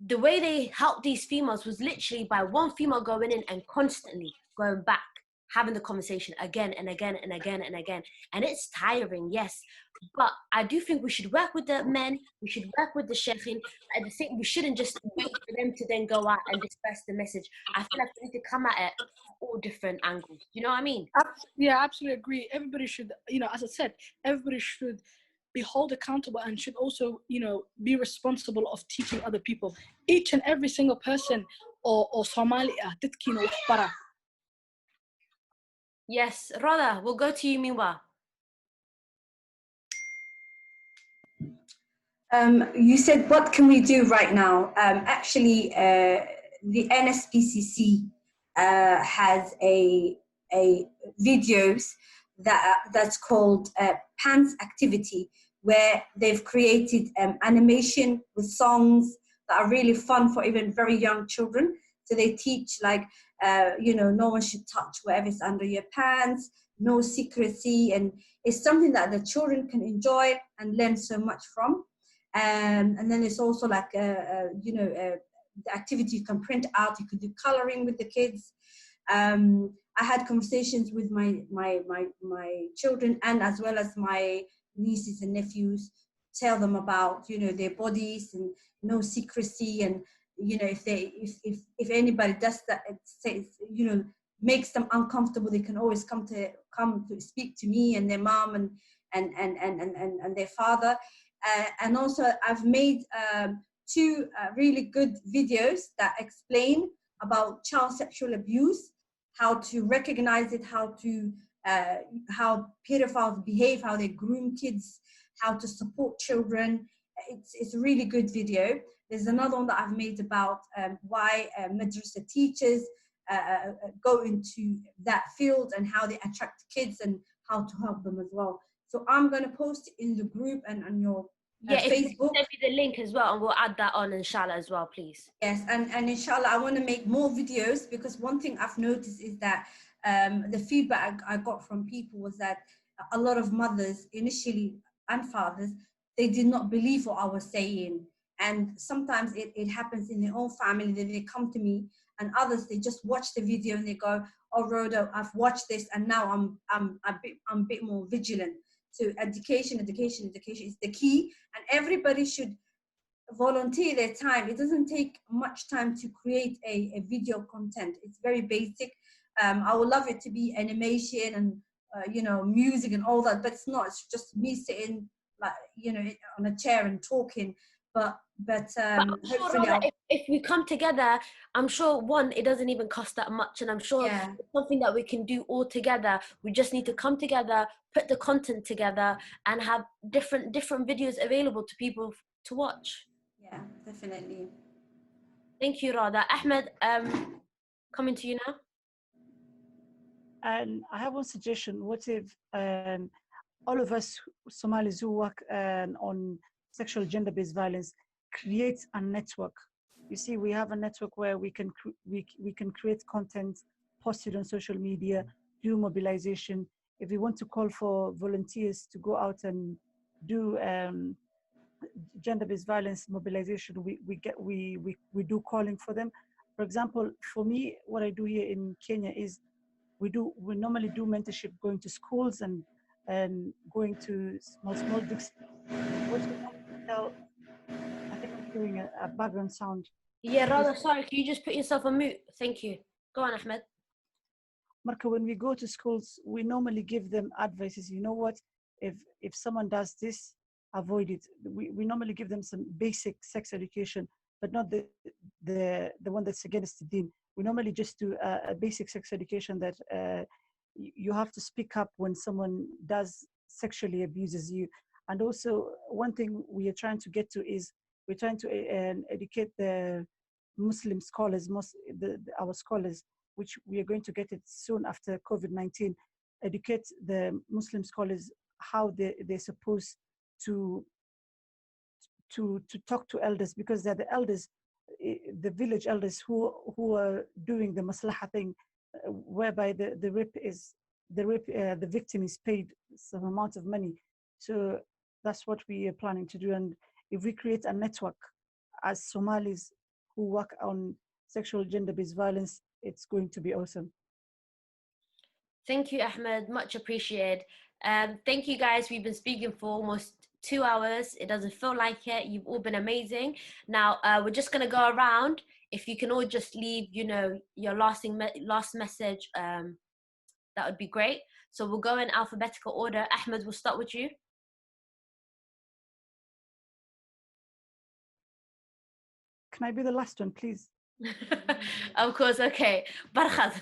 [SPEAKER 1] the way they helped these females was literally by one female going in and constantly going back, having the conversation again and again and again and again. And it's tiring, yes. But I do think we should work with the men, we should work with the sheikhin. At the same, we shouldn't just wait for them to then go out and disperse the message. I feel like we need to come at it from all different angles. You know what I mean?
[SPEAKER 2] Yeah, I absolutely agree. Everybody should, as I said, everybody should be held accountable and should also, be responsible of teaching other people. Each and every single person or Somalia,
[SPEAKER 1] yes, Rada, we'll go to you, Miwa.
[SPEAKER 10] You said, what can we do right now? Actually, the NSPCC has a videos that's called Pants Activity, where they've created animation with songs that are really fun for even very young children. So they teach like, no one should touch whatever's under your pants, no secrecy, and it's something that the children can enjoy and learn so much from. And then it's also like, the activity you can print out, you can do coloring with the kids. I had conversations with my children and as well as my nieces and nephews, tell them about, their bodies and no secrecy. And, if anybody does that, says, makes them uncomfortable, they can always come to speak to me and their mom and their father. And also I've made 2 really good videos that explain about child sexual abuse, how to recognize it, how pedophiles behave, how they groom kids, how to support children. It's a really good video. There's another one that I've made about why madrasa teachers go into that field and how they attract kids and how to help them as well. So I'm going to post it in the group and on your
[SPEAKER 1] Yeah, if you can
[SPEAKER 10] Facebook.
[SPEAKER 1] send me the link as well, and we'll add that on, inshallah, as well, please.
[SPEAKER 10] Yes, and inshallah, I want to make more videos, because one thing I've noticed is that the feedback I got from people was that a lot of mothers initially, and fathers, they did not believe what I was saying. And sometimes it happens in their own family that they come to me, and others, they just watch the video and they go, oh, Rhoda, I've watched this and now I'm a bit more vigilant. So education is the key, and everybody should volunteer their time. It doesn't take much time to create a video content. It's very basic. I would love it to be animation and music and all that, but it's not. It's just me sitting on a chair and talking. But
[SPEAKER 1] I'm sure,
[SPEAKER 10] hopefully
[SPEAKER 1] Rhoda, if we come together, I'm sure, one, it doesn't even cost that much, and I'm sure it's something that we can do all together. We just need to come together, put the content together, and have different videos available to people to watch.
[SPEAKER 10] Yeah, definitely.
[SPEAKER 1] Thank you, Rhoda. Ahmed, coming to you now.
[SPEAKER 4] And I have one suggestion. What if all of us Somalis who work on sexual gender-based violence create a network? You see, we have a network where we can create content, post it on social media, do mobilization. If we want to call for volunteers to go out and do gender-based violence mobilization, we do calling for them. For example, for me, what I do here in Kenya is we normally do mentorship, going to schools and going to small districts. I think I'm hearing a background sound.
[SPEAKER 1] Yeah, Rhoda, sorry, can you just put yourself on mute? Thank you. Go on, Ahmed.
[SPEAKER 4] Marco, when we go to schools, we normally give them advices. You know what? If someone does this, avoid it. We normally give them some basic sex education, but not the one that's against the deen. We normally just do a basic sex education that you have to speak up when someone does sexually abuses you. And also, one thing we are trying to get to is we're trying to educate the Muslim scholars, our scholars, which we are going to get it soon after COVID-19, educate the Muslim scholars how they're supposed to talk to elders, because they're the elders, the village elders who are doing the maslaha thing, whereby the victim is paid some amount of money. So that's what we are planning to do. And if we create a network as Somalis who work on sexual gender-based violence, it's going to be awesome.
[SPEAKER 1] Thank you, Ahmed. Much appreciated. Thank you, guys. We've been speaking for almost 2 hours. It doesn't feel like it. You've all been amazing. Now, we're just going to go around. If you can all just leave, your last message, that would be great. So we'll go in alphabetical order. Ahmed, we'll start with you.
[SPEAKER 4] Can I be the last one, please?
[SPEAKER 1] Of course, okay. Barkhad.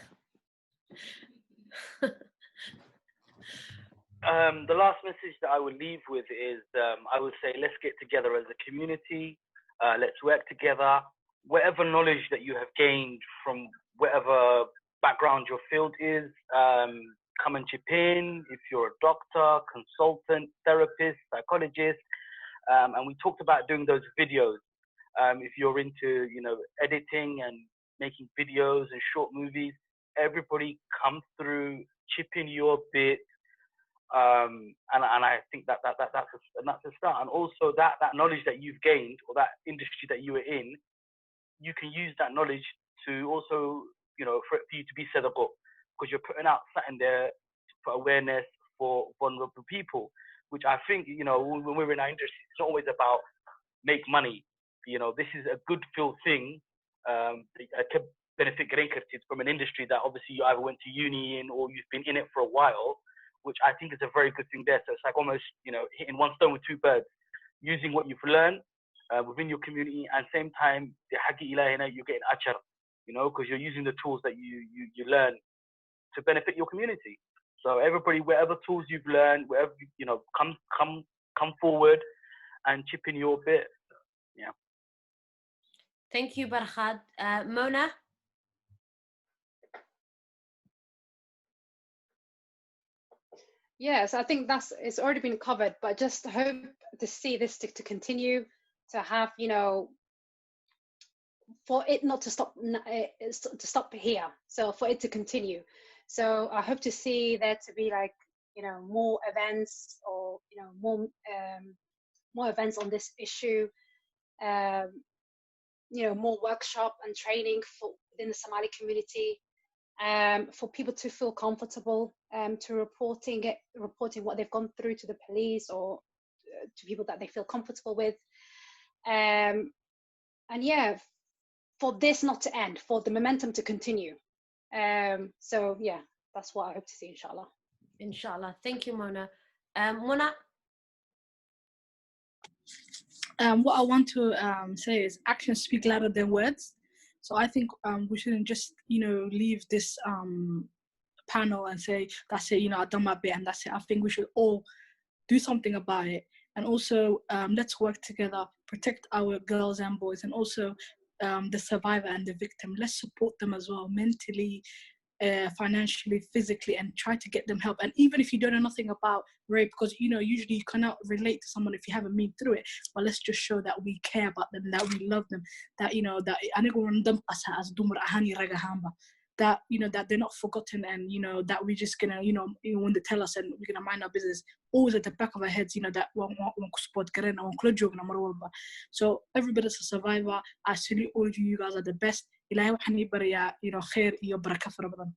[SPEAKER 3] The last message that I would leave with is I would say, let's get together as a community. Let's work together. Whatever knowledge that you have gained from whatever background your field is, come and chip in. If you're a doctor, consultant, therapist, psychologist, and we talked about doing those videos. If you're into, editing and making videos and short movies, everybody come through, chip in your bit. And I think that's a start. And also that knowledge that you've gained, or that industry that you were in, you can use that knowledge to also, for you to be sadaqah, because you're putting out something there for awareness for vulnerable people, which I think, when we're in our industry, it's not always about make money. This is a good feel thing. To benefit from an industry that obviously you either went to uni in or you've been in it for a while, which I think is a very good thing there. So it's like almost, hitting one stone with two birds, using what you've learned within your community, and same time, the haqi ilahina, you're getting achar, because you're using the tools that you learn to benefit your community. So everybody, whatever tools you've learned, wherever, come forward and chip in your bit. Yeah.
[SPEAKER 1] Thank you, Barkhad. Mona?
[SPEAKER 6] Yes, I think it's already been covered, but just hope to see this to continue, to have, you know, for it not to stop here, so for it to continue. So I hope to see there to be like, you know, more events, or, you know, more events on this issue, you know, more workshop and training for within the Somali community, for people to feel comfortable to reporting what they've gone through to the police, or to people that they feel comfortable with, and yeah, for this not to end, for the momentum to continue. So yeah, that's what I hope to see, inshallah.
[SPEAKER 1] Inshallah. Thank you, Mona. Mona?
[SPEAKER 2] What I want to say is actions speak louder than words. So I think we shouldn't just, you know, leave this panel and say, that's it, you know, I've done my bit and that's it. I think we should all do something about it. And also, let's work together, protect our girls and boys, and also the survivor and the victim. Let's support them as well, mentally, financially, physically, and try to get them help. And even if you don't know nothing about rape, because, you know, usually you cannot relate to someone if you haven't been through it, but let's just show that we care about them, that we love them, that, you know, that that, you know, that they're not forgotten, and, you know, that we're just gonna, you know, when they tell us, and we're gonna mind our business, always at the back of our heads, you know, that so everybody's a survivor. I salute all of you. You guys are the best. Ilahay waxaan ii barayaa, you know, khair iyo baraka fara badan.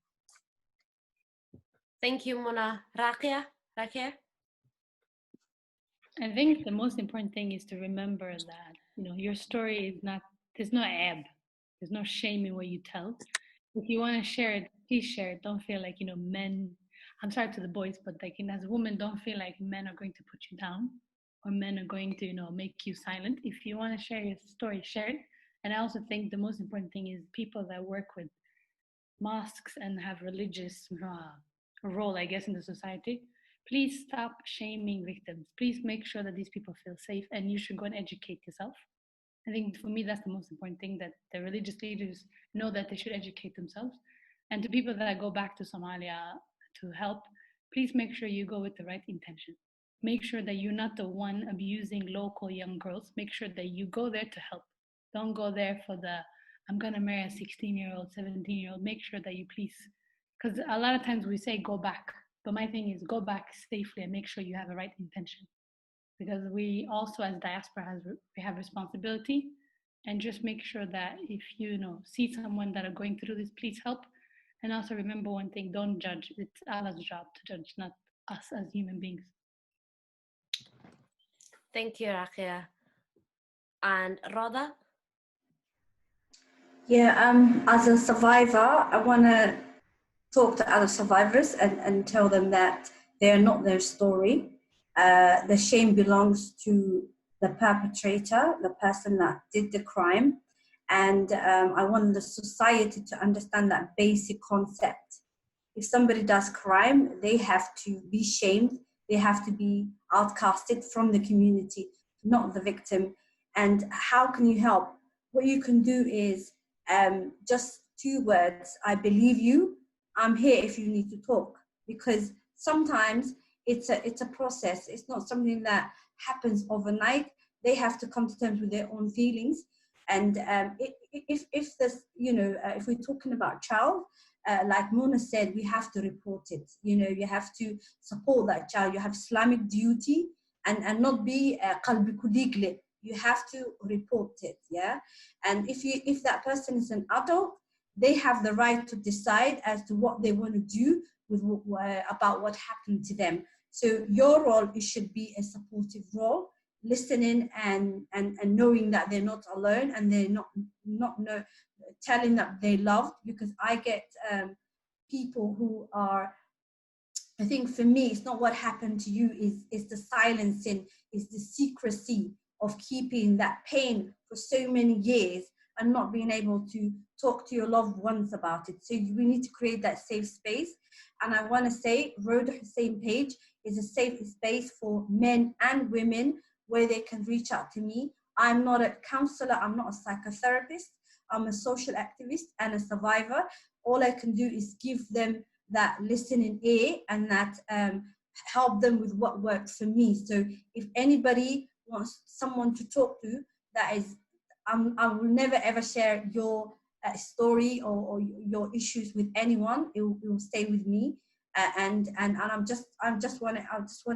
[SPEAKER 1] Thank you, Mona. Rakia?
[SPEAKER 7] I think the most important thing is to remember that, you know, your story is not, there's no ebb, there's no shame in what you tell. If you want to share it, please share it. Don't feel like, you know, men, I'm sorry to the boys, but like, as a woman, don't feel like men are going to put you down, or men are going to, you know, make you silent. If you want to share your story, share it. And I also think the most important thing is people that work with mosques and have religious role, I guess, in the society, please stop shaming victims. Please make sure that these people feel safe, and you should go and educate yourself. I think for me, that's the most important thing, that the religious leaders know that they should educate themselves. And to people that go back to Somalia to help, please make sure you go with the right intention. Make sure that you're not the one abusing local young girls. Make sure that you go there to help. Don't go there for the, I'm gonna marry a 16-year-old, 17-year-old. Make sure that you please, because a lot of times we say go back, but my thing is go back safely and make sure you have the right intention. Because we also, as diaspora, we have responsibility, and just make sure that if you know, see someone that are going through this, please help. And also remember one thing, don't judge. It's Allah's job to judge, not us as human beings.
[SPEAKER 1] Thank you, Rakia. And Rhoda?
[SPEAKER 10] Yeah, as a survivor, I want to talk to other survivors and tell them that they are not their story. The shame belongs to the perpetrator, the person that did the crime. And I want the society to understand that basic concept. If somebody does crime, they have to be shamed. They have to be outcasted from the community, not the victim. And how can you help? What you can do is just 2 words: I believe you. I'm here if you need to talk. Because sometimes it's a process. It's not something that happens overnight. They have to come to terms with their own feelings. And if this, you know, if we're talking about child, like Mona said, we have to report it. You know, you have to support that child. You have Islamic duty, and not be qalbi kudigle. You have to report it, yeah. And if that person is an adult, they have the right to decide as to what they want to do with about what happened to them. So your role, it should be a supportive role, listening and knowing that they're not alone, and they're not telling that they loved. Because I get people who are, I think for me, it's not what happened to you, is the silencing, is the secrecy of keeping that pain for so many years and not being able to talk to your loved ones about it. So we need to create that safe space. And I want to say Wada Xaajood page is a safe space for men and women where they can reach out to me. I'm not a counselor, I'm not a psychotherapist, I'm a social activist and a survivor. All I can do is give them that listening ear and that help them with what works for me. So if anybody wants someone to talk to, that is, I will never ever share your story or your issues with anyone. It will stay with me. And I just want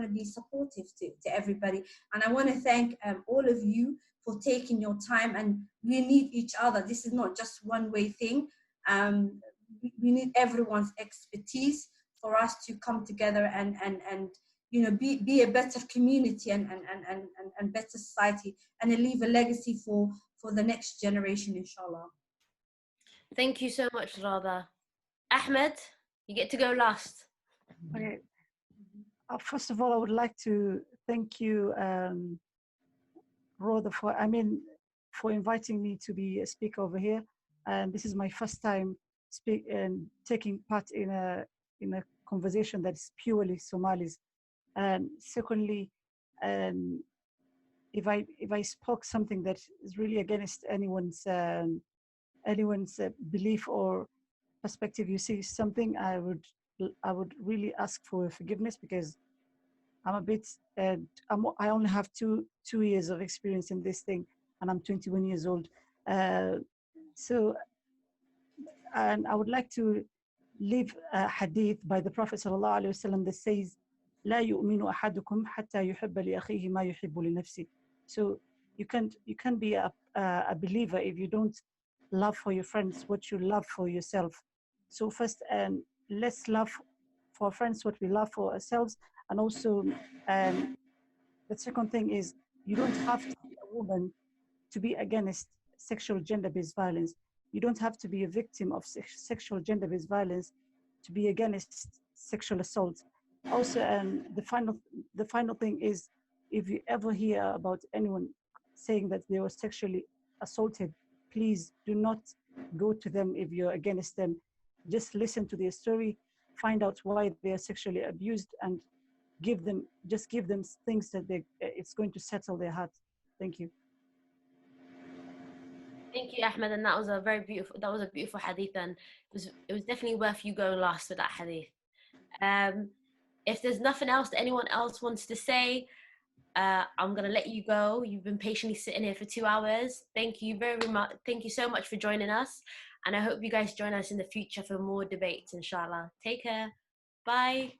[SPEAKER 10] to be supportive to everybody, and I want to thank all of you for taking your time. And we need each other. This is not just one way thing. We need everyone's expertise for us to come together and you know, be a better community and better society, and leave a legacy for the next generation, inshallah.
[SPEAKER 1] Thank you so much, Rada. Ahmed, you get to go last.
[SPEAKER 4] Okay. First of all, I would like to thank you, Rhoda, for inviting me to be a speaker over here. And this is my first time taking part in a conversation that is purely Somalis. And secondly, if I spoke something that is really against anyone's belief or perspective, you see something, I would really ask for forgiveness, because I'm a bit, I only have two years of experience in this thing, and I'm 21 years old. So, and I would like to leave a hadith by the Prophet ﷺ that says, لا يؤمن أحدكم حتى يحب لأخيه ما يحب لنفسه. So you can't be a believer if you don't love for your friends what you love for yourself. So first, let's love for friends what we love for ourselves. And also, the second thing is, you don't have to be a woman to be against sexual gender-based violence. You don't have to be a victim of sexual gender-based violence to be against sexual assault. Also, the final thing is, if you ever hear about anyone saying that they were sexually assaulted, please do not go to them if you're against them. Just listen to their story, find out why they are sexually abused, and give them things that it's going to settle their heart. Thank you.
[SPEAKER 1] Thank you, Ahmed, and that was a beautiful hadith, and it was definitely worth you going last with that hadith. If there's nothing else that anyone else wants to say, I'm gonna let you go. You've been patiently sitting here for 2 hours. Thank you very much. Thank you so much for joining us, and I hope you guys join us in the future for more debates, inshallah. Take care. Bye.